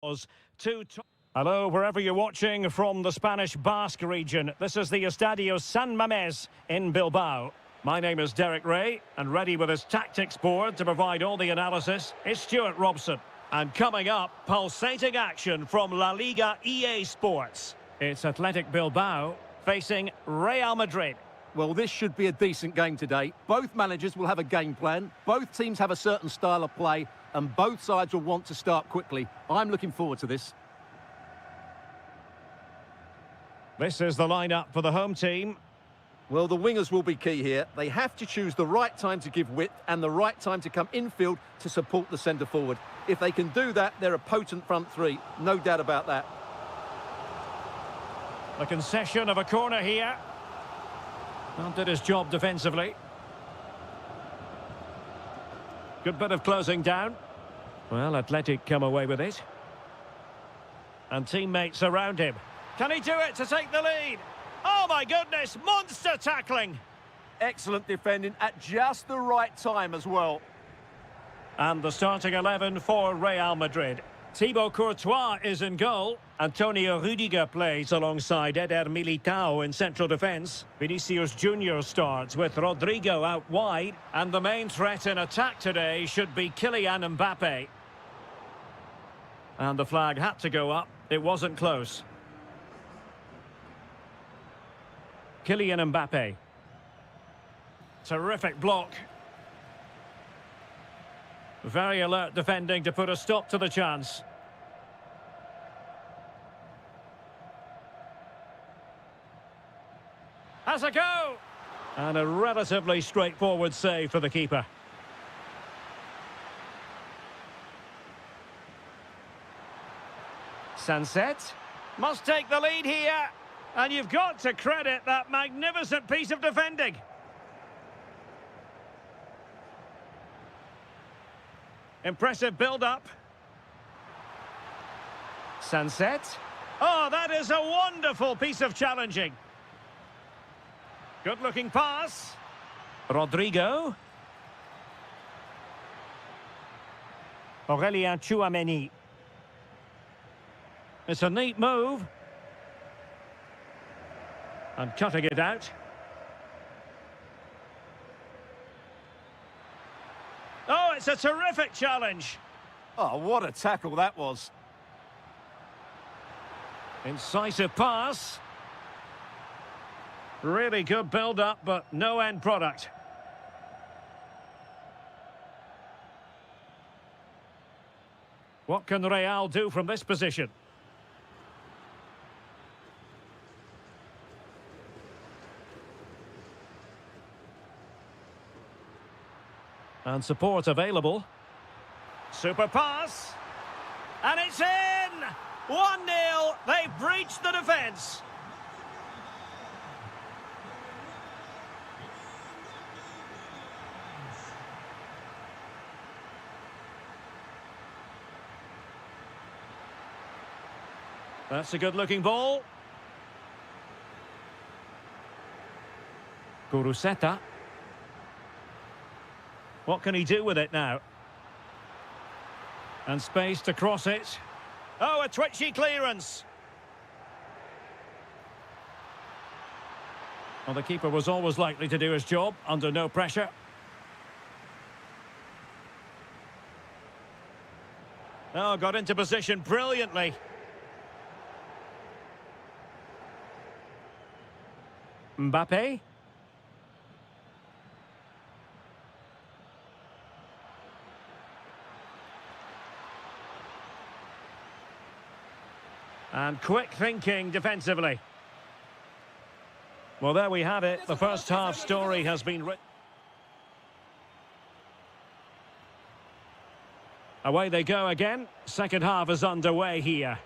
Hello, wherever you're watching from the Spanish Basque region. This is the Estadio San Mamés in Bilbao. My name is Derek Ray, and ready with his tactics board to provide all the analysis is Stuart Robson. And coming up, pulsating action from La Liga EA Sports. It's Athletic Bilbao facing Real Madrid. Well, this should be a decent game today. Both managers will have a game plan. Both teams have a certain style of play, and both sides will want to start quickly. I'm looking forward to this. This is the lineup for the home team. Well, the wingers will be key here. They have to choose the right time to give width and the right time to come infield to support the centre forward. If they can do that, they're a potent front three. No doubt about that. The concession of a corner here. Well, did his job defensively. Good bit of closing down. Well, Athletic come away with it. And teammates around him. Can he do it to take the lead? Oh my goodness, monster tackling! Excellent defending at just the right time as well. And the starting 11 for Real Madrid. Thibaut Courtois is in goal. Antonio Rudiger plays alongside Eder Militao in central defence. Vinicius Junior starts with Rodrigo out wide. And the main threat in attack today should be Kylian Mbappe. And the flag had to go up. It wasn't close. Kylian Mbappe. Terrific block. Very alert defending to put a stop to the chance. Has a go! And a relatively straightforward save for the keeper. Sunset. Must take the lead here. And you've got to credit that magnificent piece of defending. Impressive build-up. Sunset. Oh, that is a wonderful piece of challenging. Good-looking pass. Rodrigo. Aurélien Tchouameni. It's a neat move. And cutting it out. Oh, it's a terrific challenge. Oh, what a tackle that was. Incisive pass. Really good build-up, but no end product. What can Real do from this position? And support available. Super pass. And it's in! 1-0. They've breached the defence. That's a good-looking ball. Guruseta. What can he do with it now? And space to cross it. Oh, a twitchy clearance. Well, the keeper was always likely to do his job under no pressure. Oh, got into position brilliantly. Mbappe. And quick thinking defensively. Well, there we have it. The first half story has been written. Away they go again. Second half is underway here.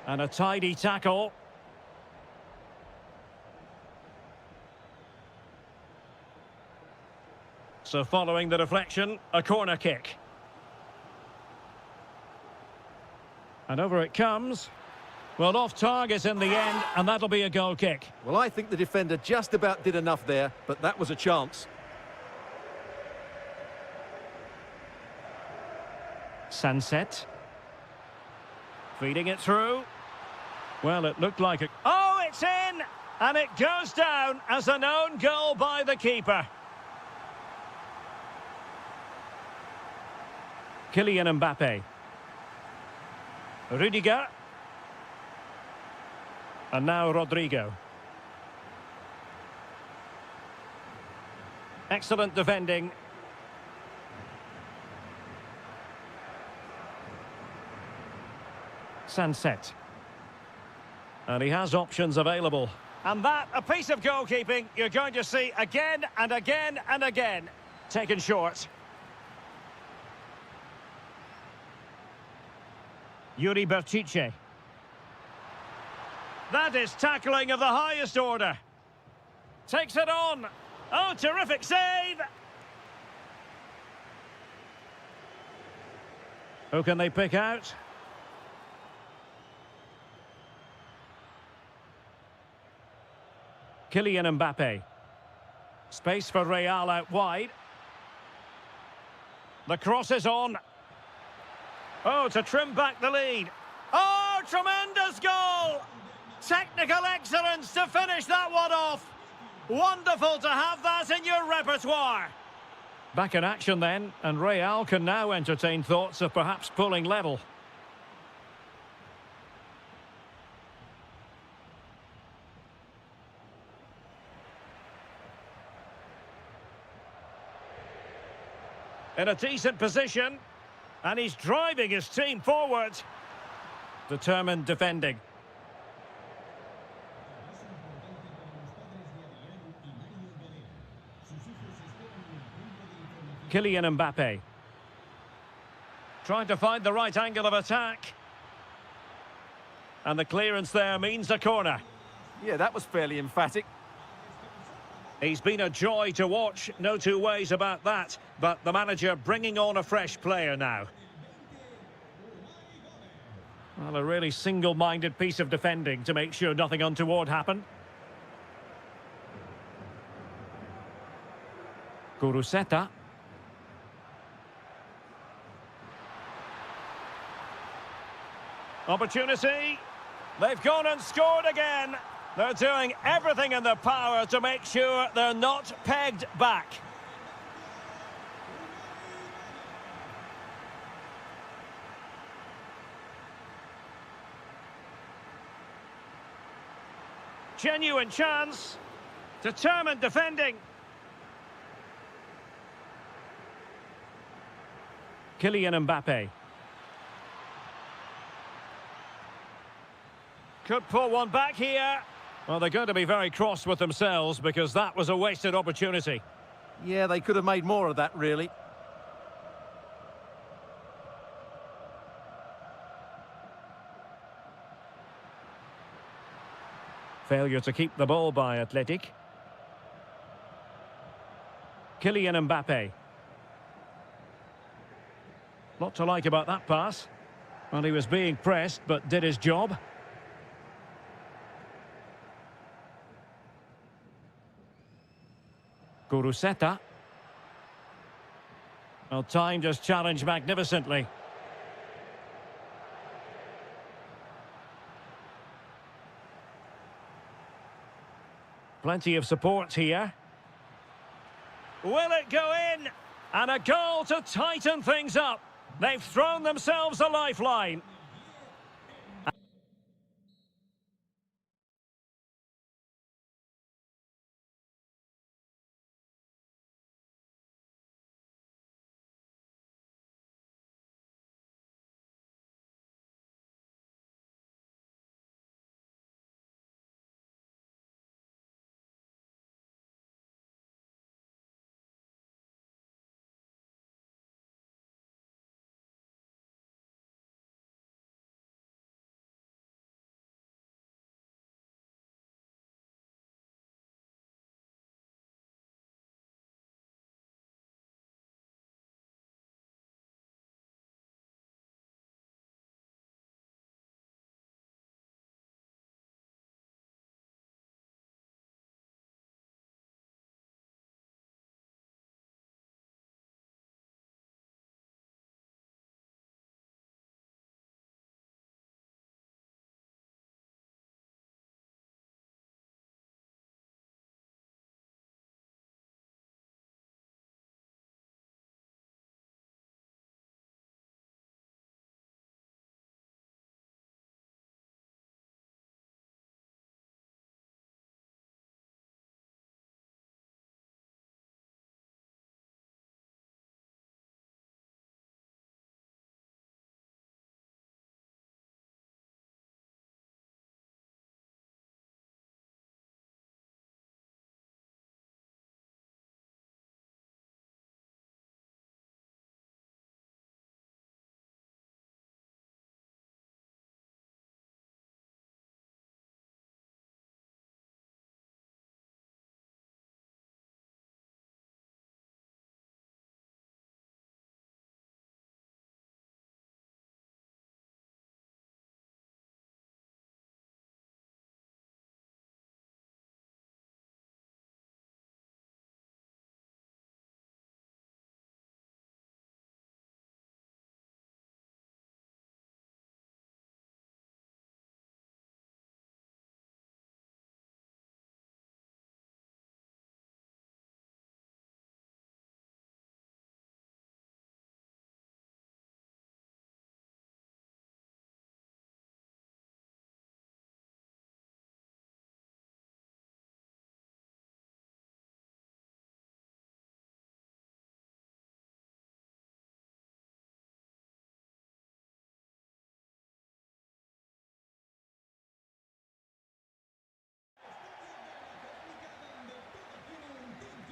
And a tidy tackle. So following the deflection, a corner kick. And over it comes. Well, off target in the end, and that'll be a goal kick. Well, I think the defender just about did enough there, but that was a chance. Sunset. Feeding it through. Well, it looked like it. Oh, it's in! And it goes down as an own goal by the keeper. Kylian Mbappe. Rudiger. And now Rodrigo. Excellent defending. Sunset. And he has options available. And that, a piece of goalkeeping you're going to see again and again and again. Taken short. Yuri Berchiche. That is tackling of the highest order. Takes it on. Oh, terrific save. Who can they pick out? Kylian Mbappe. Space for Real out wide. The cross is on. Oh, to trim back the lead. Oh, tremendous goal! Technical excellence to finish that one off. Wonderful to have that in your repertoire. Back in action then, and Real can now entertain thoughts of perhaps pulling level. In a decent position, and he's driving his team forward. Determined defending. Kylian Mbappe. Trying to find the right angle of attack. And the clearance there means a corner. Yeah, that was fairly emphatic. He's been a joy to watch, no two ways about that. But the manager bringing on a fresh player now. Well, a really single-minded piece of defending to make sure nothing untoward happened. Kuruseta. Opportunity. They've gone and scored again. They're doing everything in their power to make sure they're not pegged back. Genuine chance. Determined defending. Kylian Mbappe. Could pull one back here. Well, they're going to be very cross with themselves because that was a wasted opportunity. Yeah, they could have made more of that, really. Failure to keep the ball by Athletic. Kylian Mbappe. Lot to like about that pass. Well, he was being pressed, but did his job. Kuruseta. Well, timed his challenge magnificently. Plenty of support here. Will it go in? And a goal to tighten things up. They've thrown themselves a lifeline.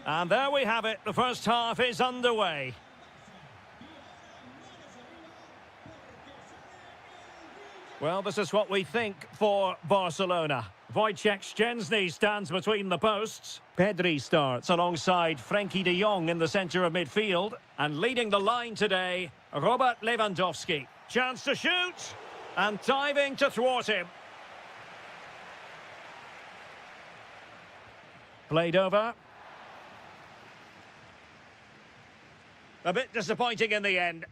And there we have it. The first half is underway. Well, this is what we think for Barcelona. Wojciech Szczęsny stands between the posts. Pedri starts alongside Frenkie de Jong in the centre of midfield. And leading the line today, Robert Lewandowski. Chance to shoot. And diving to thwart him. Played over. A bit disappointing in the end.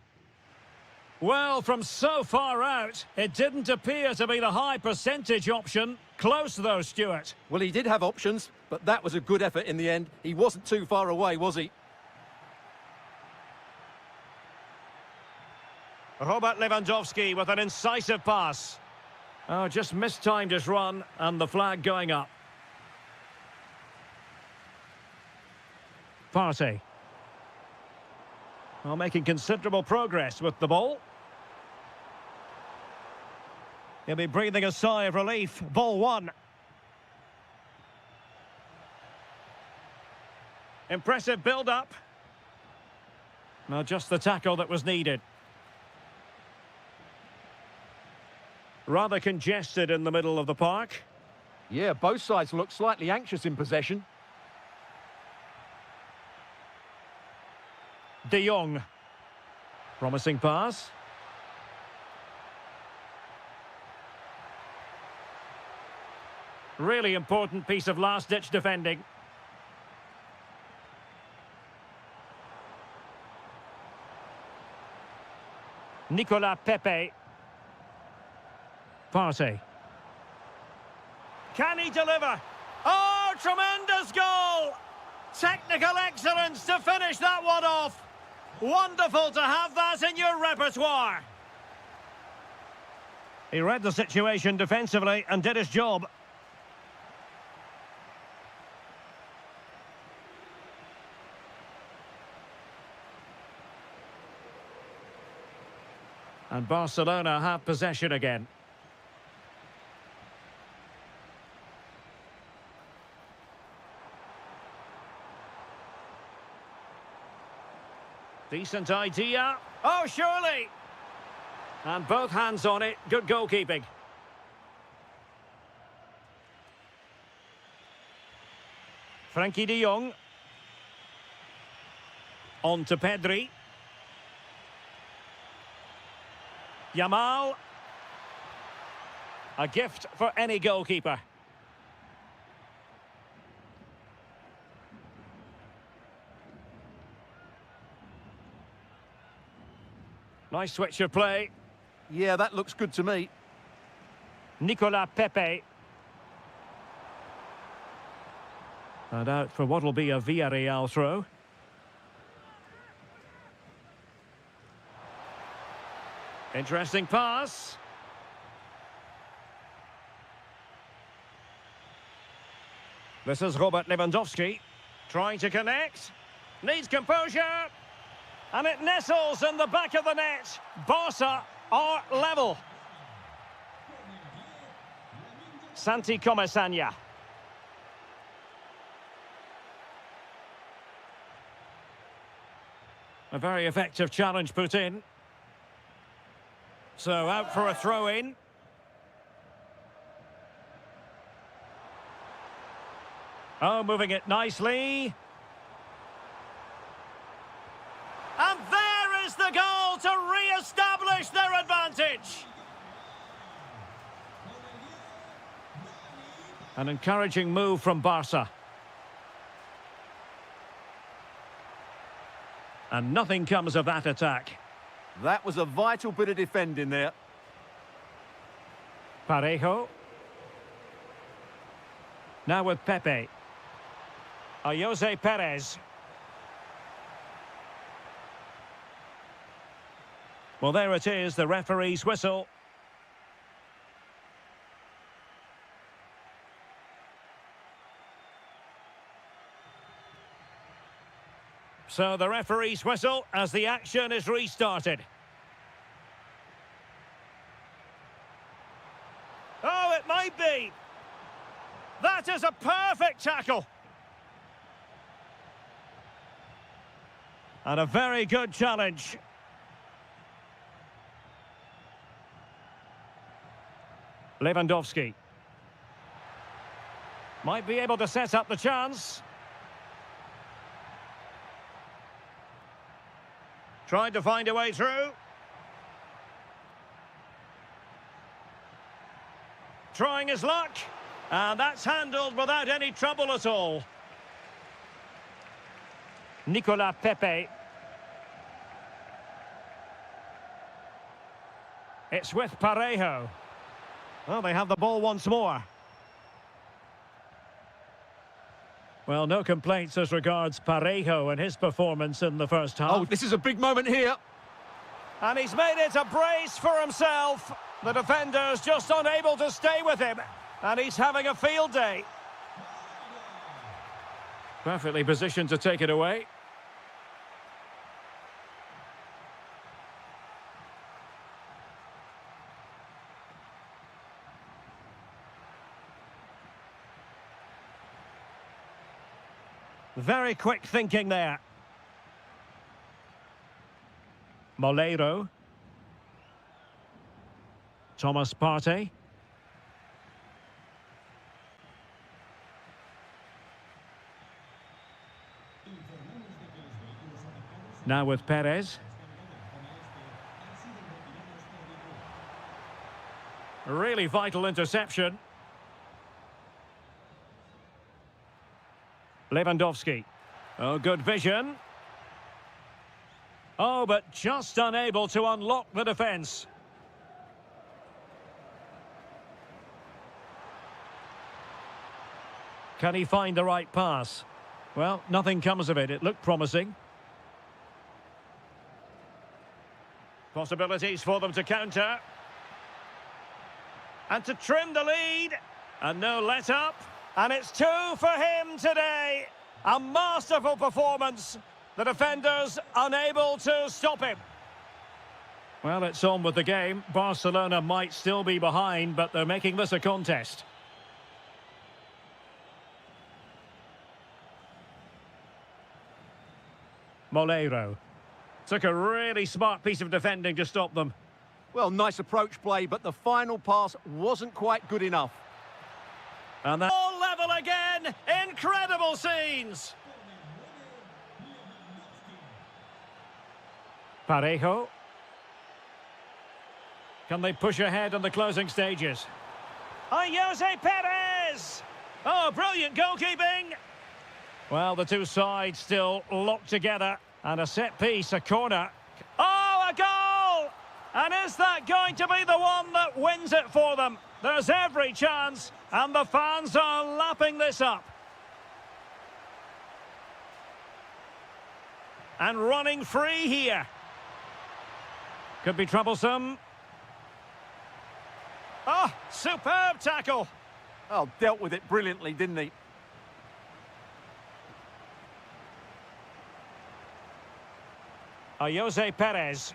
Well, from so far out, it didn't appear to be the high percentage option. Close though, Stuart. Well, he did have options, but that was a good effort in the end. He wasn't too far away, was he? Robert Lewandowski with an incisive pass. Oh, just mistimed his run, and the flag going up. Partey. Well, making considerable progress with the ball. He'll be breathing a sigh of relief. Ball one. Impressive build-up. Well, just the tackle that was needed. Rather congested in the middle of the park. Yeah, both sides look slightly anxious in possession. De Jong. Promising pass. Really important piece of last-ditch defending. Nicolas Pepe. Partey. Can he deliver? Oh, tremendous goal! Technical excellence to finish that one off. Wonderful to have that in your repertoire. He read the situation defensively and did his job. And Barcelona have possession again. Decent idea. Oh, surely! And both hands on it. Good goalkeeping. Frenkie de Jong. On to Pedri. Yamal. A gift for any goalkeeper. Nice switch of play. Yeah, that looks good to me. Nicolas Pepe. And out for what will be a Villarreal throw. Interesting pass. This is Robert Lewandowski. Trying to connect. Needs composure. And it nestles in the back of the net. Barca are level. Santi Comesaña. A very effective challenge put in. So out for a throw-in. Oh, moving it nicely. And there is the goal to re-establish their advantage. An encouraging move from Barca. And nothing comes of that attack. That was a vital bit of defending there. Parejo. Now with Pepe. Jose Perez. Well, there it is, the referee's whistle. So the referee's whistle as the action is restarted. Oh, it might be. That is a perfect tackle. And a very good challenge. Lewandowski. Might be able to set up the chance. Trying to find a way through. Trying his luck. And that's handled without any trouble at all. Nicolas Pepe. It's with Parejo. Well, they have the ball once more. Well, no complaints as regards Parejo and his performance in the first half. Oh, this is a big moment here. And he's made it a brace for himself. The defender's just unable to stay with him. And he's having a field day. Perfectly positioned to take it away. Very quick thinking there. Moleiro. Thomas Partey. Now with Perez. Really vital interception. Lewandowski. Oh, good vision. Oh, but just unable to unlock the defence. Can he find the right pass? Well, nothing comes of it. It looked promising. Possibilities for them to counter. And to trim the lead. And no let-up. And it's 2 for him today. A masterful performance. The defenders unable to stop him. Well, it's on with the game. Barcelona might still be behind, but they're making this a contest. Moleiro. Took a really smart piece of defending to stop them. Well, nice approach play, but the final pass wasn't quite good enough. And that all level again. Incredible scenes. Parejo. Can they push ahead in the closing stages? Jose Perez. Oh, brilliant goalkeeping. Well, the two sides still locked together. And a set piece, a corner. Oh, a goal! And is that going to be the one that wins it for them? There's every chance, and the fans are lapping this up. And running free here. Could be troublesome. Oh, superb tackle. Oh, dealt with it brilliantly, didn't he? Jose Perez.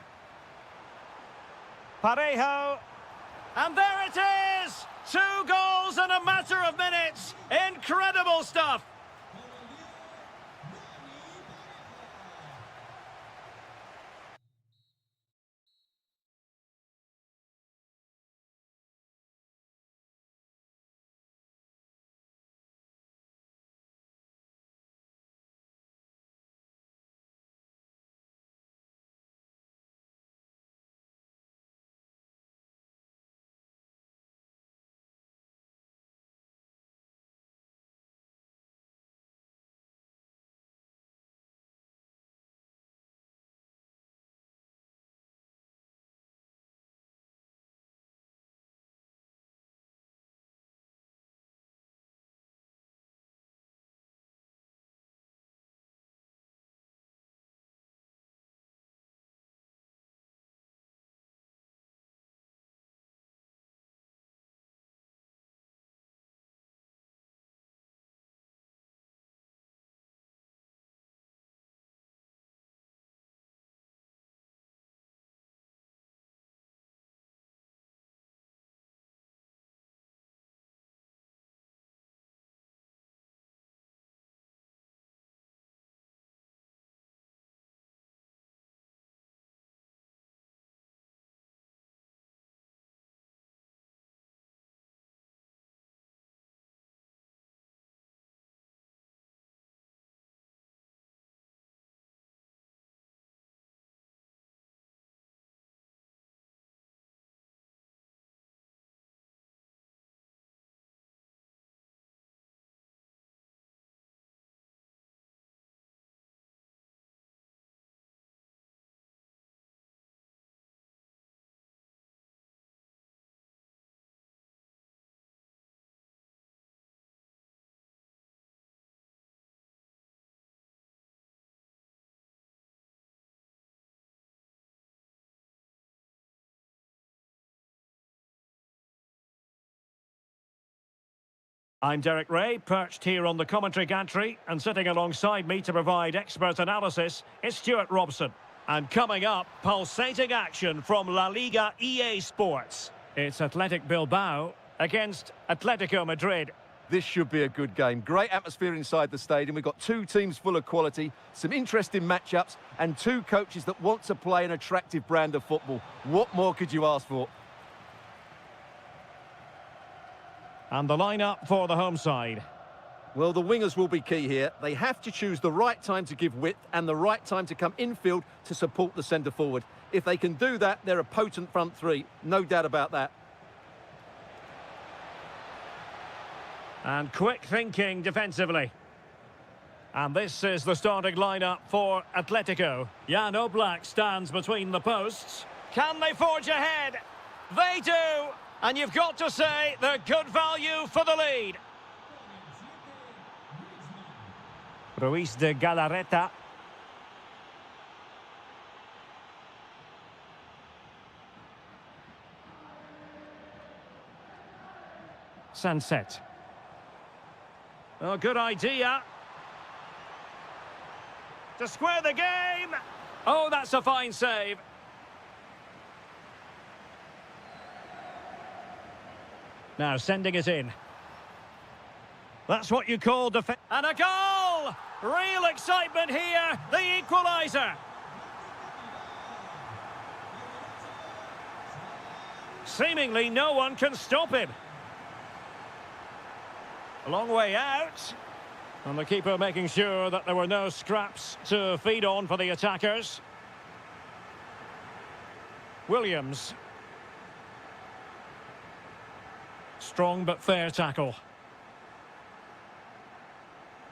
Parejo. And there it is! 2 goals in a matter of minutes. Incredible stuff. I'm Derek Ray, perched here on the commentary gantry, and sitting alongside me to provide expert analysis is Stuart Robson. And coming up, pulsating action from La Liga EA Sports. It's Athletic Bilbao against Atletico Madrid. This should be a good game. Great atmosphere inside the stadium. We've got two teams full of quality, some interesting matchups, and two coaches that want to play an attractive brand of football. What more could you ask for? And the lineup for the home side. Well, the wingers will be key here. They have to choose the right time to give width and the right time to come infield to support the centre forward. If they can do that, they're a potent front three. No doubt about that. And quick thinking defensively. And this is the starting lineup for Atletico. Jan Oblak stands between the posts. Can they forge ahead? They do! And you've got to say they're good value for the lead. Ruiz de Galarreta. Sunset. Oh, good idea. To square the game. Oh, that's a fine save. Now sending it in. That's what you call defense. And a goal! Real excitement here. The equaliser. Seemingly no one can stop him. A long way out. And the keeper making sure that there were no scraps to feed on for the attackers. Williams. Strong but fair tackle.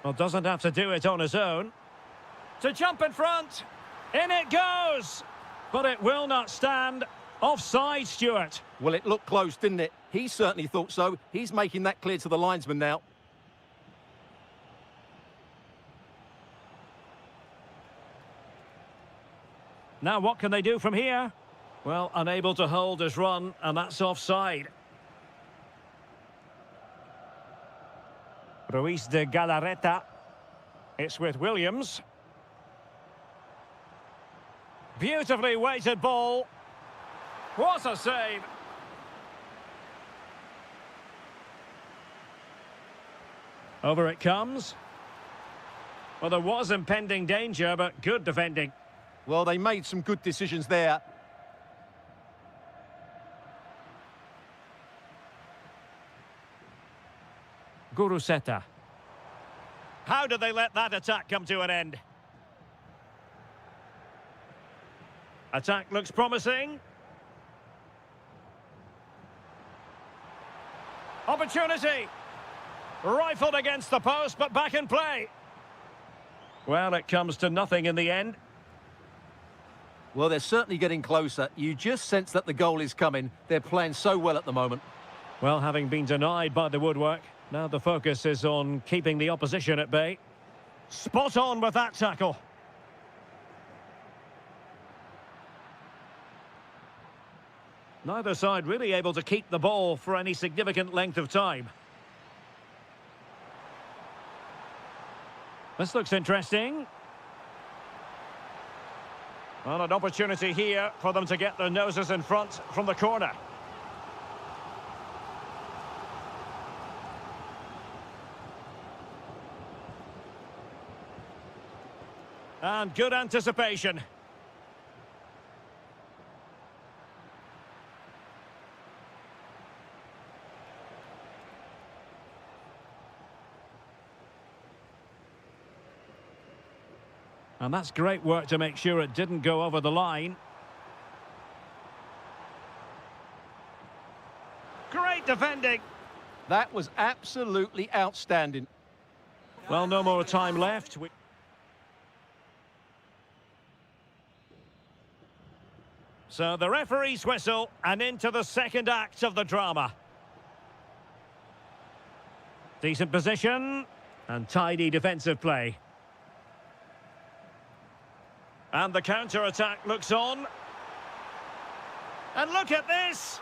Well, doesn't have to do it on his own. To jump in front. In it goes. But it will not stand. Offside, Stuart. Well, it looked close, didn't it? He certainly thought so. He's making that clear to the linesman now. Now what can they do from here? Well, unable to hold his run, and that's offside. Ruiz de Galarreta. It's with Williams. Beautifully weighted ball. What a save. Over it comes. Well, there was impending danger, but good defending. Well, they made some good decisions there. Guruseta. How did they let that attack come to an end? Attack looks promising. Opportunity. Rifled against the post, but back in play. Well, it comes to nothing in the end. Well, they're certainly getting closer. You just sense that the goal is coming. They're playing so well at the moment. Well, having been denied by the woodwork, now the focus is on keeping the opposition at bay. Spot on with that tackle. Neither side really able to keep the ball for any significant length of time. This looks interesting. Well, an opportunity here for them to get their noses in front from the corner. And good anticipation. And that's great work to make sure it didn't go over the line. Great defending. That was absolutely outstanding. Well, no more time left. So the referee's whistle and into the second act of the drama. Decent position and tidy defensive play. And the counter-attack looks on. And look at this!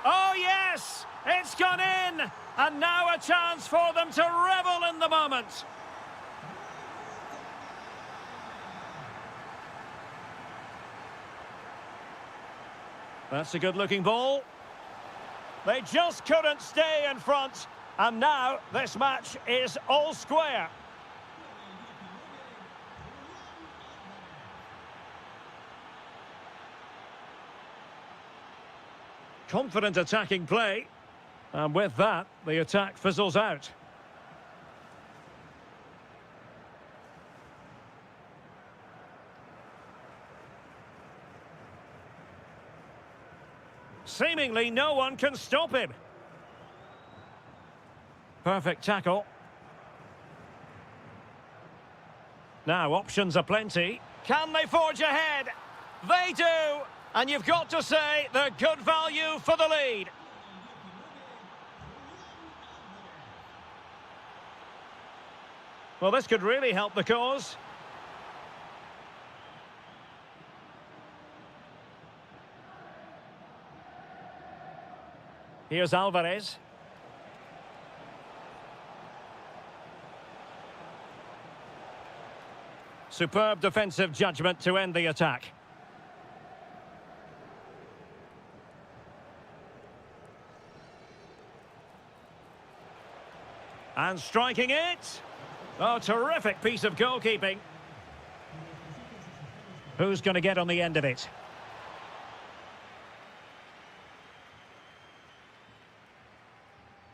Oh, yes! It's gone in! And now a chance for them to revel in the moment. That's a good-looking ball. They just couldn't stay in front. And now this match is all square. Confident attacking play. And with that, the attack fizzles out. Seemingly no one can stop him. Perfect tackle. Now options are plenty. Can they forge ahead? They do! And you've got to say they're good value for the lead. Well, this could really help the cause. Here's Alvarez. Superb defensive judgment to end the attack. And striking it. Oh, terrific piece of goalkeeping. Who's going to get on the end of it?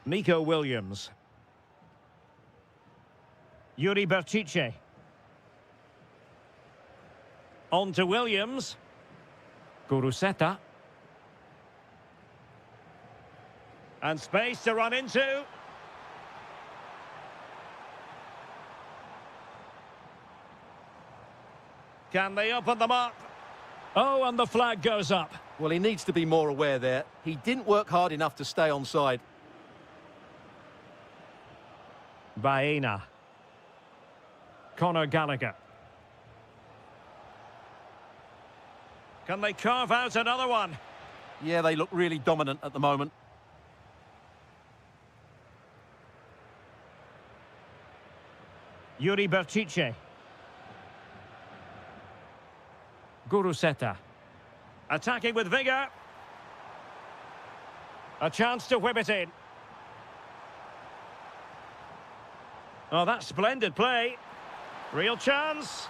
Nico Williams. Yuri Berchiche. On to Williams. Guruseta. And space to run into. Can they open them up? Oh, and the flag goes up. Well, he needs to be more aware there. He didn't work hard enough to stay onside. Baena. Conor Gallagher. Can they carve out another one? Yeah, they look really dominant at the moment. Yuri Berchiche. Guruseta. Attacking with vigour. A chance to whip it in. Oh, that's splendid play. Real chance.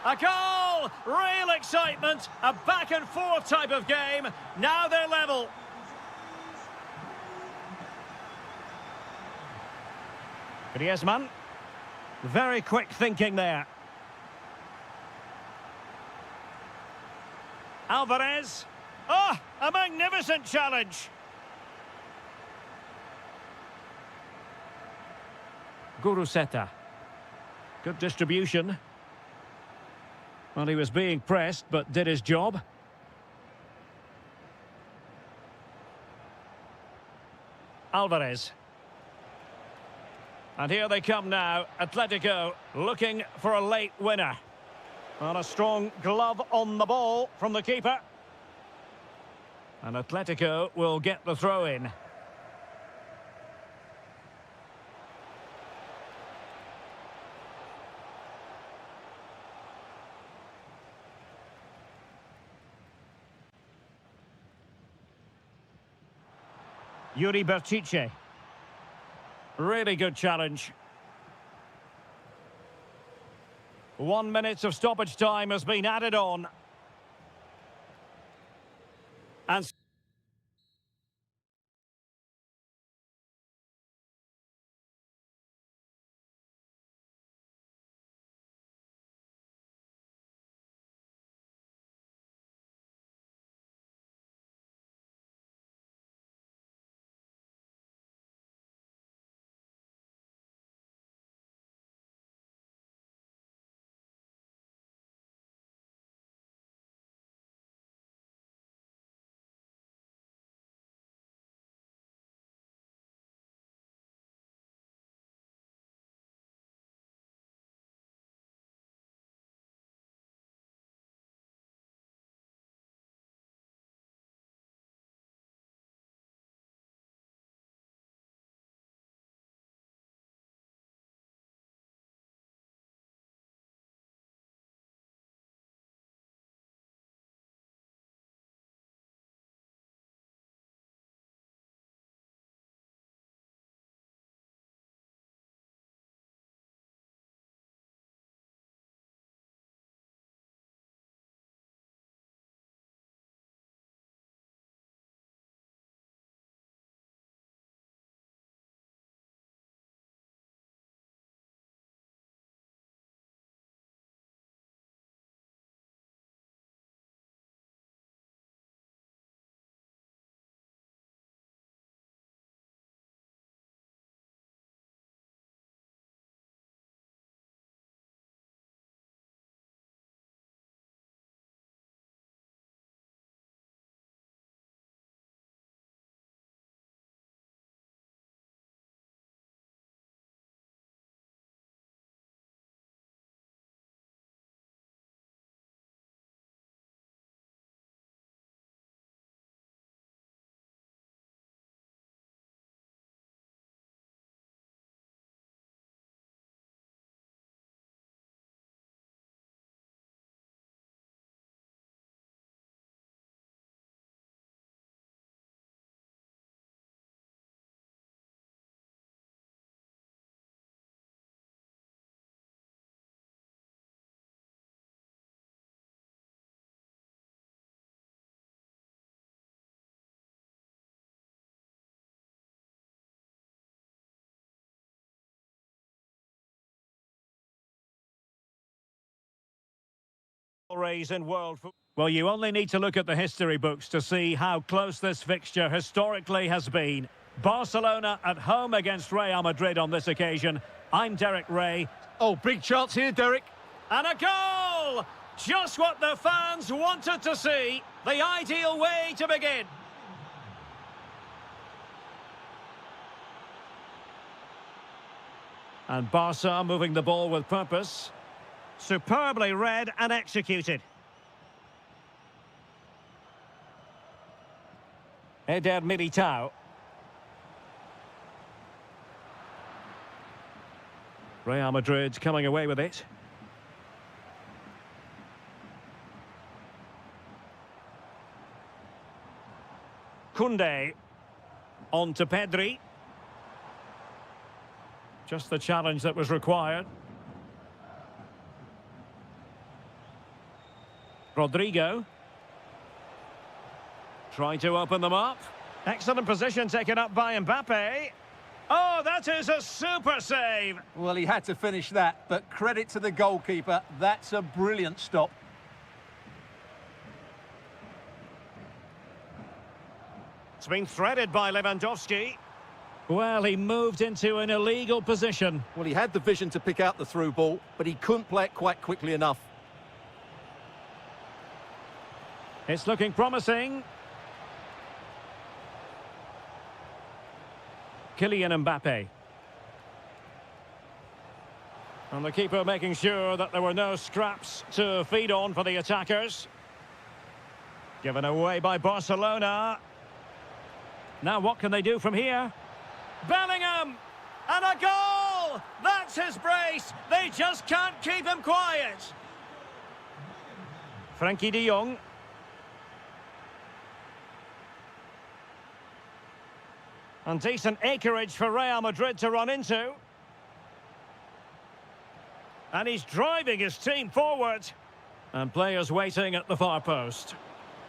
A goal! Real excitement. A back-and-forth type of game. Now they're level. Griezmann. Very quick thinking there. Alvarez. Oh, a magnificent challenge. Guruseta. Good distribution. Well, he was being pressed, but did his job. Alvarez. And here they come now. Atletico looking for a late winner. On a strong glove on the ball from the keeper. And Atletico will get the throw in. Yuri Berchiche. Really good challenge. 1 minute of stoppage time has been added on. And In world football. Well, you only need to look at the history books to see how close this fixture historically has been. Barcelona at home against Real Madrid on this occasion. I'm Derek Ray. Oh, big chance here, Derek. And a goal! Just what the fans wanted to see. The ideal way to begin. And Barca moving the ball with purpose. Superbly read and executed. Eder Militao. Real Madrid coming away with it. Koundé. On to Pedri. Just the challenge that was required. Rodrigo. Trying to open them up. Excellent position taken up by Mbappe. Oh, that is a super save. Well, he had to finish that, but credit to the goalkeeper. That's a brilliant stop. It's been threaded by Lewandowski. Well, he moved into an illegal position. Well, he had the vision to pick out the through ball, but he couldn't play it quite quickly enough. It's looking promising. Kylian Mbappe. And the keeper making sure that there were no scraps to feed on for the attackers. Given away by Barcelona. Now what can they do from here? Bellingham! And a goal! That's his brace! They just can't keep him quiet! Frankie de Jong. And decent acreage for Real Madrid to run into. And he's driving his team forward. And players waiting at the far post.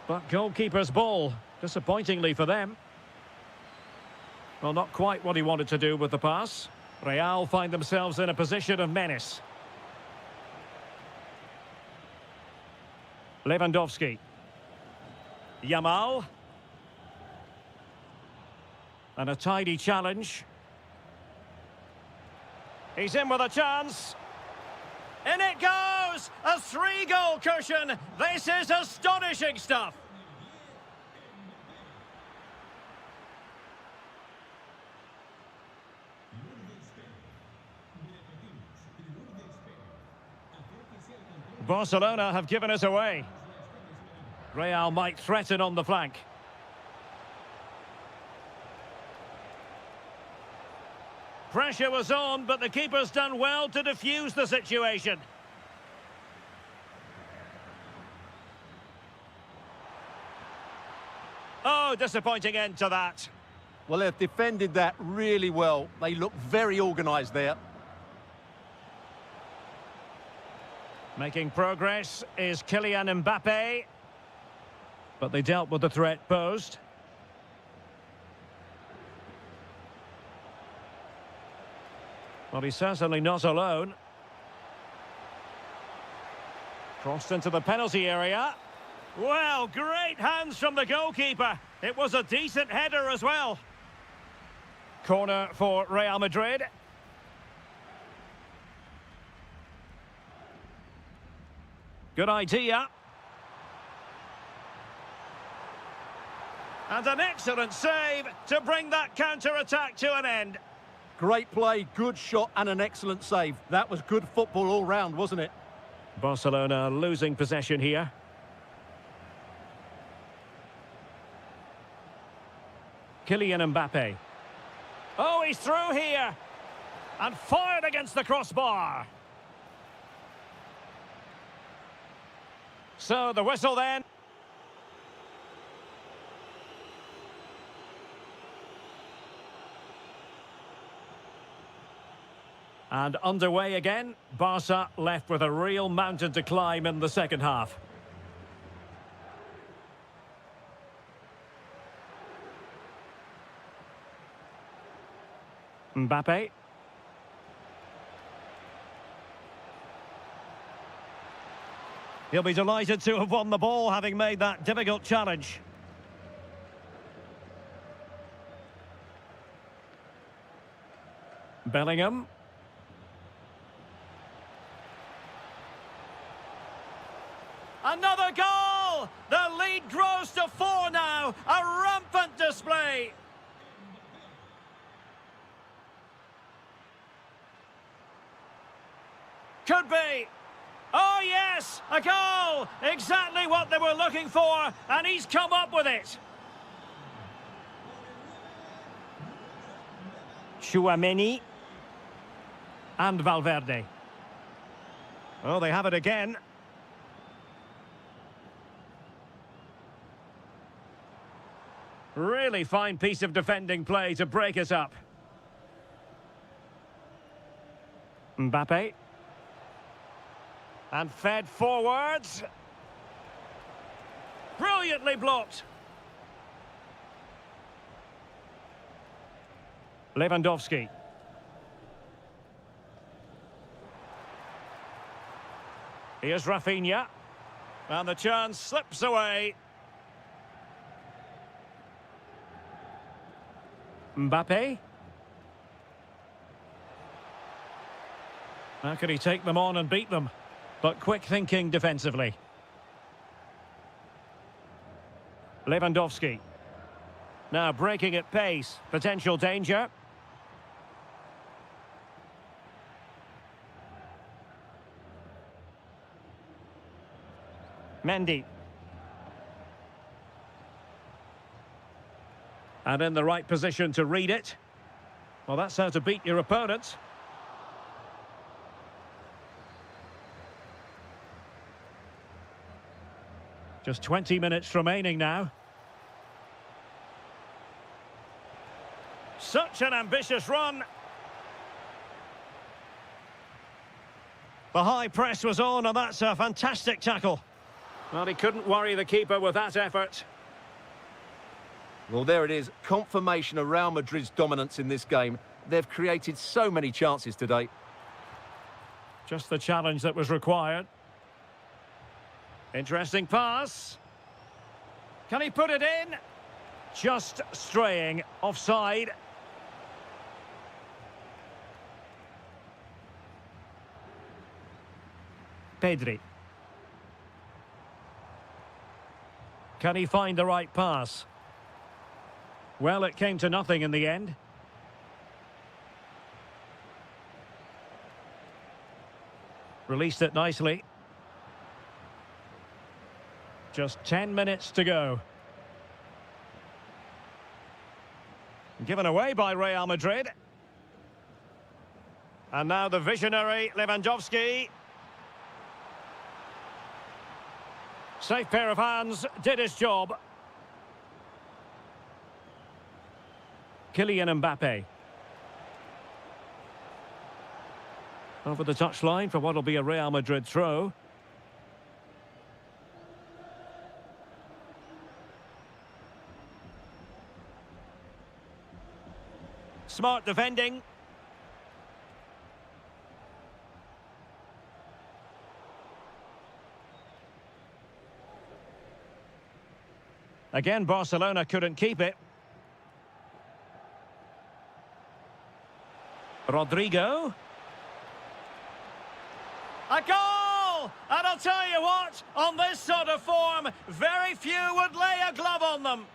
But goalkeeper's ball, disappointingly for them. Well, not quite what he wanted to do with the pass. Real find themselves in a position of menace. Lewandowski. Yamal. And a tidy challenge. He's in with a chance. In it goes! A 3-goal cushion! This is astonishing stuff! Barcelona have given us away. Real might threaten on the flank. Pressure was on, but the keeper's done well to defuse the situation. Oh, disappointing end to that. Well, they've defended that really well. They look very organised there. Making progress is Kylian Mbappe. But they dealt with the threat posed. Well, he's certainly not alone. Crossed into the penalty area. Well, great hands from the goalkeeper. It was a decent header as well. Corner for Real Madrid. Good idea. And an excellent save to bring that counter-attack to an end. Great play, good shot and an excellent save. That was good football all round, wasn't it? Barcelona losing possession here. Kylian Mbappe. Oh, he's through here. And fired against the crossbar. So the whistle then. And underway again. Barca left with a real mountain to climb in the second half. Mbappe. He'll be delighted to have won the ball, having made that difficult challenge. Bellingham. Another goal! The lead grows to 4 now. A rampant display. Could be. Oh, yes! A goal! Exactly what they were looking for, and he's come up with it. Chouameni. And Valverde. Oh, they have it again. Really fine piece of defending play to break us up. Mbappe. And fed forwards. Brilliantly blocked. Lewandowski. Here's Rafinha. And the chance slips away. Mbappe. How can he take them on and beat them? But quick thinking defensively. Lewandowski. Now breaking at pace. Potential danger. Mendy. And in the right position to read it. Well, that's how to beat your opponent. Just 20 minutes remaining now. Such an ambitious run. The high press was on, and that's a fantastic tackle. Well, he couldn't worry the keeper with that effort. Well, there it is. Confirmation of Real Madrid's dominance in this game. They've created so many chances today. Just the challenge that was required. Interesting pass. Can he put it in? Just straying offside. Pedri. Can he find the right pass? Well, it came to nothing in the end. Released it nicely. Just 10 minutes to go. Given away by Real Madrid. And now the visionary Lewandowski. Safe pair of hands, did his job. Kylian Mbappe. Over the touchline for what will be a Real Madrid throw. Smart defending. Again, Barcelona couldn't keep it. Rodrigo. A goal! And I'll tell you what, on this sort of form, very few would lay a glove on them.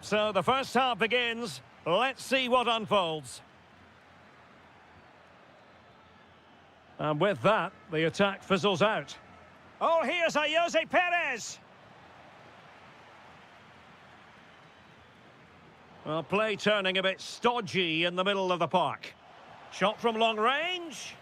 So the first half begins. Let's see what unfolds. And with that, the attack fizzles out. Oh, here's a Jose Perez. Well, play turning a bit stodgy in the middle of the park. Shot from long range.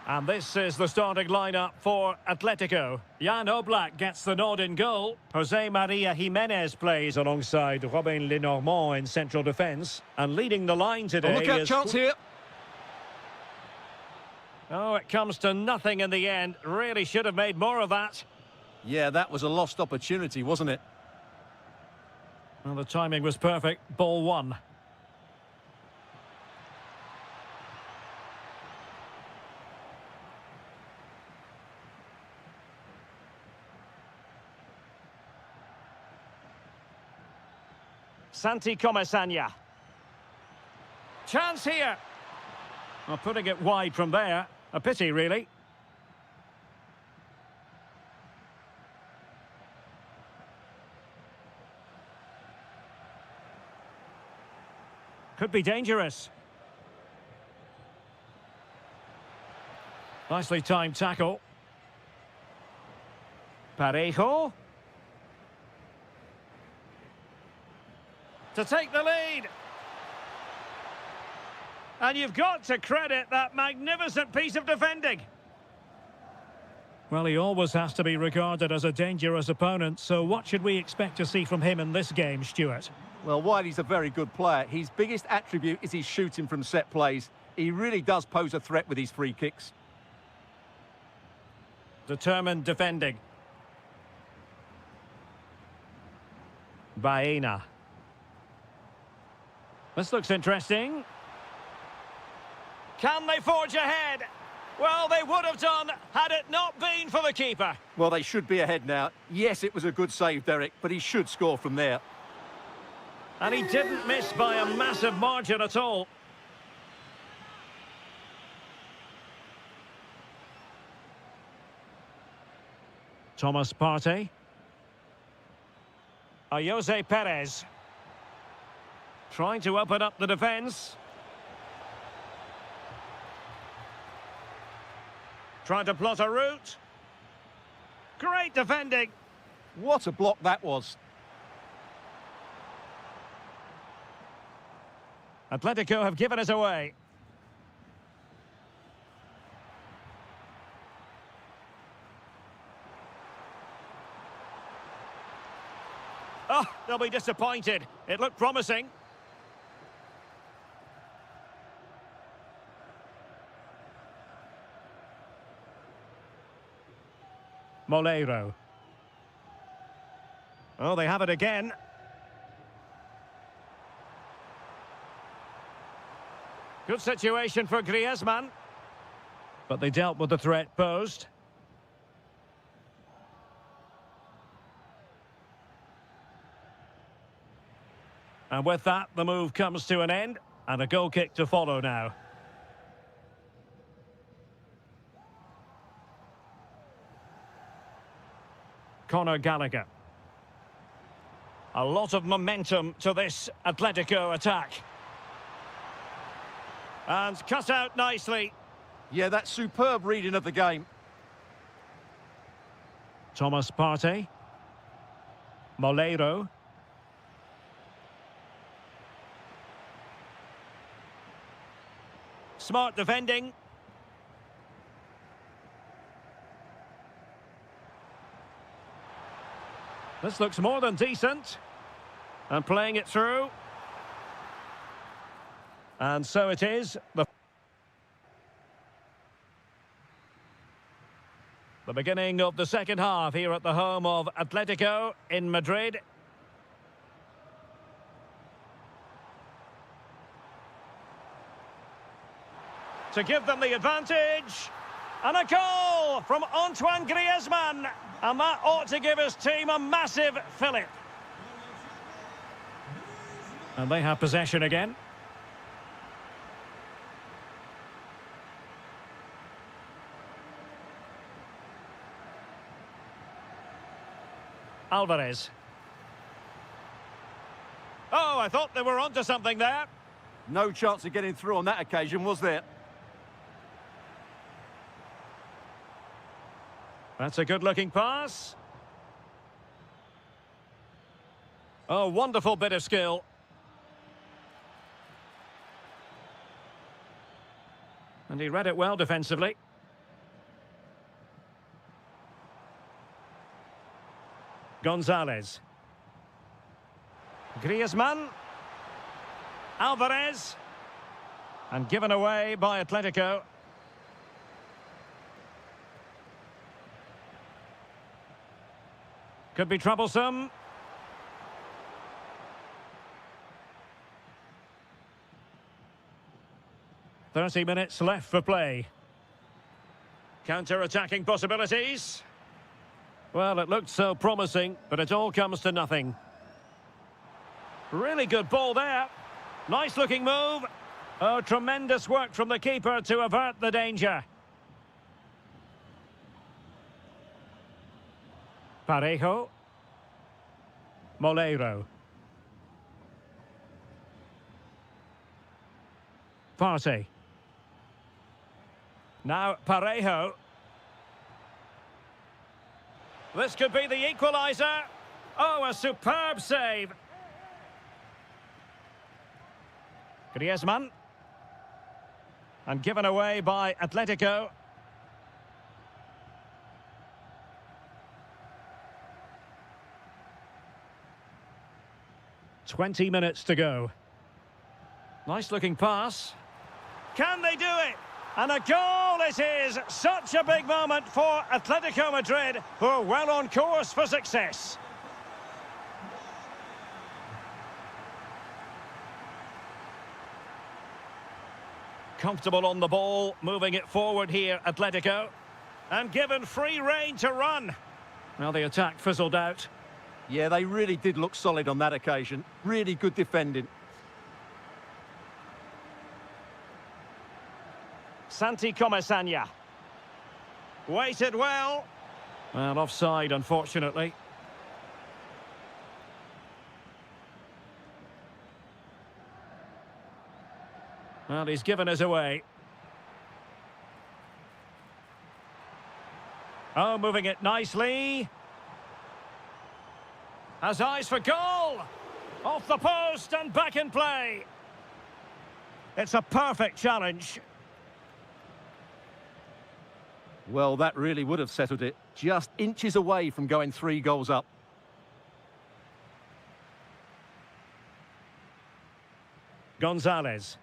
And this is the starting lineup for Atletico. Jan Oblak gets the nod in goal. Jose Maria Jimenez plays alongside Robin Lenormand in central defence. And leading the line today look out, chance here. Oh, it comes to nothing in the end. Really should have made more of that. Yeah, that was a lost opportunity, wasn't it? Well, the timing was perfect. Ball one. Santi Comesaña. Chance here. Well, putting it wide from there. A pity, really. Could be dangerous. Nicely timed tackle. Parejo. To take the lead. And you've got to credit that magnificent piece of defending. Well, he always has to be regarded as a dangerous opponent, so what should we expect to see from him in this game, Stuart? Well, while he's a very good player, his biggest attribute is his shooting from set plays. He really does pose a threat with his free kicks. Determined defending. Baena. This looks interesting. Can they forge ahead? Well, they would have done had it not been for the keeper. Well, they should be ahead now. Yes, it was a good save, Derek, but he should score from there. And he didn't miss by a massive margin at all. Thomas Partey. Jose Perez. Trying to open up the defence. Trying to plot a route. Great defending. What a block that was. Atletico have given us away. Oh, they'll be disappointed. It looked promising. Moleiro. Oh, they have it again. Good situation for Griezmann. But they dealt with the threat posed. And with that, the move comes to an end. And a goal kick to follow now. Conor Gallagher. A lot of momentum to this Atletico attack. And cut out nicely. Yeah, that's superb reading of the game. Thomas Partey. Moleiro. Smart defending. This looks more than decent. And playing it through. And so it is. The beginning of the second half here at the home of Atletico in Madrid. To give them the advantage. And a goal from Antoine Griezmann. And that ought to give his team a massive fillip. And they have possession again. Alvarez. Oh, I thought they were onto something there. No chance of getting through on that occasion, was there? That's a good-looking pass. Oh, wonderful bit of skill. And he read it well defensively. Gonzalez. Griezmann. Alvarez. And given away by Atletico. Could be troublesome. "30 minutes left for play. Counter-attacking possibilities. Well, it looked so promising, but it all comes to nothing. Really good ball there. Nice-looking move. Oh, tremendous work from the keeper to avert the danger. Parejo. Moleiro. Partey. Now Parejo. This could be the equaliser. Oh, a superb save. Griezmann. And given away by Atletico. "20 minutes to go. Nice looking pass. Can they do it? And a goal it is! Such a big moment for Atletico Madrid, who are well on course for success. Comfortable on the ball, moving it forward here, Atletico. And given free rein to run. Well, the attack fizzled out. Yeah, they really did look solid on that occasion. Really good defending. Santi Comesaña. Waited well. Well, offside, unfortunately. Well, he's given us away. Oh, moving it nicely. Has eyes for goal. Off the post and back in play. It's a perfect challenge. Well, that really would have settled it. Just inches away from going 3 goals up. Gonzalez.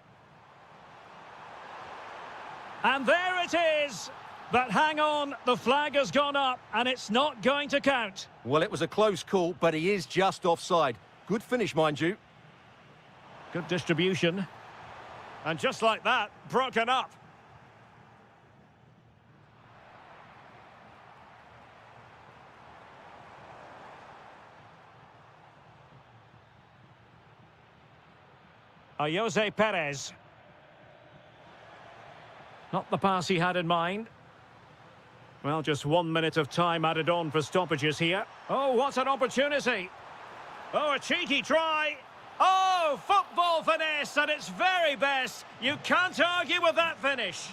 And there it is. But hang on, the flag has gone up and it's not going to count. Well, it was a close call, but he is just offside. Good finish, mind you. Good distribution. And just like that, broken up. Jose Perez. Not the pass he had in mind. Well, just 1 minute of time added on for stoppages here. Oh, what an opportunity. Oh, a cheeky try. Oh, football finesse at its very best. You can't argue with that finish.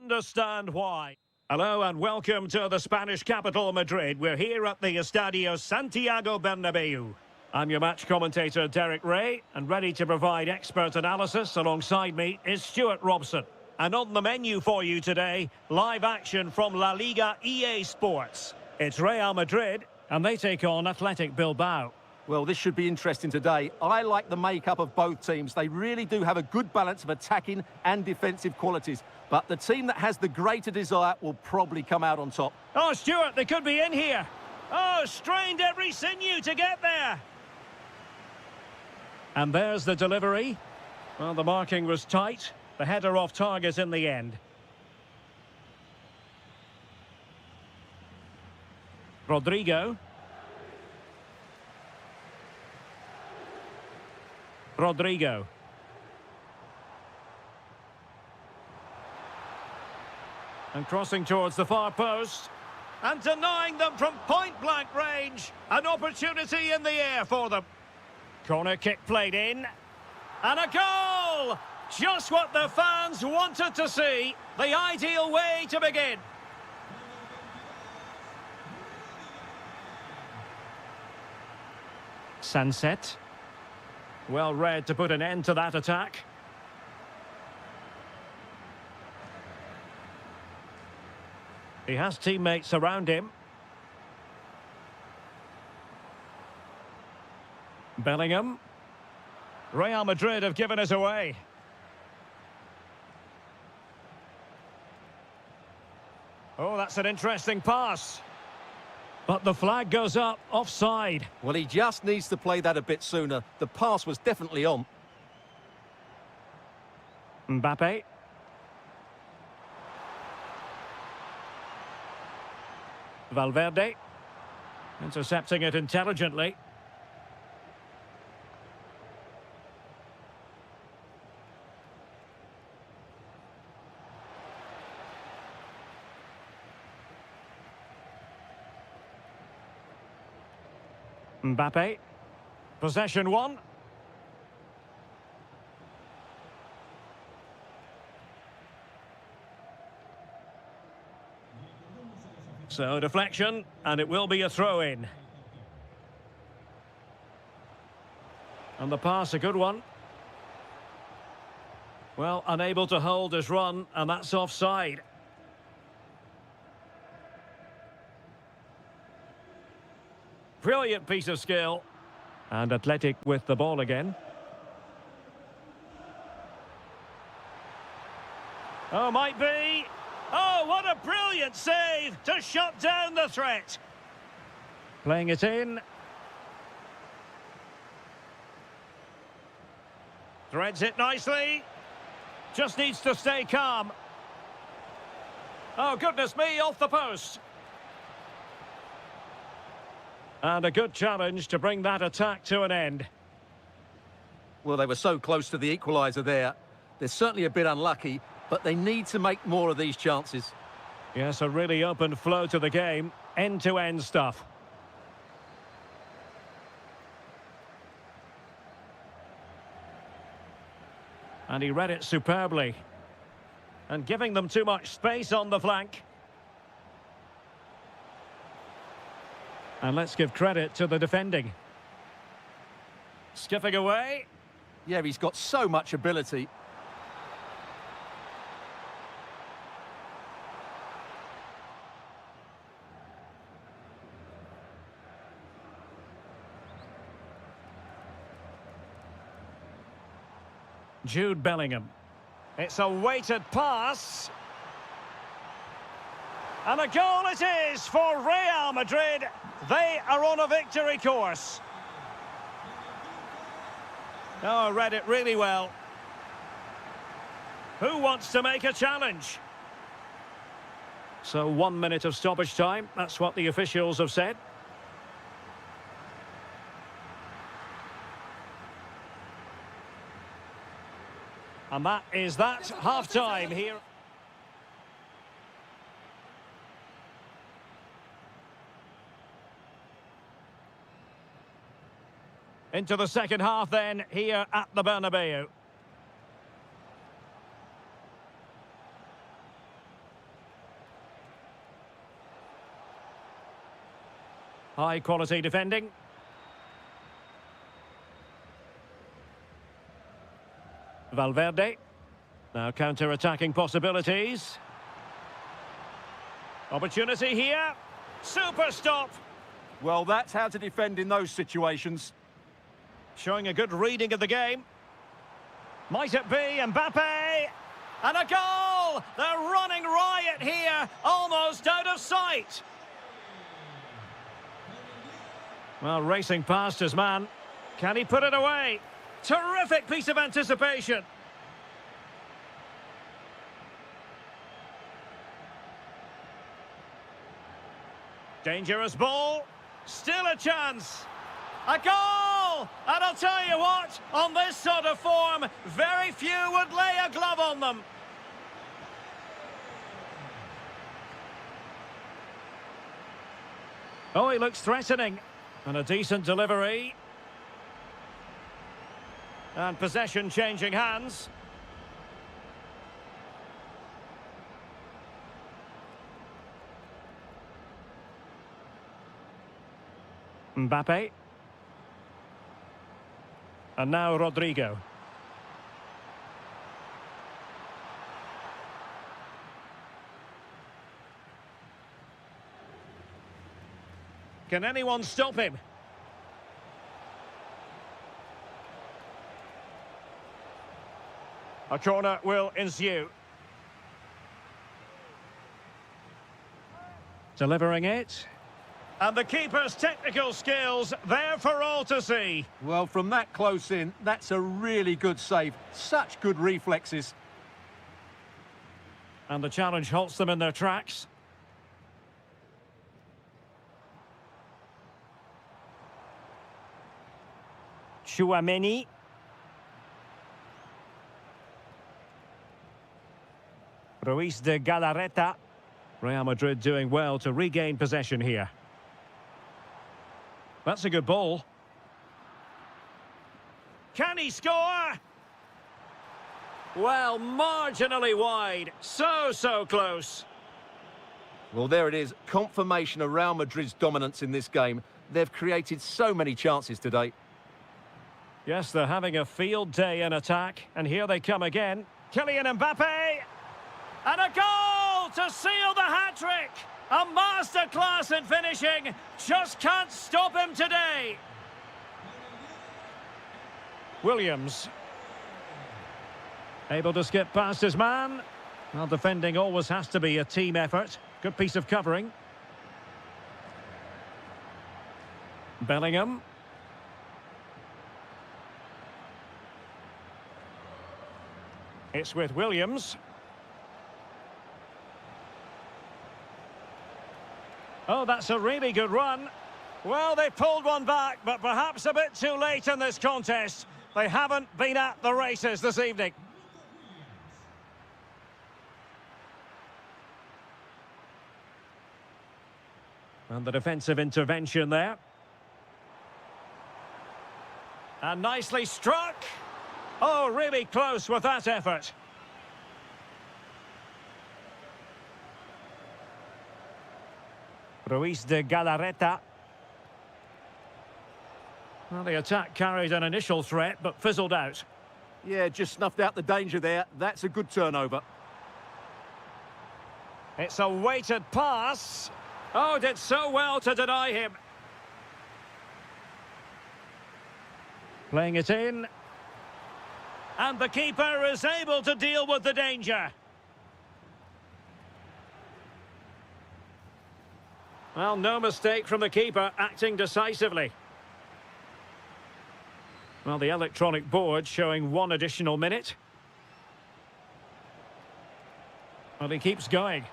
Understand why. Hello and welcome to the Spanish capital, Madrid. We're here at the Estadio Santiago Bernabeu. I'm your match commentator, Derek Ray, and ready to provide expert analysis alongside me is Stuart Robson. And on the menu for you today, live action from La Liga EA Sports. It's Real Madrid, and they take on Athletic Bilbao. Well, this should be interesting today. I like the makeup of both teams. They really do have a good balance of attacking and defensive qualities. But the team that has the greater desire will probably come out on top. Oh, Stuart, they could be in here. Oh, strained every sinew to get there. And there's the delivery. Well, the marking was tight. The header off target in the end. Rodrigo. Rodrigo. And crossing towards the far post. And denying them from point-blank range. An opportunity in the air for them. Corner kick played in. And a goal! Just what the fans wanted to see. The ideal way to begin. Sunset. Well read to put an end to that attack. He has teammates around him. Bellingham. Real Madrid have given us away. Oh, that's an interesting pass. But the flag goes up, offside. Well, he just needs to play that a bit sooner. The pass was definitely on. Mbappe. Valverde. Intercepting it intelligently. Mbappe. Possession one. So deflection, and it will be a throw-in. And the pass, a good one. Well, unable to hold his run, and that's offside. Brilliant piece of skill. And Athletic with the ball again. Oh, might be. Oh, what a brilliant save to shut down the threat. Playing it in. Threads it nicely. Just needs to stay calm. Oh, goodness me, off the post. And a good challenge to bring that attack to an end. Well, they were so close to the equaliser there. They're certainly a bit unlucky, but they need to make more of these chances. Yes, a really open flow to the game. End-to-end stuff. And he read it superbly. And giving them too much space on the flank. And let's give credit to the defending. Skipping away. Yeah, he's got so much ability. Jude Bellingham. It's a weighted pass. And a goal it is for Real Madrid. They are on a victory course. Oh, read it really well. Who wants to make a challenge? So 1 minute of stoppage time. That's what the officials have said. And that is that. Half-time here. Into the second half then, here at the Bernabeu. High quality defending. Valverde. Now counter-attacking possibilities. Opportunity here. Super stop. Well, that's how to defend in those situations. Showing a good reading of the game. Might it be Mbappe? And a goal! They're running riot here, almost out of sight. Well, racing past his man. Can he put it away? Terrific piece of anticipation. Dangerous ball. Still a chance. A goal! And I'll tell you what, on this sort of form, very few would lay a glove on them. Oh, he looks threatening. And a decent delivery. And possession changing hands. Mbappe. And now Rodrigo. Can anyone stop him? A corner will ensue. Delivering it. And the keeper's technical skills there for all to see. Well, from that close in, that's a really good save. Such good reflexes. And the challenge halts them in their tracks. Chouameni. Ruiz de Galarreta. Real Madrid doing well to regain possession here. That's a good ball. Can he score? Well, marginally wide. So close. Well, there it is. Confirmation of Real Madrid's dominance in this game. They've created so many chances today. Yes, they're having a field day in attack. And here they come again. Kylian Mbappe. And a goal to seal the hat-trick. A masterclass in finishing. Just can't stop him today. Williams. Able to skip past his man. Well, defending always has to be a team effort. Good piece of covering. Bellingham. It's with Williams. Oh, that's a really good run. Well, they pulled one back, but perhaps a bit too late in this contest. They haven't been at the races this evening. And the defensive intervention there. And nicely struck. Oh, really close with that effort. Ruiz de Galarreta. Well, the attack carried an initial threat, but fizzled out. Yeah, just snuffed out the danger there. That's a good turnover. It's a weighted pass. Oh, did so well to deny him. Playing it in. And the keeper is able to deal with the danger. Well, no mistake from the keeper, acting decisively. Well, the electronic board showing 1 additional minute. Well, he keeps going.